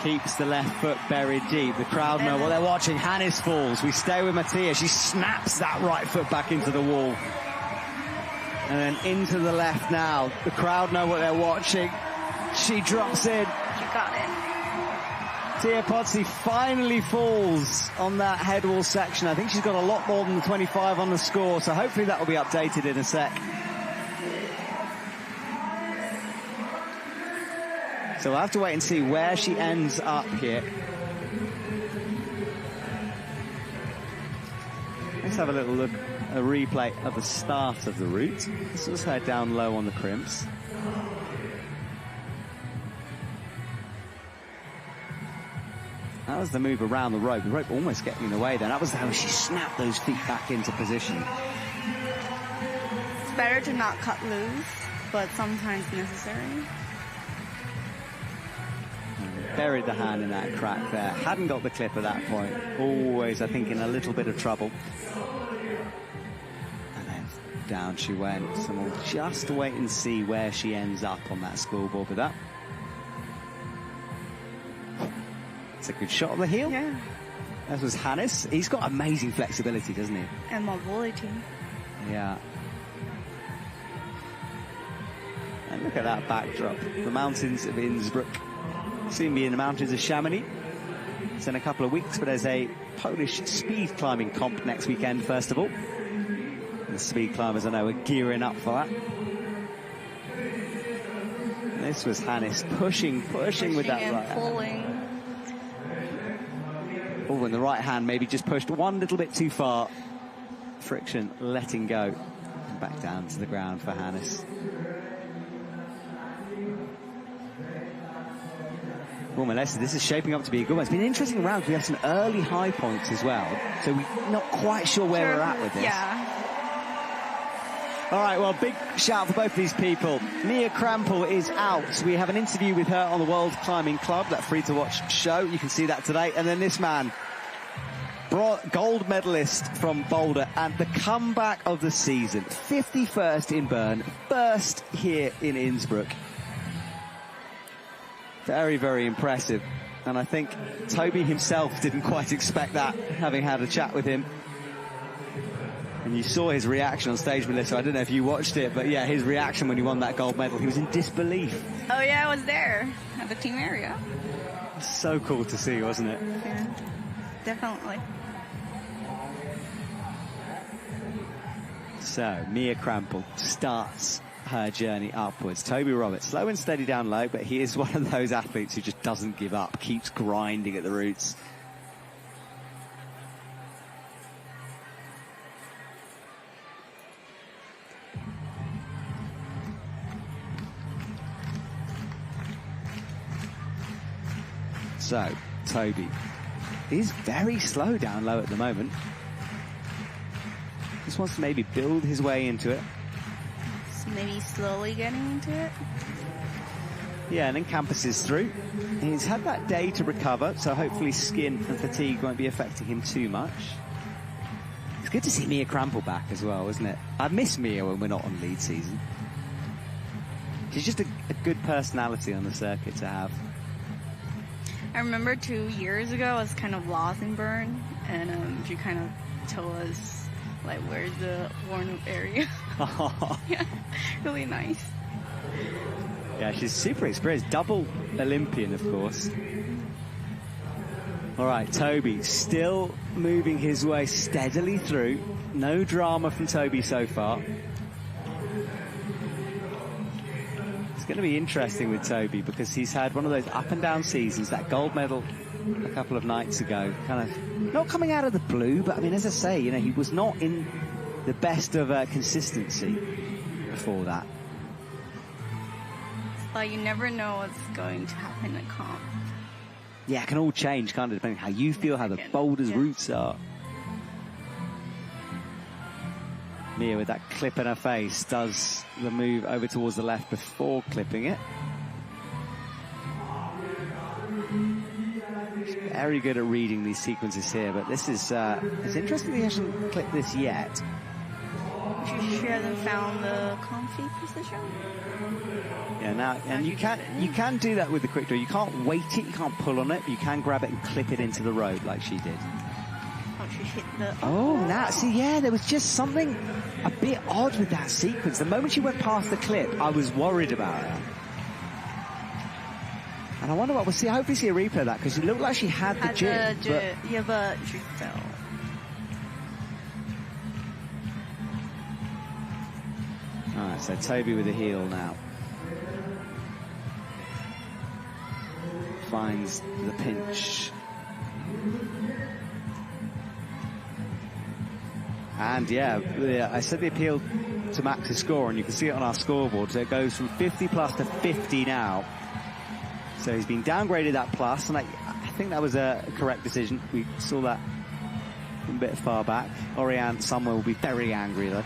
Keeps the left foot buried deep. The crowd know what they're watching. Hannes falls. We stay with Mattia. She snaps that right foot back into the wall. And then into the left now. The crowd know what they're watching. She drops in. You got it. Mattia Pozzi finally falls on that head wall section. I think she's got a lot more than the 25 on the score, so hopefully that will be updated in a sec. So we'll have to wait and see where she ends up here. Let's have a little look, a replay of the start of the route. This was her down low on the crimps. That was the move around the rope almost getting in the way then. That was how she snapped those feet back into position. It's better to not cut loose, but sometimes necessary. Buried the hand in that crack there. Hadn't got the clip at that point. Always, I think, in a little bit of trouble. And then down she went. So we'll just wait and see where she ends up on that scoreboard with that. It's a good shot on the heel. Yeah. That was Hannes. He's got amazing flexibility, doesn't he? And mobility. Yeah. And look at that backdrop. The mountains of Innsbruck. Soon be in the mountains of Chamonix. It's in a couple of weeks, but there's a Polish speed climbing comp next weekend, first of all. The speed climbers, I know, are gearing up for that. And this was Hannes pushing with that and right hand. pulling. Oh, and the right hand maybe just pushed one little bit too far. Friction, letting go. And back down to the ground for Hannes. Well, Melissa, this is shaping up to be a good one. It's been an interesting round. We have some early high points as well. So we're not quite sure where we're at with this. Yeah. All right, well, big shout for both these people. Mia Krampel is out. We have an interview with her on the World Climbing Club, that free-to-watch show. You can see that today. And then this man, gold medalist from Boulder, and the comeback of the season. 51st in Bern, first here in Innsbruck. Very, very impressive. And I think Toby himself didn't quite expect that, having had a chat with him. And you saw his reaction on stage, Melissa. I don't know if you watched it, but yeah, his reaction when he won that gold medal, he was in disbelief. Oh yeah, I was there at the team area. So cool to see, wasn't it? Yeah, definitely. So, Mia Krampel starts her journey upwards. Toby Roberts, slow and steady down low, but he is one of those athletes who just doesn't give up, keeps grinding at the roots. So, Toby is very slow down low at the moment. Just wants to maybe build his way into it. So maybe slowly getting into it. Yeah, and then campuses through. He's had that day to recover, so hopefully skin and fatigue won't be affecting him too much. It's good to see Mia Krampel back as well, isn't it? I miss Mia when we're not on lead season. She's just a good personality on the circuit to have. I remember 2 years ago, I was kind of lost in Bern, and she kind of told us, like, where's the warm-up area. Yeah, really nice. Yeah, she's super experienced. Double Olympian, of course. All right, Toby still moving his way steadily through. No drama from Toby so far. It's going to be interesting with Toby because he's had one of those up and down seasons. That gold medal a couple of nights ago, kind of not coming out of the blue, but I mean, as I say, you know, he was not in the best of consistency before that. Like, you never know what's going to happen at comp. Yeah, it can all change, can't it, depending on how you feel, how the boulder's roots are. Mia, with that clip in her face, does the move over towards the left before clipping it. She's very good at reading these sequences here, but this is it's interesting that he hasn't clipped this yet. She hasn't found the comfy position. Yeah, now, and you can do that with the quick draw. You can't weight it, you can't pull on it, but you can grab it and clip it into the road like she did. Oh, she hit the... Oh, now, see, yeah, there was just something a bit odd with that sequence. The moment she went past the clip, I was worried about her. And I wonder what we'll see. I hope we see a replay of that, because it looked like she had the jib. Yeah, but she fell. All right, so Toby with a heel now. Finds the pinch. And yeah, I said the appeal to Max's score, and you can see it on our scoreboard. So it goes from 50 plus to 50 now. So he's been downgraded that plus, and I think that was a correct decision. We saw that a bit far back. Oriane somewhere will be very angry though.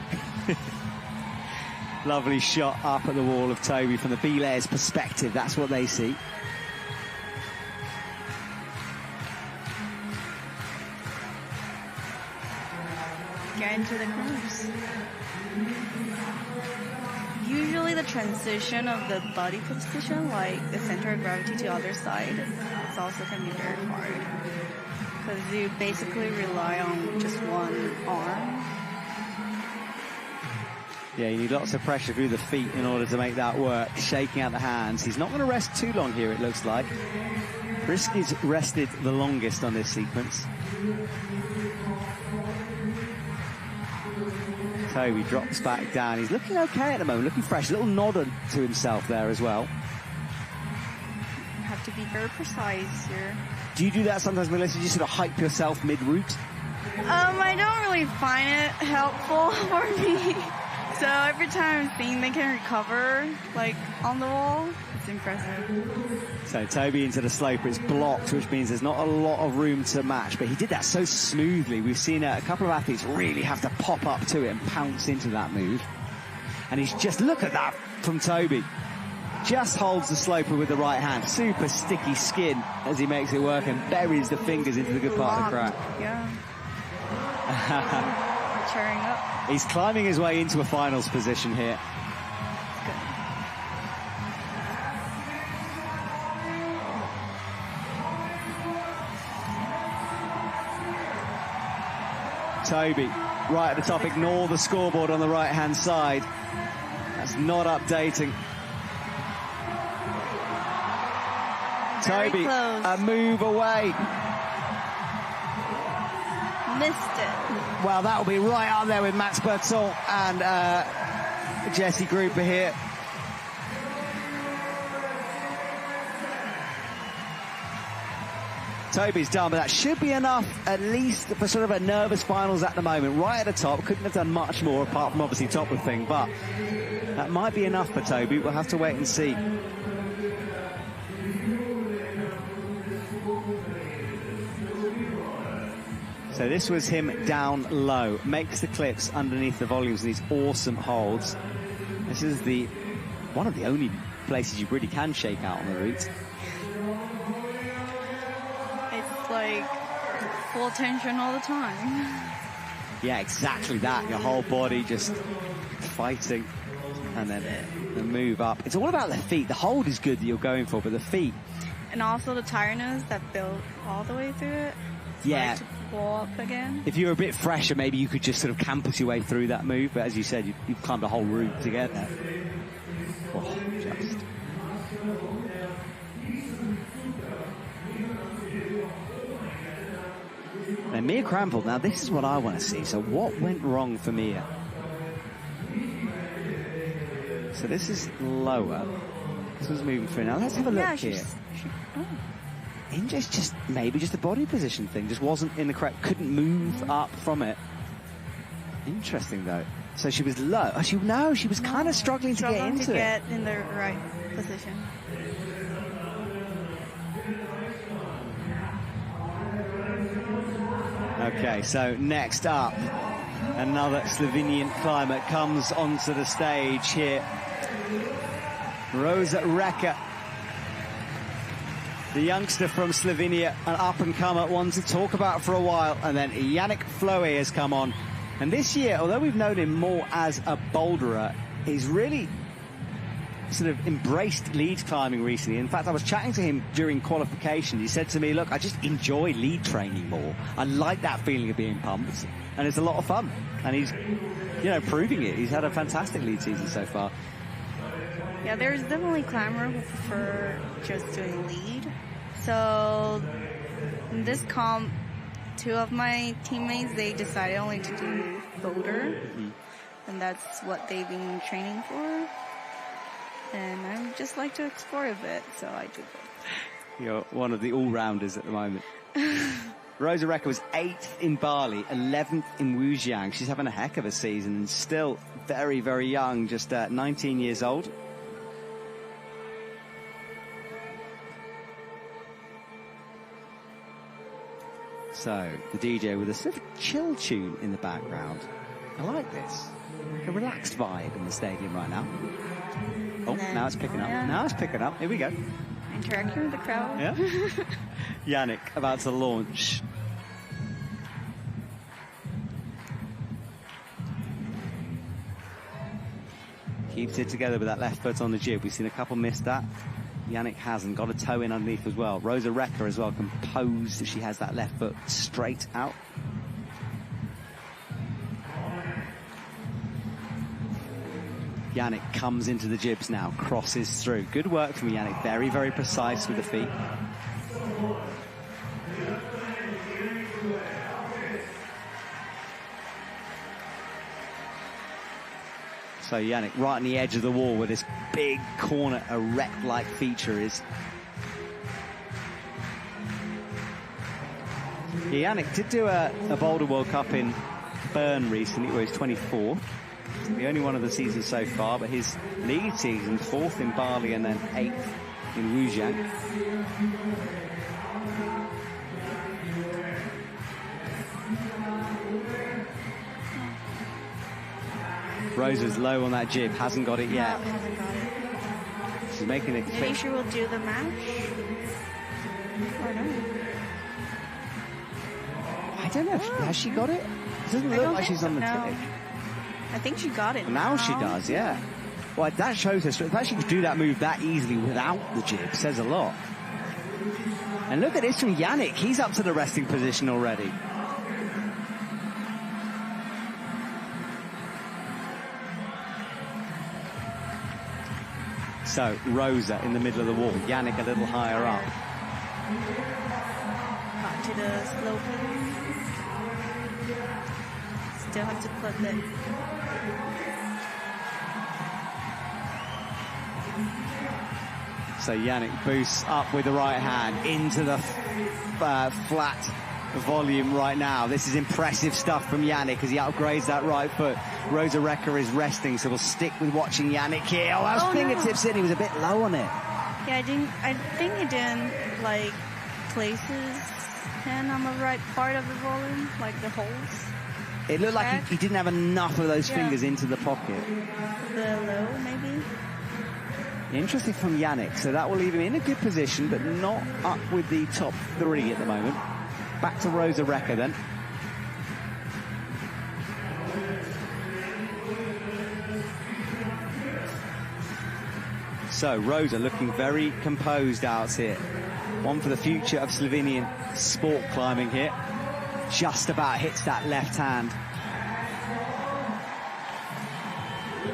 Lovely shot up at the wall of Toby from the Belayers' perspective. That's what they see. Get into the grooves. Usually the transition of the body position, like the center of gravity to the other side, it's also can be very hard. Because you basically rely on just one arm. Yeah, you need lots of pressure through the feet in order to make that work. Shaking out the hands. He's not going to rest too long here, it looks like. Brisky's rested the longest on this sequence. Toby drops back down. He's looking okay at the moment, looking fresh. A little nod to himself there as well. You have to be very precise here. Do you do that sometimes, Melissa? You sort of hype yourself mid-route? I don't really find it helpful for me. So every time I'm seeing they can recover, like, on the wall, it's impressive. So Toby into the slope, it's blocked, which means there's not a lot of room to match, but he did that so smoothly. We've seen a couple of athletes really have to pop up to it and pounce into that move. And he's just, look at that from Toby. Just holds the sloper with the right hand. Super sticky skin as he makes it work and buries the fingers into the good part of the crack. Yeah. Cheering up. He's climbing his way into a finals position here. Toby, right at the top, ignore the scoreboard on the right-hand side. That's not updating. Toby, a move away. Missed it. Well, that'll be right up there with Max Berton and Jesse Gruber here. Toby's done, but that should be enough, at least for sort of a nervous finals at the moment. Right at the top, couldn't have done much more, apart from obviously top of the thing, but that might be enough for Toby. We'll have to wait and see. So this was him down low, makes the clips underneath the volumes of these awesome holds. This is one of the only places you really can shake out on the route. It's like full tension all the time. Yeah, exactly that. Your whole body just fighting, and then the move up. It's all about the feet. The hold is good that you're going for, but the feet. And also the tiredness that built all the way through it. Yeah. Like to pull up again. If you were a bit fresher, maybe you could just sort of campus your way through that move. But as you said, you've climbed a whole route to get there. Oh, just. And Mia Cranfield, now this is what I want to see. So what went wrong for Mia? So this is lower. This was moving through. Now let's have a look here. Inja's just maybe just a body position thing, just wasn't in the correct, couldn't move up from it. Interesting though. So she was low. Oh, she was kind of struggling to get into it. To get in the right position. Okay, so next up, another Slovenian climber comes onto the stage here. Rosa Reka, the youngster from Slovenia, an up-and-comer, one to talk about for a while. And then Yannick Floe has come on. And this year, although we've known him more as a boulderer, he's really sort of embraced lead climbing recently. In fact, I was chatting to him during qualification. He said to me, look, I just enjoy lead training more. I like that feeling of being pumped. And it's a lot of fun. And he's, proving it. He's had a fantastic lead season so far. Yeah, there's definitely climbers who prefer just doing lead. So in this comp, 2 of my teammates, they decided only to do boulder. And that's what they've been training for. And I just like to explore a bit, so I do both. You're one of the all-rounders at the moment. Rosa Reka was 8th in Bali, 11th in Wujiang. She's having a heck of a season and still very, very young, just 19 years old. So the DJ with a sort of chill tune in the background. I like this. A relaxed vibe in the stadium right now. Oh, now it's picking up. Yeah. Now it's picking up. Here we go. Interaction with the crowd. Yeah. Yannick about to launch. Keeps it together with that left foot on the jib. We've seen a couple miss that. Yannick hasn't. Got a toe in underneath as well. Rosa Recker as well, composed. She has that left foot straight out. Yannick comes into the jibs now, crosses through. Good work from Yannick. Very, very precise with the feet. So Yannick right on the edge of the wall where this big corner erect-like feature is. Yeah, Yannick did do a Boulder World Cup in Bern recently, where he's 24. The only one of the season so far, but his lead season, 4th in Bali and then 8th in Wujiang. Rosa's low on that jib, hasn't got it yet. No, hasn't got it. She's making it Maybe fit. she will do the match. Or no. I don't know, has she got it? It doesn't I look don't like think she's on so, the no. tick. I think she got it Now she does, yeah. Well, that shows her strength. That she could do that move that easily without the jib says a lot. And look at this from Yannick. He's up to the resting position already. So, Rosa in the middle of the wall. Yannick a little higher up. Got to the slope. Still have to clip it. So Yannick boosts up with the right hand into the flat volume right now. This is impressive stuff from Yannick as he upgrades that right foot. Rosa Recker is resting, so we'll stick with watching Yannick here. Oh, that was fingertips in. He was a bit low on it. Yeah, I think he didn't like place his hand on the right part of the volume, like the holes. It looked like he didn't have enough of those fingers into the pocket. The low, maybe. Interesting from Yannick, so that will leave him in a good position, but not up with the top 3 at the moment. Back to Rosa Recker then. So Rosa looking very composed out here. One for the future of Slovenian sport climbing here. Just about hits that left hand.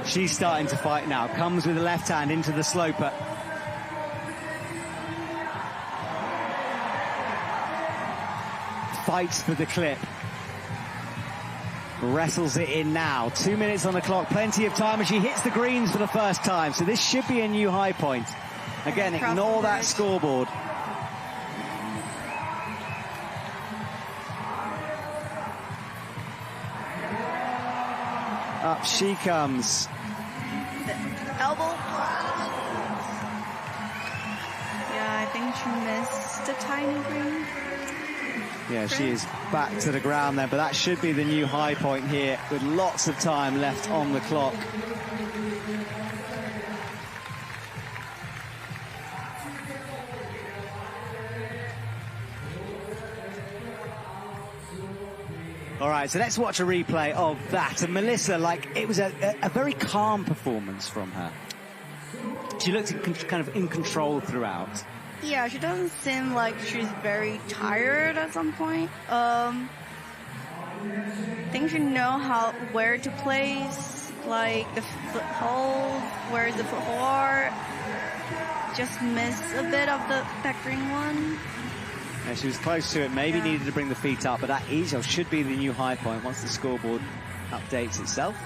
She's starting to fight now. Comes with the left hand into the sloper. Fights for the clip. Wrestles it in now. 2 minutes on the clock. Plenty of time, and she hits the greens for the first time. So this should be a new high point. Again, ignore that scoreboard. Up she comes. Elbow. Yeah, I think she missed a tiny green. Yeah, she is back to the ground there, but that should be the new high point here with lots of time left on the clock. All right, so let's watch a replay of that. And Melissa, like, it was a very calm performance from her. She looked kind of in control throughout. Yeah, she doesn't seem like she's very tired at some point. I think she know where to place, like the foothold, where the foothold are. Just missed a bit of that green one. Yeah, she was close to it, maybe needed to bring the feet up, but that is or should be the new high point once the scoreboard updates itself.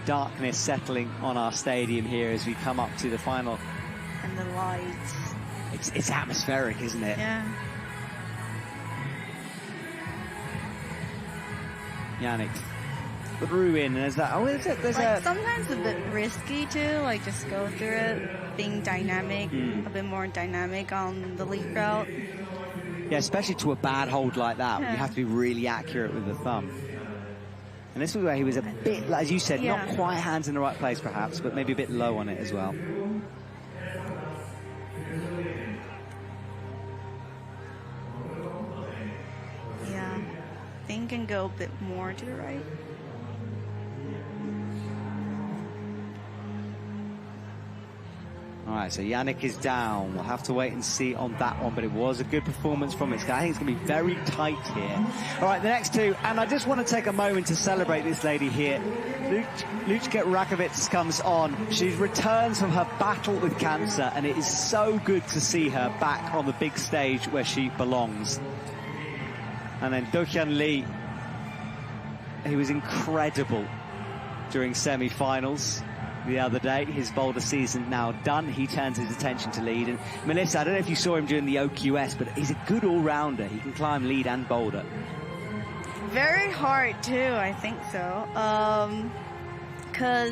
Darkness settling on our stadium here as we come up to the final. And the lights. It's atmospheric, isn't it? Yeah. Yannick through in. There's that. Oh, is it? There's like sometimes a bit risky too. Like just go through it, being dynamic, a bit more dynamic on the lead route. Yeah, especially to a bad hold like that, you have to be really accurate with the thumb. And this was where he was a bit, as you said, not quite hands in the right place perhaps, but maybe a bit low on it as well. Yeah, I think can go a bit more to the right. All right, so Yannick is down. We'll have to wait and see on that one, but it was a good performance from this guy. I think it's going to be very tight here. All right, the next two, and I just want to take a moment to celebrate this lady here. Lučka Rakovic comes on. She returns from her battle with cancer, and it is so good to see her back on the big stage where she belongs. And then Do-Hyun Lee, he was incredible during semi-finals the other day. His boulder season now done. He turns his attention to lead. And Melissa, I don't know if you saw him during the OQS, but he's a good all-rounder. He can climb lead and boulder. Very hard too, I think so. Because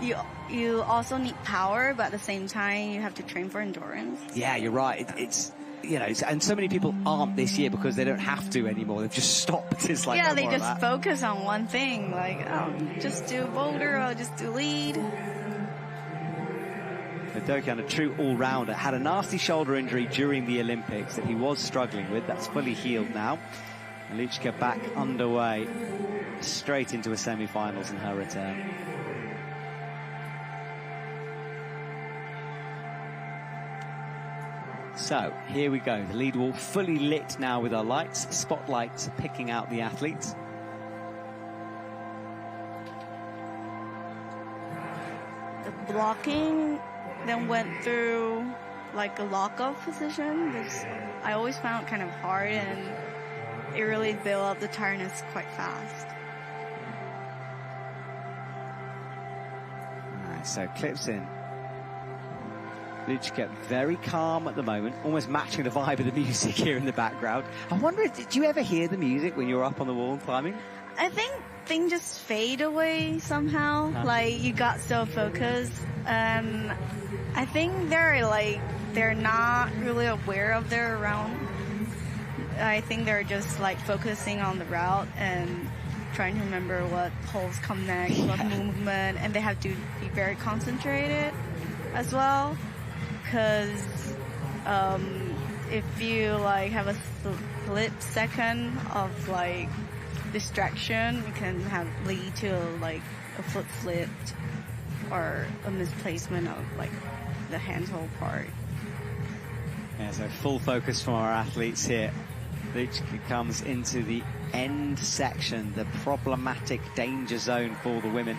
you also need power, but at the same time you have to train for endurance. Yeah, you're right. It's you know, and so many people aren't this year because they don't have to anymore. They've just stopped. It's like, yeah, no they more just of that. focus on one thing. Like, oh, just do boulder or just do lead. Do-Hyun, a true all-rounder, had a nasty shoulder injury during the Olympics that he was struggling with. That's fully healed now. And Lučka back underway, straight into a semi-finals in her return. So, here we go. The lead wall fully lit now with our lights, spotlights picking out the athletes. The blocking then went through like a lock-off position, which I always found kind of hard, and it really built up the tiredness quite fast. All right, so clips in. Lučka very calm at the moment, almost matching the vibe of the music here in the background. I wonder, did you ever hear the music when you were up on the wall climbing? I think things just fade away somehow. Like, you got so focused. I think they're not really aware of their round. I think they're just like focusing on the route and trying to remember what holes come next, what movement, and they have to be very concentrated as well. Because if you like have a split second of like distraction, it can have lead to like a foot flip or a misplacement of like the handhold part. Yeah, so full focus from our athletes here. Lučka comes into the end section, the problematic danger zone for the women.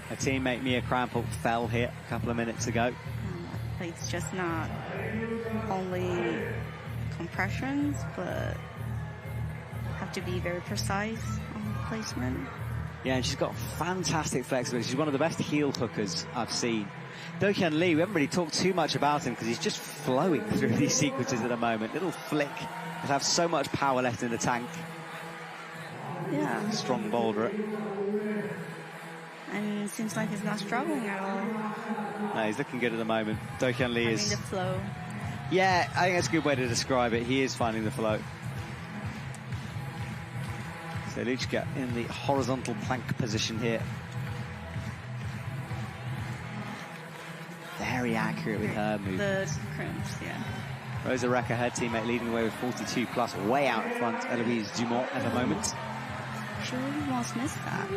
Her teammate Mia Krampel fell here a couple of minutes ago. It's just not only compressions, but have to be very precise on the placement. Yeah, and she's got fantastic flexibility. She's one of the best heel hookers I've seen. Do-Hyun Lee, we haven't really talked too much about him because he's just flowing through these sequences at the moment. Little flick. He'll have so much power left in the tank. Yeah. Strong boulder. And it seems like he's not struggling at all. No, he's looking good at the moment. Do-Hyun Lee is... the flow. Yeah, I think that's a good way to describe it. He is finding the flow. So Lučka in the horizontal plank position here. Very accurate with her movements. The crimps, yeah. Rosa Recker, her teammate, leading the way with 42 plus, way out in front. Eloise Dumont at the moment. She almost missed that.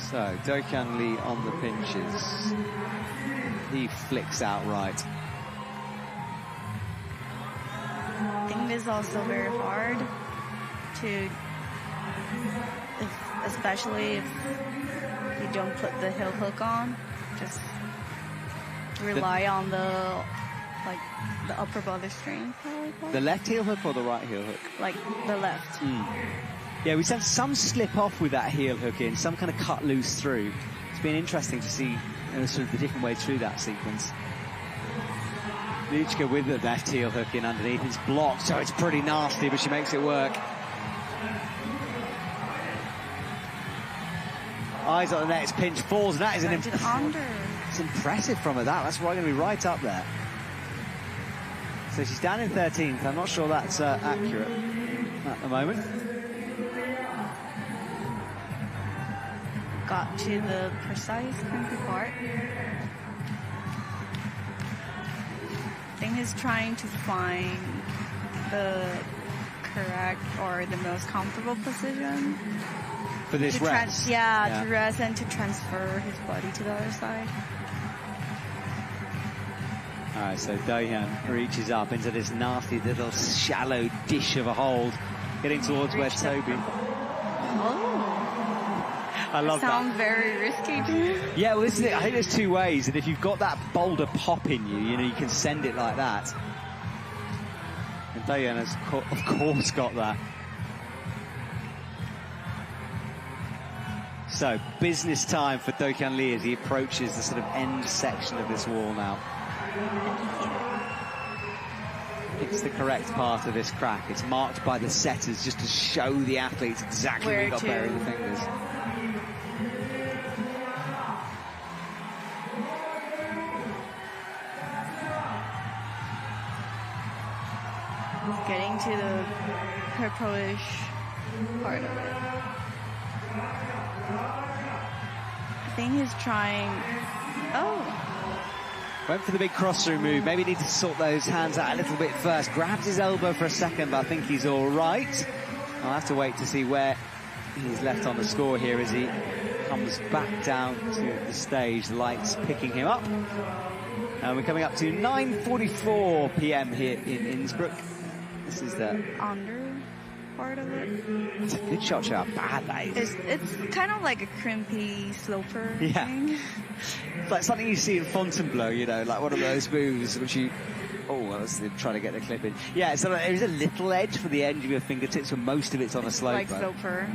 So, Do-Hyun Lee on the pinches. He flicks out right. I think it's also very hard to, especially if you don't put the heel hook on, just rely on the upper body string. The left heel hook or the right heel hook? Like the left. Yeah, we've seen some slip off with that heel hook in, some kind of cut loose through. It's been interesting to see sort of the different ways through that sequence. Lichka with the left heel hook in underneath. It's blocked, so it's pretty nasty, but she makes it work. Eyes on the next pinch, falls, and that is it's impressive from her. That's right, going to be right up there. So she's down in 13th. I'm not sure that's accurate at the moment. Got to the precise crimpy part. I think he's trying to find the correct or the most comfortable position. For this rest? To rest and to transfer his body to the other side. All right, so Do-hyun reaches up into this nasty little shallow dish of a hold, getting towards where Toby... I love that. Sounds very risky too. Yeah, well, this is it. I think there's two ways, and if you've got that boulder pop in you, you know, you can send it like that. And Do-hyun has, of course, got that. So, business time for Do-hyun Lee as he approaches the sort of end section of this wall now. It's the correct part of this crack. It's marked by the setters just to show the athletes exactly where you got to bury the fingers. Getting to the purplish part of it. I think he's trying... Went for the big cross-through move. Maybe need to sort those hands out a little bit first. Grabs his elbow for a second, but I think he's all right. I'll have to wait to see where he's left on the score here as he comes back down to the stage. The lights picking him up. And we're coming up to 9:44 p.m. here in Innsbruck. This is the under part of it. It's a good shot, how bad that is. It's kind of like a crimpy sloper thing. It's like something you see in Fontainebleau, you know, like one of those moves which you... Oh, I was trying to get the clip in. Yeah, so there's a little edge for the end of your fingertips, and most of it's on a slope. Like sloper.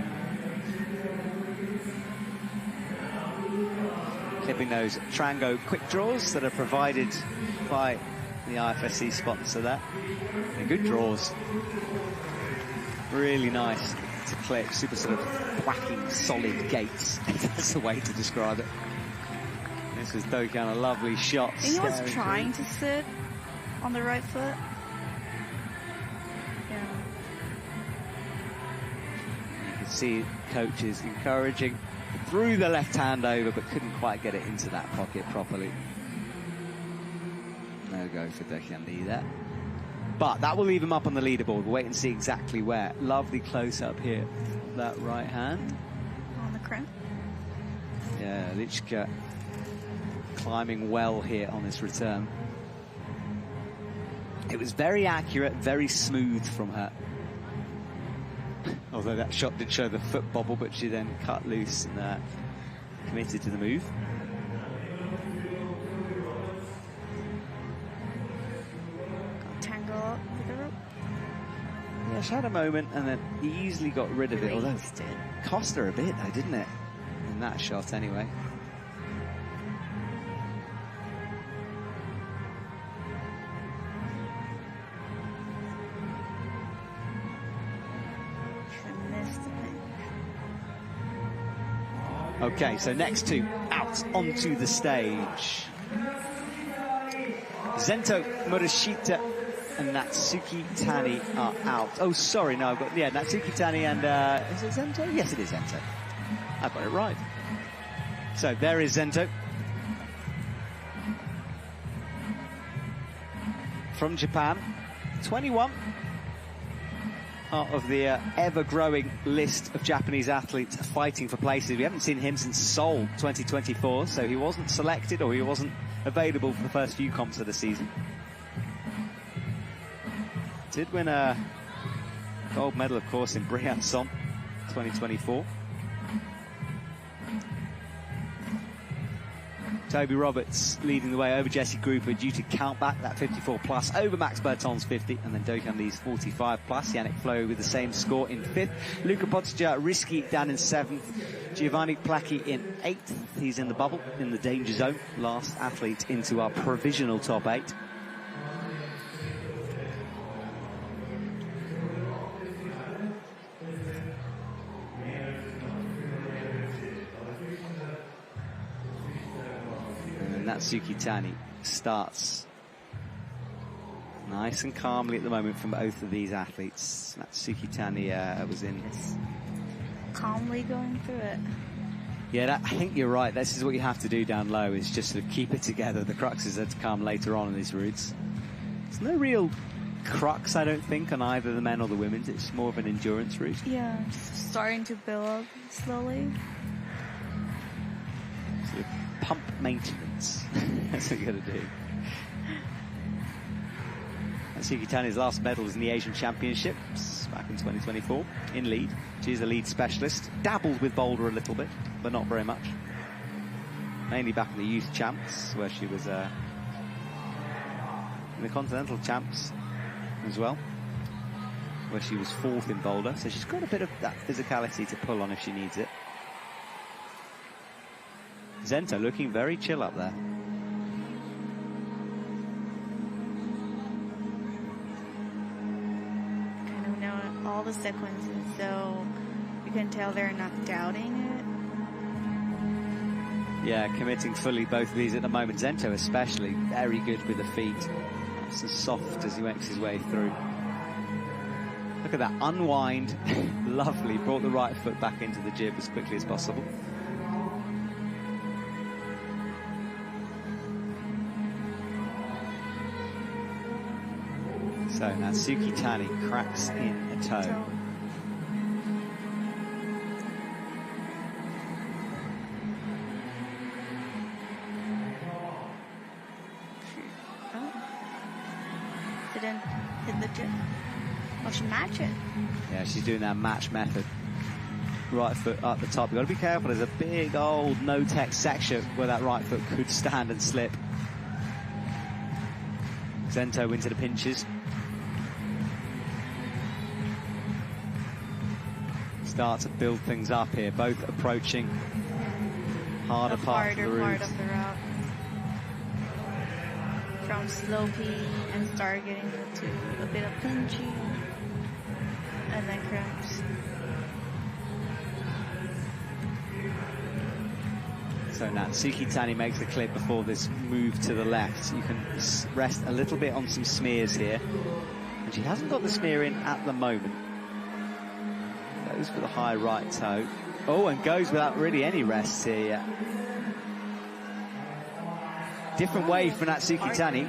Clipping those Trango quick draws that are provided by the IFSC sponsor there. And good draws. Really nice to clip, super sort of whacking solid gates. That's the way to describe it. This was Do-hyun, a lovely shot. He was trying to sit on the right foot. Yeah. You can see coaches encouraging. Threw the left hand over, but couldn't quite get it into that pocket properly. No go for Do-hyun Lee there. But that will leave him up on the leaderboard. We'll wait and see exactly where. Lovely close-up here. That right hand. On the crimp. Yeah, Lichka climbing well here on this return. It was very accurate, very smooth from her. Although that shot did show the foot bobble, but she then cut loose and committed to the move. Yeah, she had a moment and then easily got rid of it. Although it cost her a bit though, didn't it? In that shot anyway. Okay, so next two out onto the stage. Zento Murashita and Natsuki Tani are out. Oh, sorry, no, I've got, yeah, Natsuki Tani and, is it Zento? Yes, it is Zento. I've got it right. So there is Zento. From Japan, 21. Part of the ever-growing list of Japanese athletes fighting for places. We haven't seen him since Seoul 2024, so he wasn't selected or he wasn't available for the first few comps of the season. Did win a gold medal, of course, in Briançon 2024. Toby Roberts leading the way over Jesse Gruper due to count back that 54 plus over Max Berton's 50, and then Do-hyun Lee's 45 plus. Yannick Flo with the same score in 5th. Luka Podsica risky down in 7th. Giovanni Placchi in 8th. He's in the bubble, in the danger zone. Last athlete into our provisional top 8. Natsuki Tani starts nice and calmly at the moment from both of these athletes. Natsuki Tani was in... Just calmly going through it. Yeah, I think you're right. This is what you have to do down low, is just sort of keep it together. The cruxes are to come later on in these routes. There's no real crux, I don't think, on either the men or the women's. It's more of an endurance route. Yeah, just starting to build up slowly. Sort of pump maintenance. That's what you got to do. Natsuki Tani's last medal was in the Asian Championships back in 2024 in lead. She's a lead specialist. Dabbled with boulder a little bit, but not very much. Mainly back in the youth champs, where she was in the continental champs as well, where she was 4th in boulder. So she's got a bit of that physicality to pull on if she needs it. Zento looking very chill up there. Kind of know all the sequences, so you can tell they're not doubting it. Yeah, committing fully both of these at the moment. Zento especially very good with the feet. It's as soft as he makes his way through. Look at that unwind. Lovely. Brought the right foot back into the jib as quickly as possible. So Natsuki Tani cracks in a toe. Didn't hit the jib. Oh, she matched it. Yeah, she's doing that match method. Right foot up the top. You've got to be careful. There's a big old no-tech section where that right foot could stand and slip. Zento into the pinches. Start to build things up here. Both approaching harder part of the route. From slopey and start getting to a bit of pinchy and then cramps. So Natsuki Tani makes the clip before this move to the left. You can rest a little bit on some smears here. And she hasn't got the smear in at the moment. Goes for the high right toe. Oh, and goes without really any rest here yet. Different way for Natsuki Tani.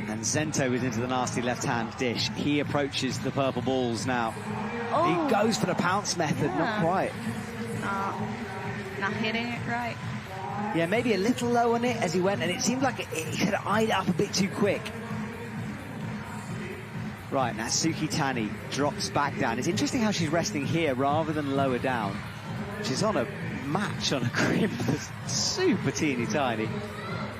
And Zento is into the nasty left-hand dish. He approaches the purple balls now. Oh. He goes for the pounce method, not quite. Not hitting it right. Yeah, maybe a little low on it as he went, and it seemed like he could have eyed it up a bit too quick. Right, Natsuki Tani drops back down. It's interesting how she's resting here rather than lower down. She's on a match on a crimp that's super teeny tiny.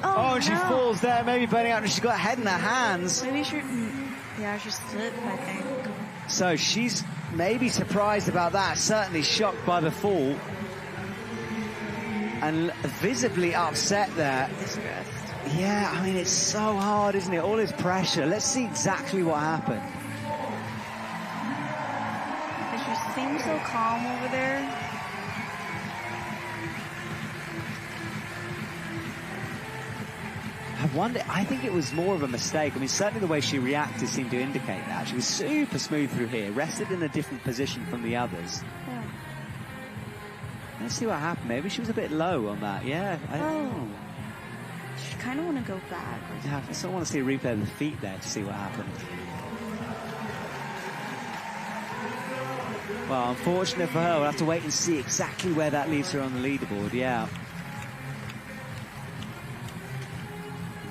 Oh, and she falls there, maybe burning out, and she's got her head in her hands. Maybe she slipped, I think. So she's maybe surprised about that, certainly shocked by the fall. And visibly upset there. Distressed. Yeah, I mean, it's so hard, isn't it? All this pressure. Let's see exactly what happened. She seems so calm over there. I think it was more of a mistake. I mean, certainly the way she reacted seemed to indicate that. She was super smooth through here, rested in a different position from the others. Yeah. Let's see what happened. Maybe she was a bit low on that. Yeah. I don't know. She kind of want to go back. Yeah, I still want to see a replay of the feet there to see what happened. Well, unfortunate for her. We'll have to wait and see exactly where that leaves her on the leaderboard. Yeah.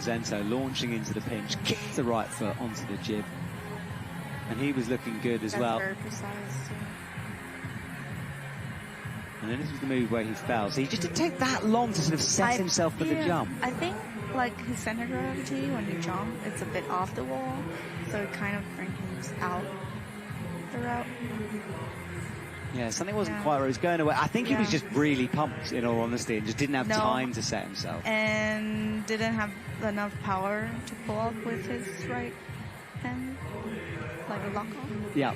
Zento launching into the pinch, kicked the right foot onto the jib. And he was looking good as well. Very precise, too. And then this was the move where he fell. So he just didn't take that long to sort of set himself for the jump. I think, like, his center gravity, when you jump, it's a bit off the wall. So it kind of brings out the route. Yeah, something wasn't quite where he was going away. I think he was just really pumped, in all honesty, and just didn't have time to set himself. And didn't have enough power to pull up with his right hand, like a lock on. Yeah.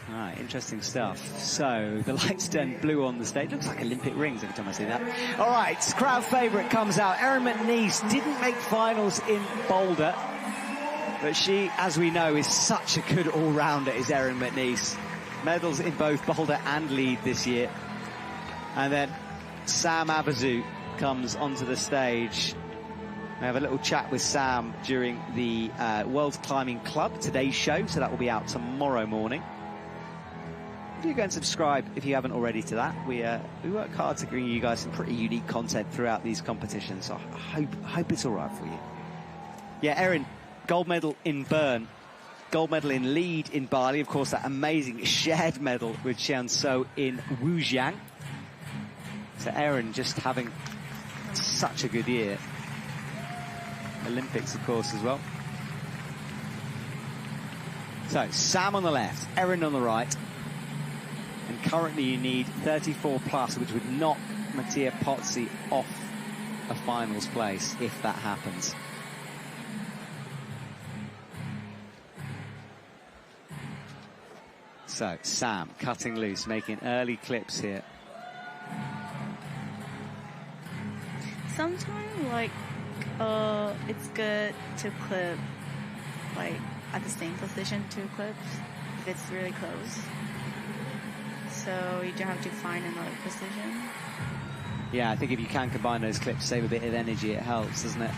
All right, interesting stuff. So the lights turn blue on the stage. Looks like Olympic rings every time I see that. All right, crowd favourite comes out. Erin McNeice didn't make finals in Boulder, but she, as we know, is such a good all-rounder, is Erin McNeice. Medals in both Boulder and Lead this year. And then Sam Abazu comes onto the stage. We have a little chat with Sam during the World Climbing Club Today's show, so that will be out tomorrow morning. Do go and subscribe if you haven't already to that. We work hard to bring you guys some pretty unique content throughout these competitions, so I hope it's all right for you. Yeah, Erin, gold medal in Bern, gold medal in Lead in Bali, of course, that amazing shared medal with Xianzhou in Wujiang. So Erin just having such a good year. Olympics, of course, as well. So Sam on the left, Erin on the right. And currently you need 34 plus, which would knock Mattia Pozzi off a finals place if that happens. So Sam cutting loose, making early clips here. Sometimes, like, it's good to clip, like, at the same position, 2 clips, if it's really close. So you don't have to find another position. Yeah, I think if you can combine those clips, save a bit of energy, it helps, doesn't it?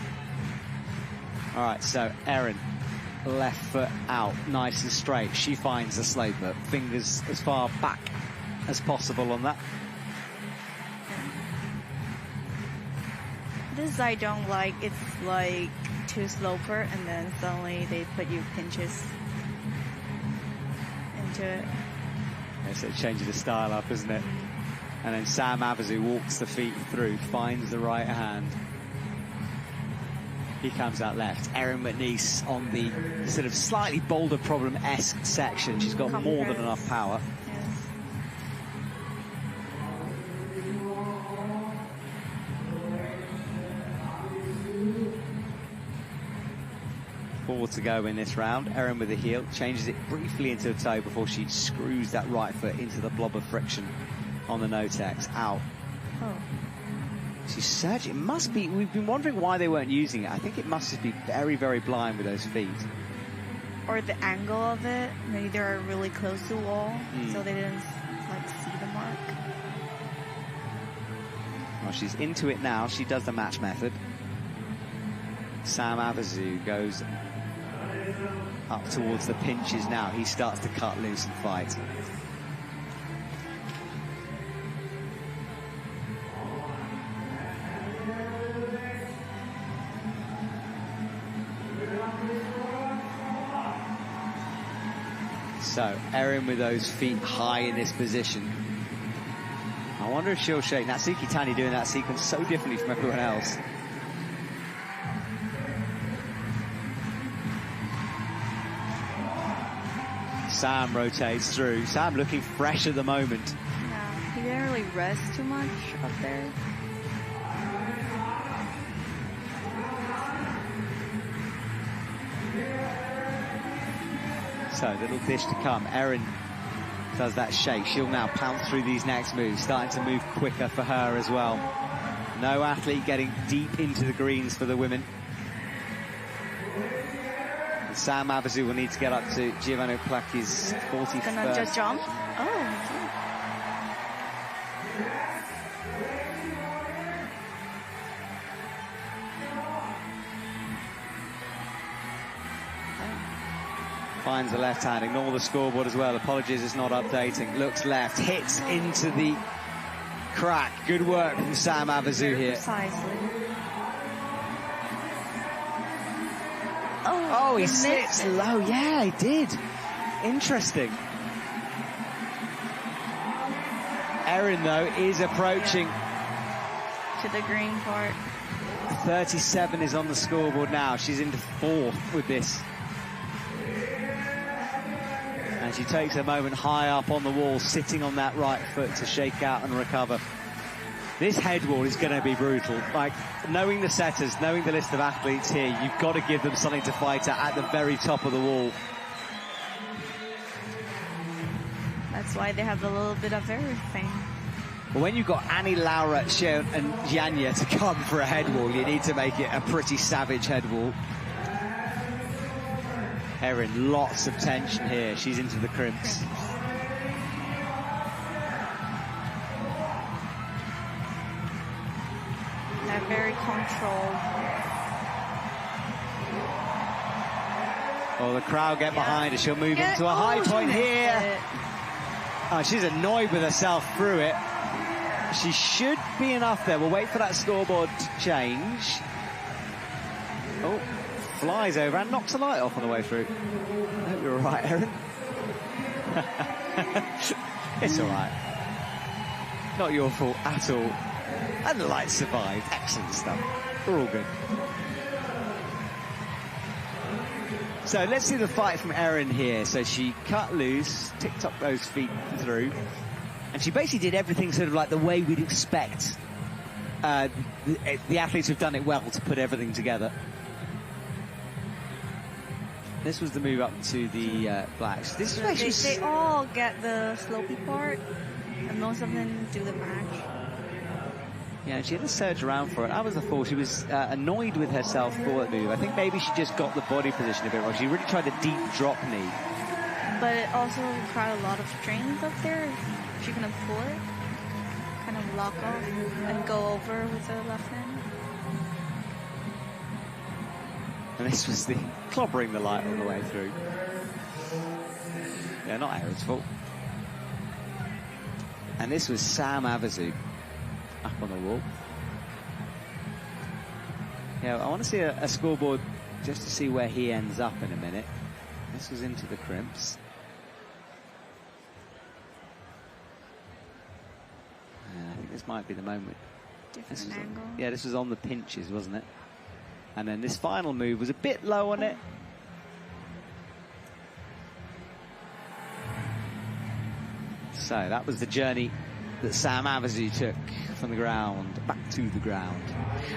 All right, so Erin, left foot out, nice and straight. She finds the slope, but fingers as far back as possible on that. This I don't like. It's like too sloper, and then suddenly they put you pinches into it. So it changes the style up, isn't it? And then Sam Abazu walks the feet through, finds the right hand. He comes out left. Erin McNeice on the sort of slightly Boulder problem-esque section. She's got more than enough power. Yes. Four to go in this round. Erin with a heel, changes it briefly into a toe before she screws that right foot into the blob of friction on the no-tex. Out. Oh. She's surging. It must be, we've been wondering why they weren't using it. I think it must just be very, very blind with those feet. Or the angle of it. Maybe they're really close to the wall, so they didn't, like, see the mark. Well, she's into it now. She does the match method. Sam Abazu goes up towards the pinches now. He starts to cut loose and fight. So Erin with those feet high in this position. I wonder if she'll shake. Natsuki Tani doing that sequence so differently from everyone else. Sam rotates through. Sam looking fresh at the moment. Yeah, he didn't really rest too much up there. So little dish to come. Erin does that shake. She'll now pounce through these next moves, starting to move quicker for her as well. No athlete getting deep into the greens for the women. And Sam Abazu will need to get up to Giovanni Placchi's 41st. Gonna just jump? Oh, okay. Finds the left hand, ignore the scoreboard as well. Apologies, it's not updating. Looks left, hits into the crack. Good work from Sam Abazu here. Precisely. Oh, he sits low. Yeah, he did. Interesting. Erin, though, is approaching. To the green part. 37 is on the scoreboard now. She's into 4th with this. And she takes a moment high up on the wall, sitting on that right foot to shake out and recover. This head wall is going to be brutal. Like, knowing the setters, knowing the list of athletes here, you've got to give them something to fight at the very top of the wall. That's why they have a little bit of everything. Well, when you've got Annie, Laura, Sharon and Janja to come for a head wall, you need to make it a pretty savage head wall. Erin, lots of tension here. She's into the crimps. They're very controlled. Oh, the crowd get behind her. She'll move into a high point here. Oh, she's annoyed with herself through it. She should be enough there. We'll wait for that scoreboard to change. Oh, flies over and knocks a light off on the way through. I hope you're all right, Erin. It's all right. Not your fault at all. And the light survived. Excellent stuff. We're all good. So let's see the fight from Erin here. So she cut loose, ticked up those feet through, and she basically did everything sort of like the way we'd expect the athletes who've done it well to put everything together. This was the move up to the blacks. This is actually they all get the slopey part, and most of them do the match. Yeah, she had to surge around for it. That was the fall. She was annoyed with herself for that move. I think maybe she just got the body position a bit wrong. She really tried a deep drop knee. But it also required a lot of strength up there. If you're going to pull it, kind of lock off and go over with the left hand. And this was the clobbering the light all the way through. Yeah, not Erin's fault. And this was Sam Avezou up on the wall. Yeah, I want to see a scoreboard just to see where he ends up in a minute. This was into the crimps. I think this might be the moment. Different angle. Yeah, this was on the pinches, wasn't it? And then this final move was a bit low on it. So that was the journey that Sam Avezou took from the ground back to the ground.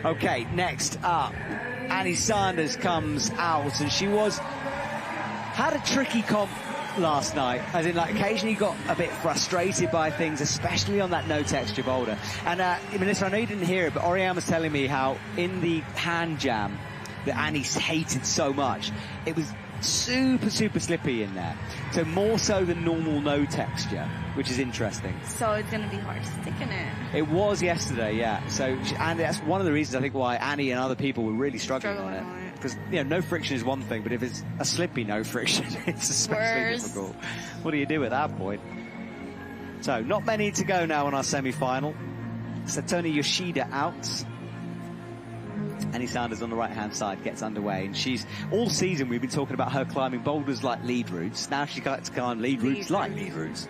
Okay, next up, Annie Sanders comes out, and she had a tricky comp last night, as in, like, occasionally got a bit frustrated by things, especially on that no texture boulder. And Melissa, I know you didn't hear it, but Oriane was telling me how in the hand jam that Annie hated so much, it was super slippy in there, so more so than normal no texture, which is interesting. So it's going to be hard to stick in it. It was yesterday, yeah. So, and that's one of the reasons I think why Annie and other people were really struggling on it, because no friction is one thing, but if it's a slippy no friction, it's especially difficult. What do you do at that point? So not many to go now on our semi-final. Satomi Yoshida out. Annie Sanders on the right-hand side gets underway, and she's all season we've been talking about her climbing boulders like lead routes. Now she's got to climb lead routes like lead routes.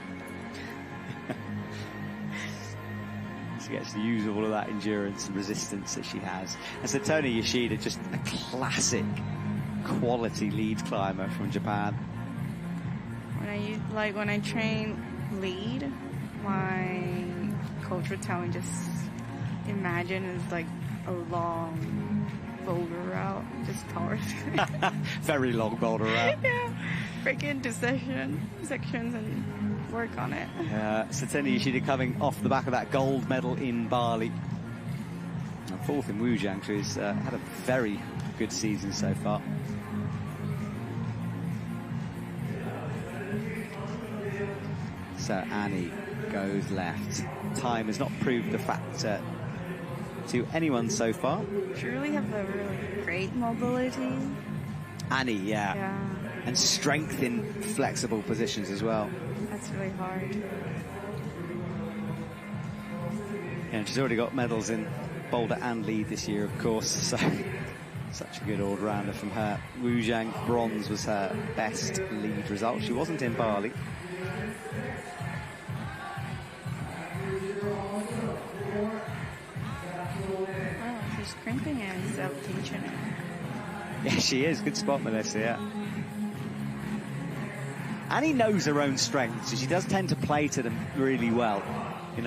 She gets to use all of that endurance and resistance that she has. And Satomi Yoshida, just a classic quality lead climber from Japan. When I train lead, my coach would tell me just imagine it's like a long boulder route, just towards very long boulder route. Yeah, break into sections and work on it. Satomi Yoshida coming off the back of that gold medal in Bali, and fourth in Wujiang. She's had a very good season so far. So Annie goes left. Time has not proved a factor to anyone so far. She really have a really great mobility. Annie, yeah. And strength in flexible positions as well. That's really hard. Yeah, and she's already got medals in Boulder and Lead this year, of course, so such a good all-rounder from her. Wujiang bronze was her best lead result. She wasn't in Bali. She's crimping and self-tension. Yeah, she is. Good spot, Melissa, yeah. Annie knows her own strengths, so she does tend to play to them really well.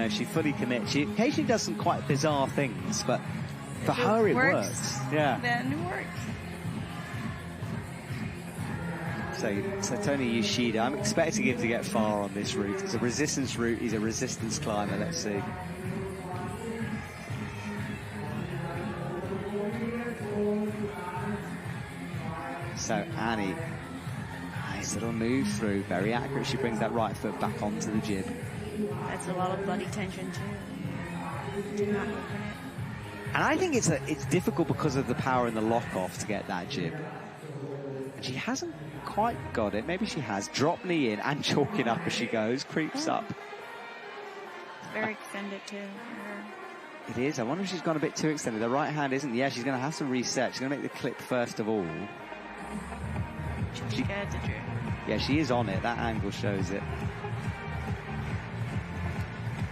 She fully commits. She occasionally does some quite bizarre things, but for her it works. Yeah. Then it works. So Tony Yoshida, I'm expecting him to get far on this route. It's a resistance route. He's a resistance climber. Let's see. So Annie, nice little move through, very accurate. She brings that right foot back onto the jib. That's a lot of body tension too. Did not open it. And I think it's difficult because of the power in the lock off to get that jib. And she hasn't quite got it. Maybe she has. Drop knee in and chalking up as she goes, creeps up. It's very extended too. It is. I wonder if she's gone a bit too extended. The right hand isn't. Yeah, she's going to have to reset. She's going to make the clip first of all. She scared the jib. Yeah, she is on it. That angle shows it.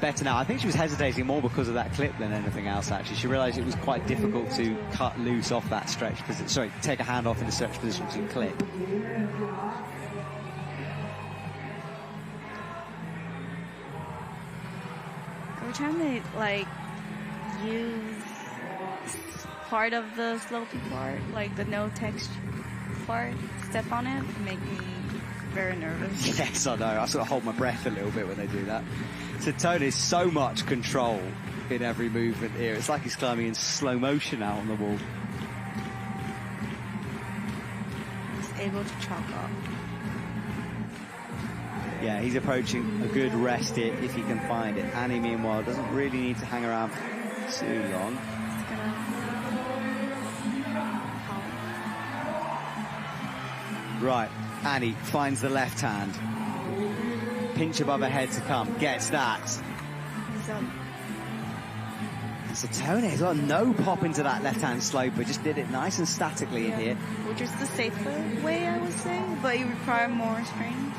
Better now. I think she was hesitating more because of that clip than anything else, actually. She realized it was quite difficult to cut loose off that stretch position. Sorry, take a hand off in the stretch position to clip. Every time they like use part of the slopey part, like the no text part, step on it, make me very nervous. Yes, I know. I sort of hold my breath a little bit when they do that. So Tony's so much control in every movement here. It's like he's climbing in slow motion out on the wall. He's able to chalk up. Yeah, he's approaching a good rest here if he can find it. Annie, meanwhile, doesn't really need to hang around for too long. Right, Annie finds the left hand. Pinch above her head to come. Gets that. So Tony has got no pop into that left-hand sloper. Just did it nice and statically in here. Which is the safer way, I would say, but you require more strength.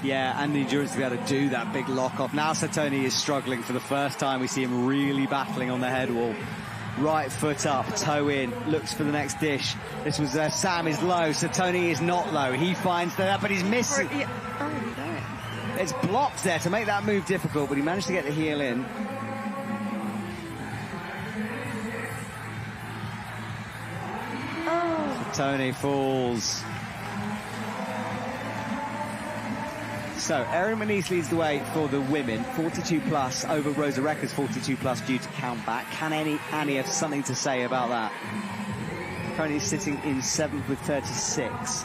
Yeah, and the endurance to be able to do that big lock-off. Now Satoni is struggling for the first time. We see him really battling on the head wall. Right foot up, toe in, looks for the next dish. This was Sam is low, Satoni is not low. He finds that, but he's missing. Oh, you got it. It's blocked there to make that move difficult, but he managed to get the heel in. Oh. Tony falls. So Erin Maniz leads the way for the women, 42 plus over Rosa Recker's 42 plus due to count back. Can Annie have something to say about that? Currently sitting in 7th with 36.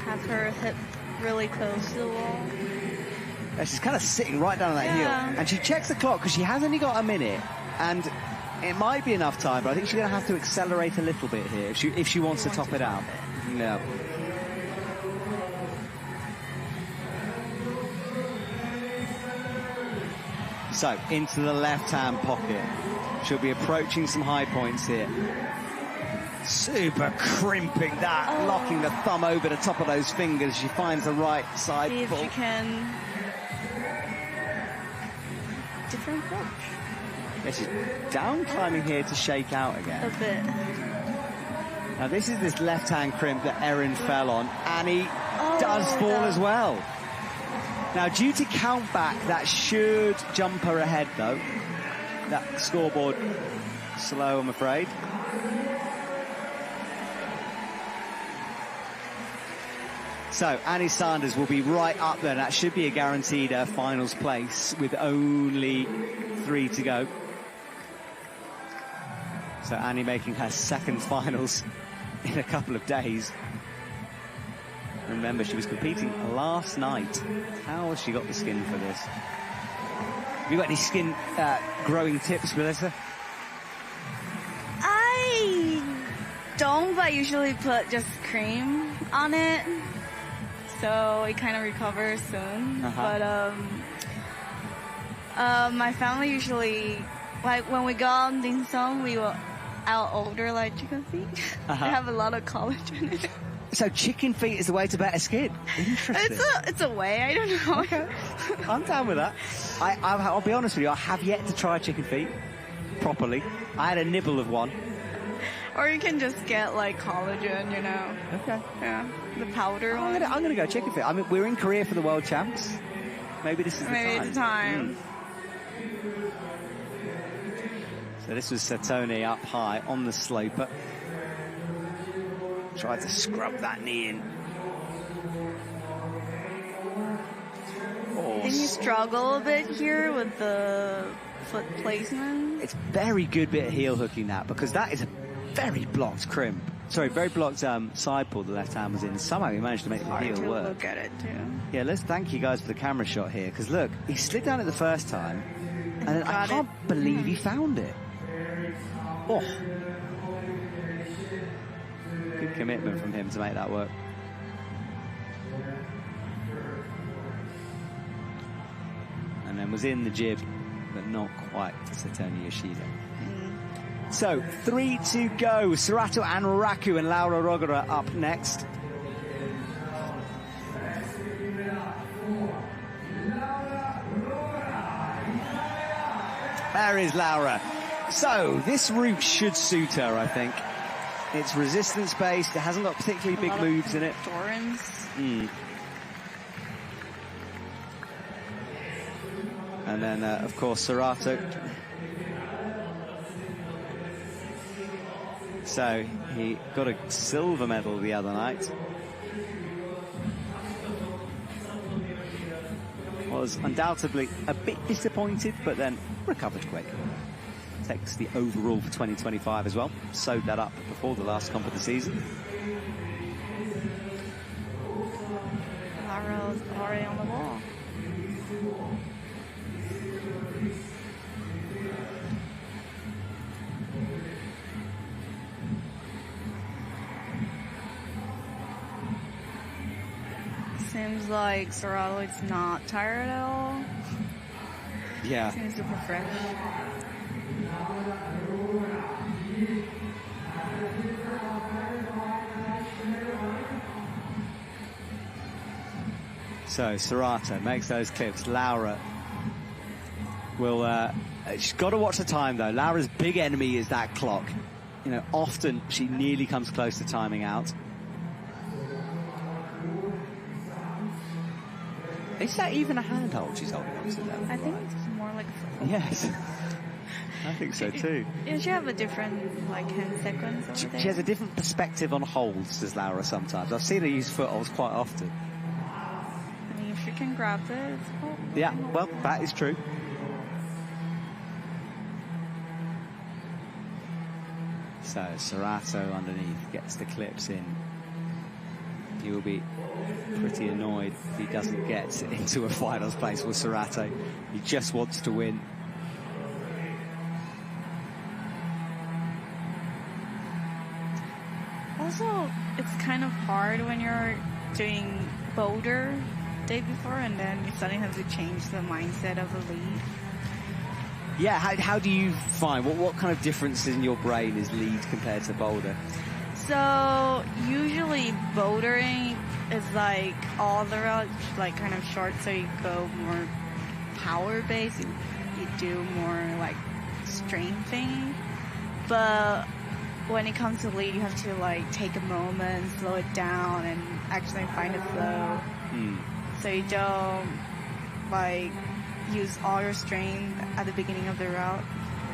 Have her hip really close to the wall. Yeah, she's kind of sitting right down on that heel. And she checks the clock because she has only got a minute. And it might be enough time, but I think she's going to have to accelerate a little bit here if she wants to top it out. No. So, into the left-hand pocket. She'll be approaching some high points here. Super crimping that, locking the thumb over the top of those fingers. She finds the right side. See if she can... Different approach. Yeah, she's down climbing here to shake out again. A bit. Now this is this left-hand crimp that Erin fell on. Annie does fall as well. Now due to count back, that should jump her ahead though. That scoreboard slow, I'm afraid. So Annie Sanders will be right up there. That should be a guaranteed finals place with only 3 to go. So Annie making her second finals in a couple of days. Remember, she was competing last night. How has she got the skin for this? Have you got any skin growing tips, Melissa? I don't, but I usually put just cream on it. So it kind of recovers soon. But my family usually, like when we go on dim sum, we will out order like chicken feet. They have a lot of collagen in it. So chicken feet is the way to better skin. Interesting. It's a way. I don't know. Okay. I'm down with that. I'll be honest with you. I have yet to try chicken feet properly. I had a nibble of one. Or you can just get like collagen, you know. Okay. Yeah. The powder one. I'm gonna go chicken feet. I mean, we're in Korea for the World Champs. Maybe this is the time. Maybe it's the time. So this was Satone up high on the sloper. Tried to scrub that knee in. Did you struggle a bit here with the foot placement? It's very good bit of heel hooking that, because that is a very blocked crimp. Sorry, very blocked side pull the left hand was in. Somehow he managed to make the heel work. Look at it too. Yeah, let's thank you guys for the camera shot here, because look, he slid down it the first time, and I can't believe he found it. Oh. Good commitment from him to make that work. And then was in the jib, but not quite to Satone Yoshida. So, 3 to go. Serato and Raku and Laura Rogara up next. There is Laura. So, this route should suit her, I think. It's resistance-based. It hasn't got particularly big moves in it. And then, of course, Serato. So he got a silver medal the other night. Was undoubtedly a bit disappointed, but then recovered quick. Takes the overall for 2025 as well. Sewed that up before the last comp of the season. Laura's already on the wall. Seems like Serato is not tired at all. Yeah. Seems super fresh. So Serato makes those clips. Laura will, she's got to watch the time though. Laura's big enemy is that clock. You know, often she nearly comes close to timing out. Is that even a handhold she's holding on to them? I think it's more like a football. Yes. I think so too. Yeah, she have a different like hand sequence over there. She has a different perspective on holds, does Laura sometimes. I've seen her use footholds quite often. I mean, if she can grab it, it's cool. Yeah, well, that is true. So Serato underneath gets the clips in. He will be pretty annoyed if he doesn't get into a finals place with Serato. He just wants to win. Also, it's kind of hard when you're doing Boulder day before and then you suddenly have to change the mindset of the lead. Yeah, how do you find, what kind of differences in your brain is lead compared to Boulder? So usually bouldering is like all the routes like kind of short, so you go more power based, you do more like strength thing. But when it comes to lead, you have to like take a moment, slow it down, and actually find a flow. So you don't like use all your strength at the beginning of the route.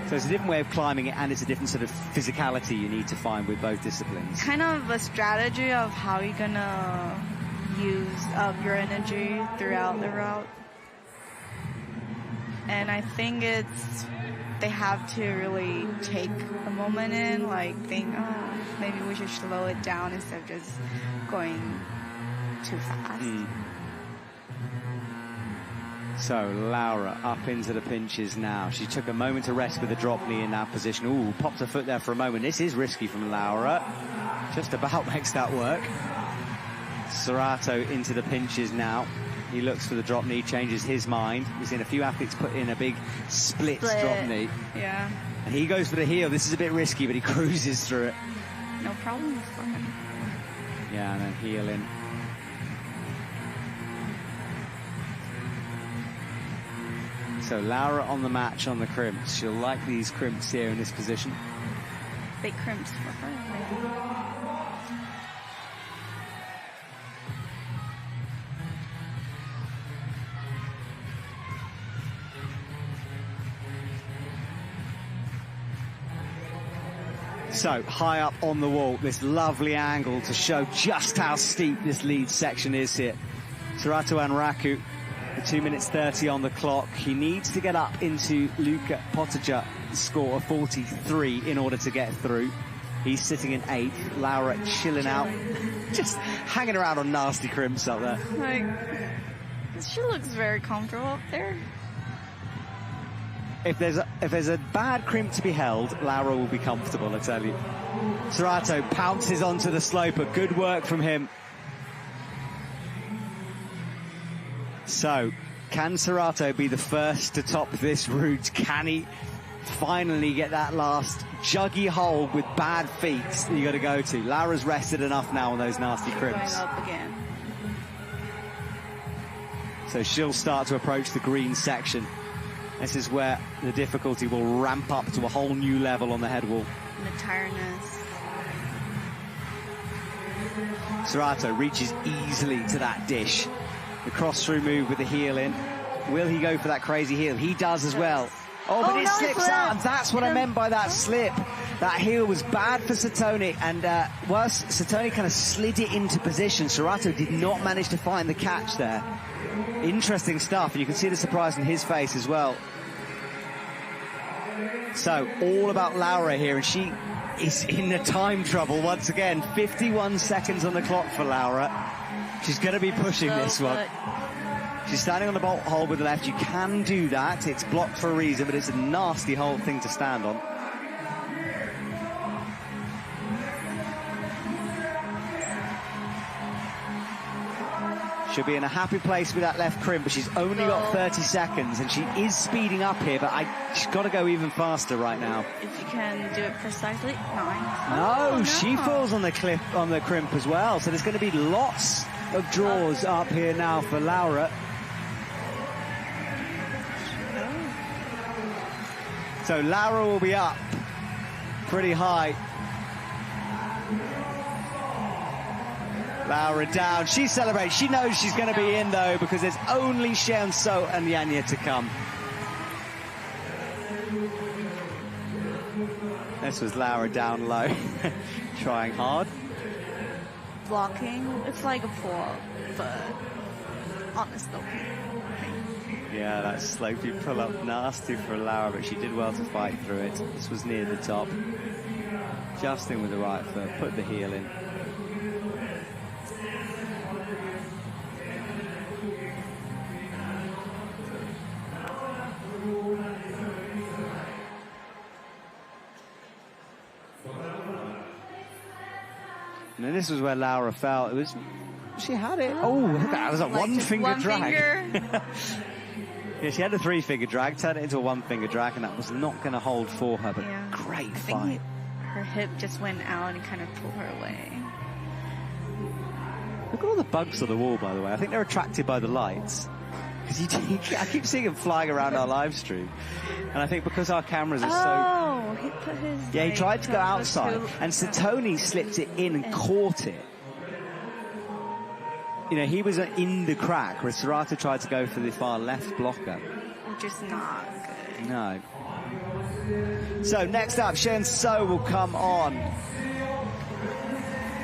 So it's a different way of climbing it, and it's a different sort of physicality you need to find with both disciplines. Kind of a strategy of how you're gonna use up your energy throughout the route. And I think they have to really take a moment in, like think, oh, maybe we should slow it down instead of just going too fast. So Laura up into the pinches now. She took a moment to rest with a drop knee in that position. Ooh, popped her foot there for a moment. This is risky from Laura. Just about makes that work. Serato into the pinches now. He looks for the drop knee, changes his mind. We've seen a few athletes put in a big split drop knee. Yeah. And he goes for the heel. This is a bit risky, but he cruises through it. No problem for him. Yeah, and then heel in. So Laura on the match on the crimps. She'll like these crimps here in this position. Big crimps for her, maybe. So, high up on the wall, this lovely angle to show just how steep this lead section is here. Serato Anraku, 2 minutes 30 on the clock. He needs to get up into Luka Potteger's score of 43 in order to get through. He's sitting in 8th. Laura chilling out, just hanging around on nasty crimps up there. Like, she looks very comfortable up there. If there's a bad crimp to be held, Laura will be comfortable, I tell you. Serato pounces onto the sloper. Good work from him. So, can Serato be the first to top this route? Can he finally get that last juggy hole with bad feet that you got to go to? Laura's rested enough now on those nasty crimps. Going up again. So she'll start to approach the green section. This is where the difficulty will ramp up to a whole new level on the head wall. And the tiredness. Serato reaches easily to that dish. The cross-through move with the heel in. Will he go for that crazy heel? He does as well. Oh, but it slips out, and that's what I meant by that slip. That heel was bad for Satoni, and whilst Satoni kind of slid it into position, Serato did not manage to find the catch there. Interesting stuff, and you can see the surprise in his face as well. So, all about Laura here, and she is in the time trouble once again. 51 seconds on the clock for Laura. She's going to be pushing this one. She's standing on the bolt hole with the left. You can do that. It's blocked for a reason, but it's a nasty whole thing to stand on. She'll be in a happy place with that left crimp, but she's only got 30 seconds, and she is speeding up here, but she's got to go even faster right now. If you can do it precisely, nice. No, she falls on the crimp as well, so there's going to be lots of draws up here now for Laura. So Laura will be up pretty high. Laura down. She celebrates. She knows she's going to be in, though, because there's only Xianso and Yanya to come. This was Laura down low, trying hard. Blocking, it's like a pull-up, but on the slope. Yeah, that slopey pull-up, nasty for Laura, but she did well to fight through it. This was near the top. Justin with the right foot, put the heel in. And then this was where Laura fell. It was, she had it. Oh, look at that. It was a one-finger drag. Yeah, she had a 3-finger drag, turned it into a 1-finger drag, and that was not going to hold for her, but yeah. Great fight. Her hip just went out and kind of pulled her away. Look at all the bugs on the wall, by the way. I think they're attracted by the lights. Because I keep seeing them flying around our live stream. And I think because our cameras are so... he put his... Yeah, he tried to go outside, and Satoni slipped it in and caught it. You know, he was in the crack, where Serato tried to go for the far left blocker. Which is not good. No. So, next up, Shen So will come on.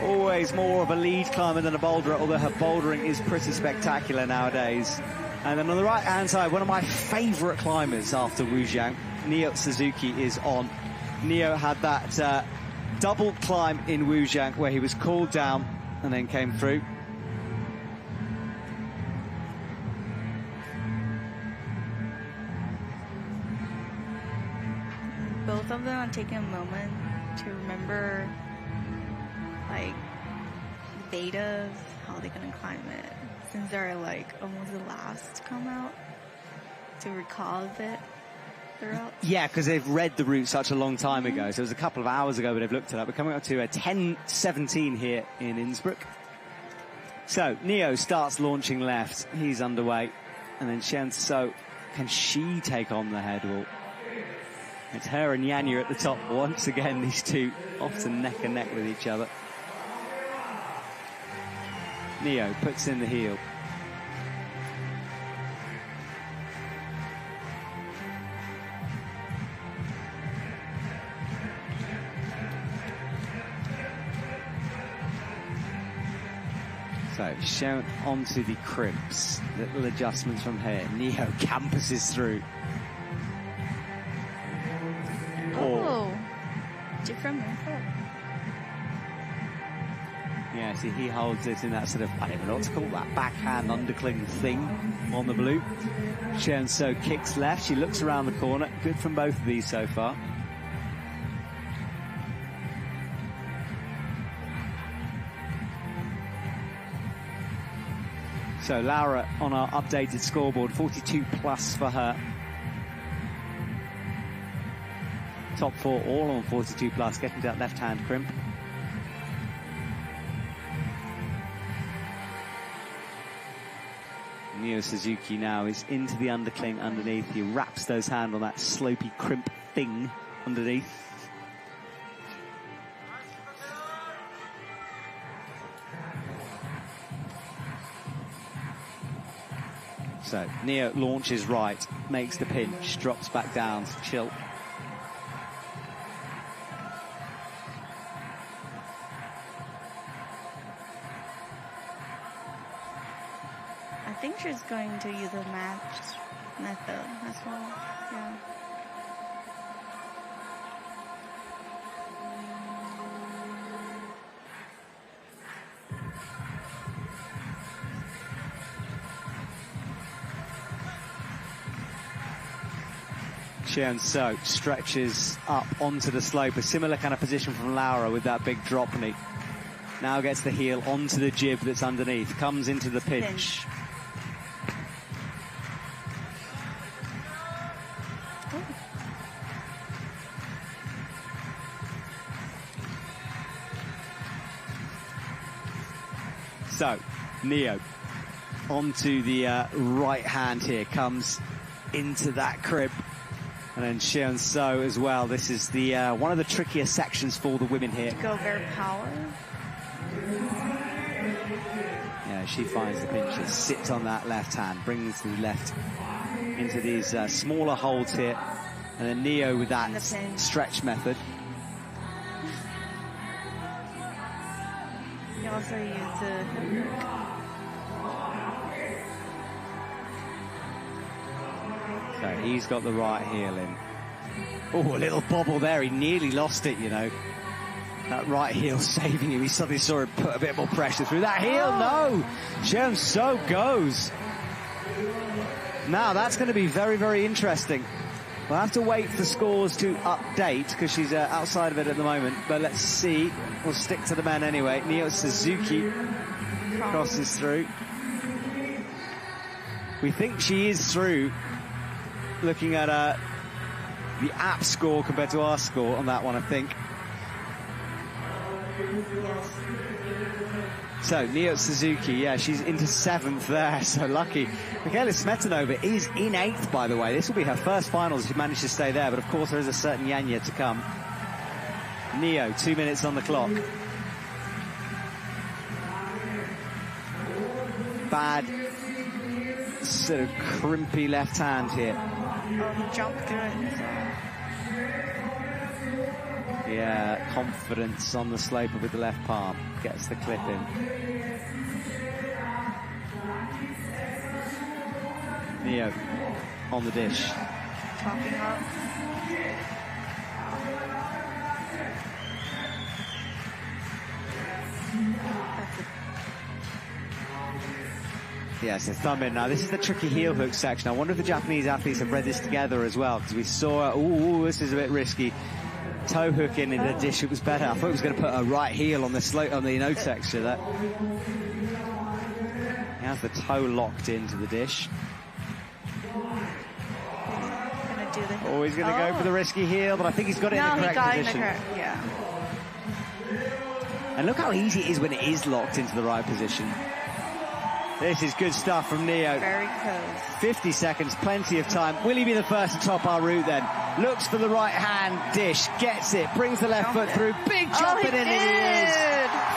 Always more of a lead climber than a boulderer, although her bouldering is pretty spectacular nowadays. And then on the right-hand side, one of my favourite climbers after Wu Jiang, Neo Suzuki, is on. Neo had that double climb in Wu Jiang where he was called down and then came through. Both of them are taking a moment to remember, like, betas, how they're gonna climb it, since they're like almost the last to come out, to recall a bit throughout. Yeah, because they've read the route such a long time ago, so it was a couple of hours ago when they've looked it up. We're coming up to a 10:17 here in Innsbruck. So Neo starts launching left, he's underway, and then Shen So, can she take on the head wall? It's her and Yanya at the top once again, these two often neck and neck with each other. Neo puts in the heel. So, shown onto the crimps. Little adjustments from here. Neo campuses through. Oh, different method. Yeah, see, he holds it in that sort of, I don't know what to call that, backhand undercling thing on the blue. Cheon-So kicks left. She looks around the corner. Good from both of these so far. So Laura on our updated scoreboard, 42 plus for her. Top 4 all on 42 plus, getting to that left-hand crimp. Neo Suzuki now is into the undercling underneath. He wraps those hands on that slopey crimp thing underneath. So Neo launches right, makes the pinch, drops back down, chill. I think she's going to use a match method as well. Yeah. Cheon-So stretches up onto the slope, a similar kind of position from Laura with that big drop knee. Now gets the heel onto the jib that's underneath, comes into the pinch. So, Neo onto the right hand here, comes into that crib. And then Cheon-So as well. This is the one of the trickier sections for the women here. Go very power. Yeah, she finds the pinches, sits on that left hand, brings the left into these smaller holds here. And then Neo with that stretch method. You also use the So he's got the right heel in. Oh, a little bobble there. He nearly lost it, you know. That right heel saving him. He suddenly saw him put a bit more pressure through that heel. No! Cheon-So goes. Now, that's going to be very, very interesting. We'll have to wait for scores to update because she's outside of it at the moment. But let's see. We'll stick to the men anyway. Neo Suzuki crosses through. We think she is through. Looking at the app score compared to our score on that one, I think. yes. So, Neo Suzuki, yeah, she's into 7th there, so lucky. Michaela Smetanova is in 8th, by the way. This will be her first finals if she managed to stay there, but of course there is a certain Yanya to come. Neo, 2 minutes on the clock. Bad, sort of crimpy left hand here. Oh, he jumped through it. So. Yeah, confidence on the slope with the left palm. Gets the clip in. Neo on the dish. Topping up. Yes, a thumb in. Now, this is the tricky heel hook section. I wonder if the Japanese athletes have read this together as well, because we saw, ooh, this is a bit risky. Toe hook in the dish, it was better. I thought it was going to put a right heel on the slope, on the no texture. That he has the toe locked into the dish. Oh, he's going to go for the risky heel, but I think he's got it in the correct position. Yeah. And look how easy it is when it is locked into the right position. This is good stuff from Neo. Very close. 50 seconds, plenty of time. Will he be the first to top our route then? Looks for the right hand dish, gets it, brings the left foot through. Big jump in, and it is.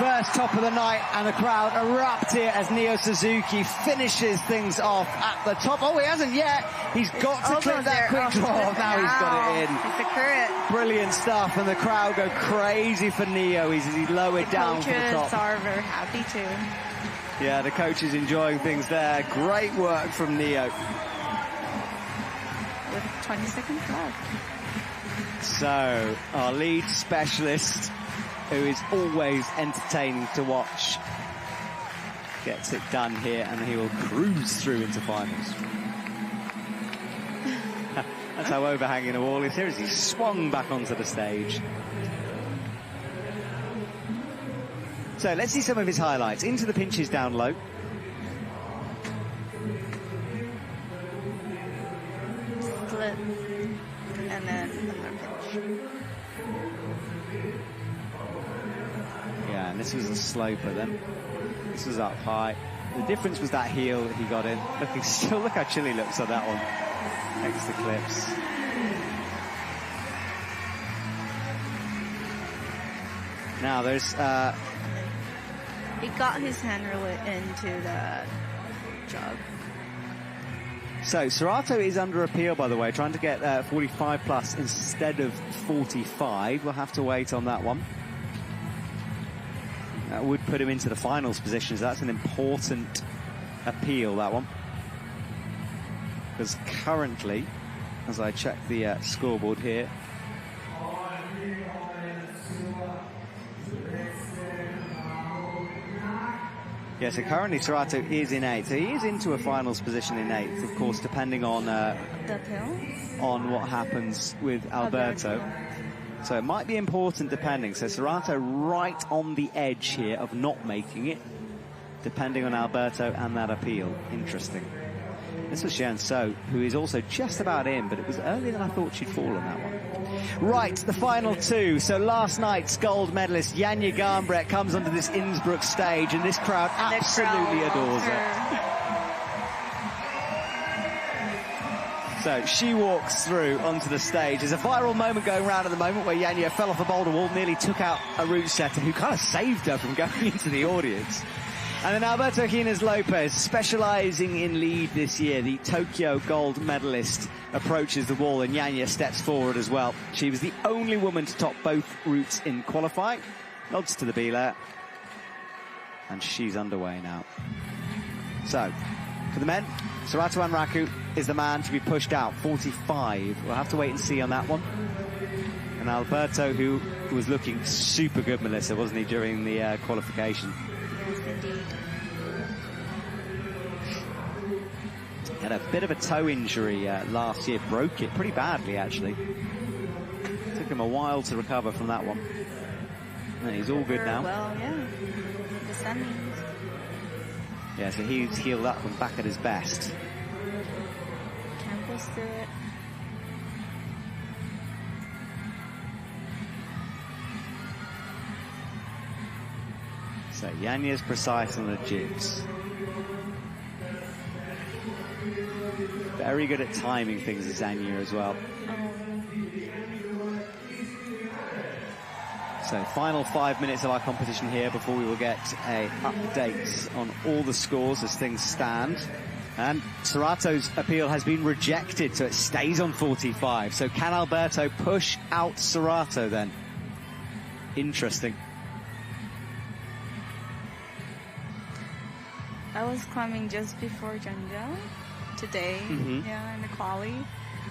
first top of the night, and the crowd erupt here as Neo Suzuki finishes things off at the top. Oh, he hasn't yet. He's got to clip that quick draw. Now he's got it in. It's a current. Brilliant stuff, and the crowd go crazy for Neo. He's lowered down for the top. The coaches are very happy too. Yeah, the coach is enjoying things there. Great work from Neo. With 20 seconds left. So, our lead specialist, who is always entertaining to watch, gets it done here, and he will cruise through into finals. That's how overhanging a wall is here as he swung back onto the stage. So let's see some of his highlights. Into the pinches down low. Split. And then another pinch. Yeah, and this was a sloper then. This was up high. The difference was that heel that he got in. Look how chill he looks on that one. Extra clips. Now there's he got his hand really into the jug. So Serato is under appeal, by the way, trying to get 45 plus instead of 45. We'll have to wait on that one. That would put him into the finals position, so that's an important appeal, that one. Because currently, as I check the scoreboard here, yeah, so currently Serato is in 8th. So he is into a finals position in 8th, of course, depending on what happens with Alberto. So it might be important depending. So Serato right on the edge here of not making it, depending on Alberto and that appeal. Interesting. This was Xian So, who is also just about in, but it was earlier than I thought she'd fall on that one. Right, the final two. So last night's gold medalist, Janja Garnbret, comes onto this Innsbruck stage, and this crowd absolutely adores her. So she walks through onto the stage. There's a viral moment going around at the moment where Janja fell off a boulder wall, nearly took out a route setter who kind of saved her from going into the audience. And then Alberto Hines Lopez, specializing in lead this year, the Tokyo gold medalist, approaches the wall, and Janja steps forward as well. She was the only woman to top both routes in qualifying. Nods to the B-layer. And she's underway now. So, for the men, Serato Anraku is the man to be pushed out, 45. We'll have to wait and see on that one. And Alberto, who was looking super good, Melissa, wasn't he, during the qualification? Yes, indeed. Had a bit of a toe injury last year, broke it pretty badly, actually. Took him a while to recover from that one. And he's all good now. Well, yeah. The semis. Yeah, so he's healed up and back at his best. Can't push through it. So Janja's precise on the jigs. Very good at timing things as Janja as well. So final 5 minutes of our competition here before we will get a update on all the scores as things stand. And Serato's appeal has been rejected, so it stays on 45. So can Alberto push out Serato then? Interesting. I was climbing just before Janja today, yeah, in the quali,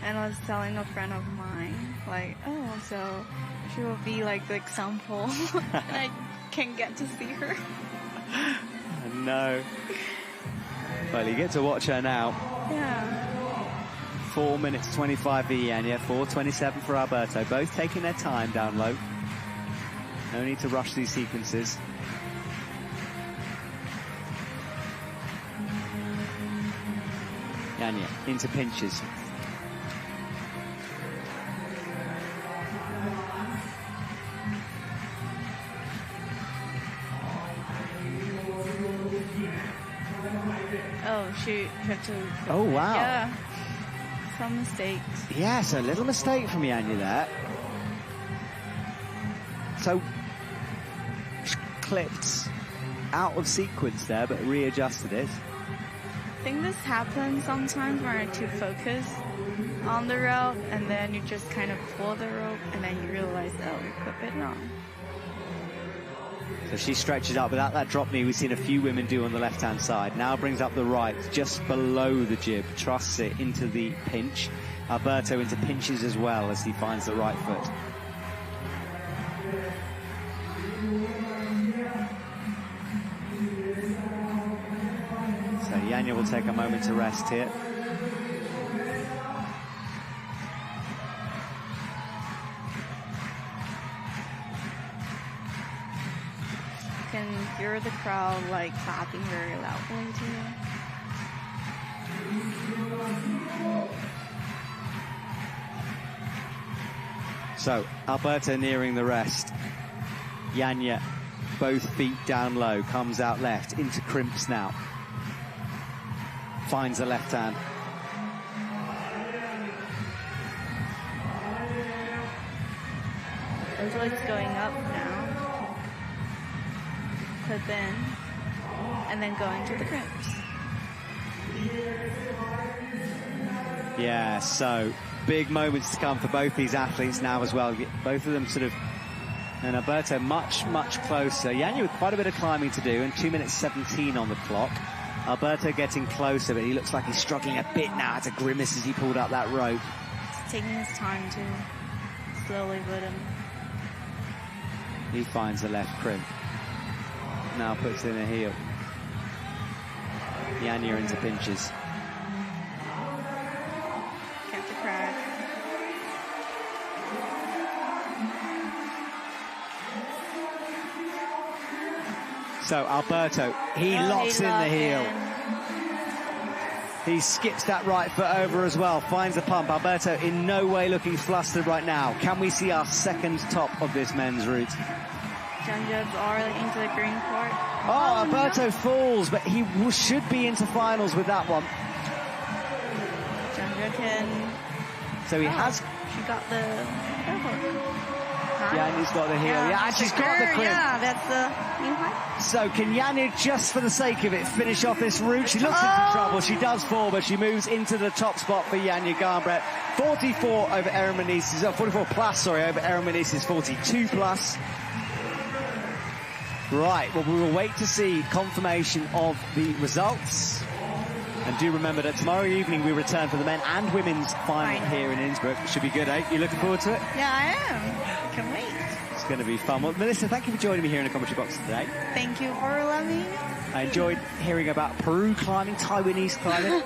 and I was telling a friend of mine, like, oh, so she will be like the example, and I can't get to see her. No. Well, you get to watch her now. Yeah. 4 minutes 25 for Janja, 4:27 for Alberto, both taking their time down low. No need to rush these sequences. Janja into pinches. Oh, she had to. Oh, wow. Yeah. Some mistakes. Yeah, so a little mistake from Janja there. So clipped out of sequence there, but readjusted it. I think this happens sometimes when you're too focused on the rope, and then you just kind of pull the rope, and then you realize, oh, you clip it wrong. So she stretches up without that drop knee we've seen a few women do on the left-hand side. Now brings up the right, just below the jib, trusts it into the pinch. Alberto into pinches as well as he finds the right foot. So Janja will take a moment to rest here. You can hear the crowd like clapping very loudly too. So Alberto nearing the rest. Janja, both feet down low, comes out left into crimps now. Finds the left hand. Looks like it's going up now. Clip in, and then going to the crimps. Yeah, so big moments to come for both these athletes now as well. Both of them sort of, and Alberto much, much closer. Janja with quite a bit of climbing to do, and 2 minutes 17 on the clock. Alberto getting closer, but he looks like he's struggling a bit now. It's a grimace as he pulled up that rope. It's taking his time to slowly put him. He finds the left crimp. Now puts in a heel. Janja into pinches. Kept the crack. So Alberto, he locks in the heel. He skips that right foot over as well, finds the pump. Alberto in no way looking flustered right now. Can we see our second top of this men's route? Janja's already into the green court. Oh, Alberto falls, but he should be into finals with that one. Janja can... So he has... She got the... Yeah, and he's got the heel. Yeah, and she's got the crimp. Yeah, that's the new high. So can Janja, just for the sake of it, finish off this route? She looks into trouble. She does fall, but she moves into the top spot for Janja Garnbret. 44 over Erin Menezes, 44 plus, sorry, over Erin Menezes, 42 plus. Right, well, we will wait to see confirmation of the results. And do remember that tomorrow evening we return for the men and women's final here in Innsbruck. Should be good, eh? You looking forward to it? Yeah, I am. Can't wait. It's going to be fun. Well, Melissa, thank you for joining me here in the commentary box today. Thank you for letting me. I enjoyed hearing about Peru climbing, Taiwanese climbing.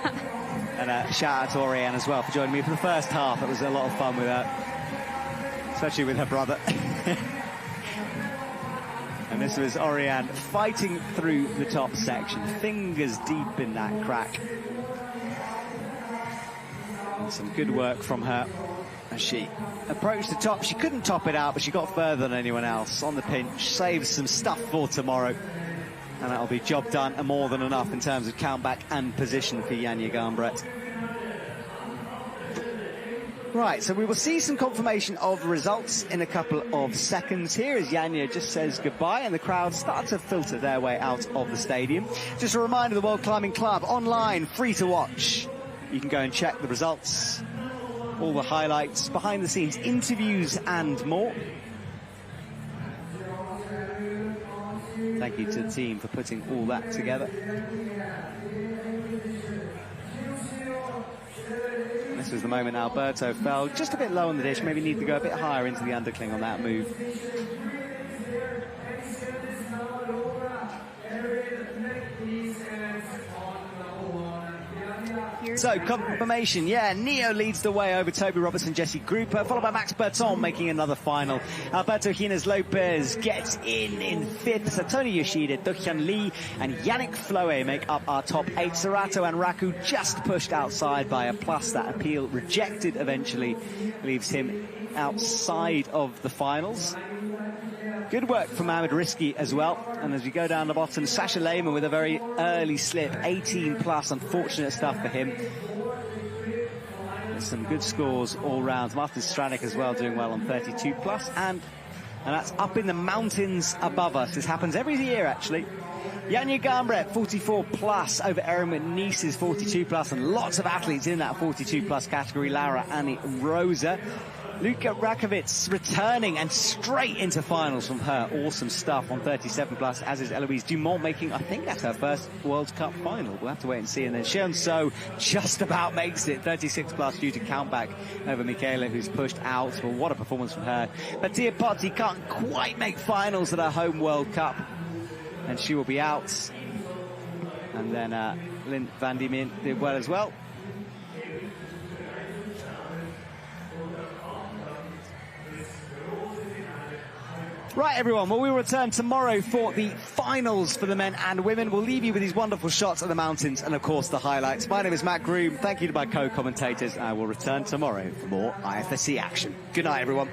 And shout out to Oriane as well for joining me for the first half. It was a lot of fun with her, especially with her brother. And this was Oriane fighting through the top section, fingers deep in that crack. And some good work from her as she approached the top. She couldn't top it out, but she got further than anyone else on the pinch, saves some stuff for tomorrow. And that'll be job done and more than enough in terms of countback and position for Janja Garnbret. Right, so we will see some confirmation of results in a couple of seconds. Here as Janja just says goodbye and the crowd start to filter their way out of the stadium. Just a reminder, the World Climbing Club online, free to watch. You can go and check the results, all the highlights, behind the scenes, interviews and more. Thank you to the team for putting all that together. This was the moment Alberto fell just a bit low on the dish, maybe need to go a bit higher into the undercling on that move. So, confirmation, yeah, Neo leads the way over Toby Robertson, Jesse Gruper, followed by Max Berton making another final. Alberto Jimenez Lopez gets in fifth. So Tony Yoshida, Duchan Lee and Yannick Floe make up our top 8. Serato and Raku just pushed outside by a plus. That appeal rejected eventually leaves him outside of the finals. Good work from Mohamed Risky as well. And as we go down the bottom, Sasha Lehmann with a very early slip, 18 plus, unfortunate stuff for him. There's some good scores all round. Martin Stranek as well doing well on 32 plus. And And that's up in the mountains above us. This happens every year, actually. Janja Garnbret, 44 plus over Erin McNeese's 42 plus, and lots of athletes in that 42 plus category. Laura, Annie, Rosa. Luka Rakovic returning and straight into finals from her. Awesome stuff on 37 plus, as is Eloise Dumont, making, I think that's her first World Cup final. We'll have to wait and see. And then Sheon So just about makes it, 36 plus, due to countback over Michaela, who's pushed out. Well, what a performance from her. But Tia Potty can't quite make finals at her home World Cup, and she will be out. And then Lynn van die Min did well as well. Right, everyone, well, we will return tomorrow for the finals for the men and women. We'll leave you with these wonderful shots of the mountains and, of course, the highlights. My name is Matt Groom. Thank you to my co-commentators. I will return tomorrow for more IFSC action. Good night, everyone.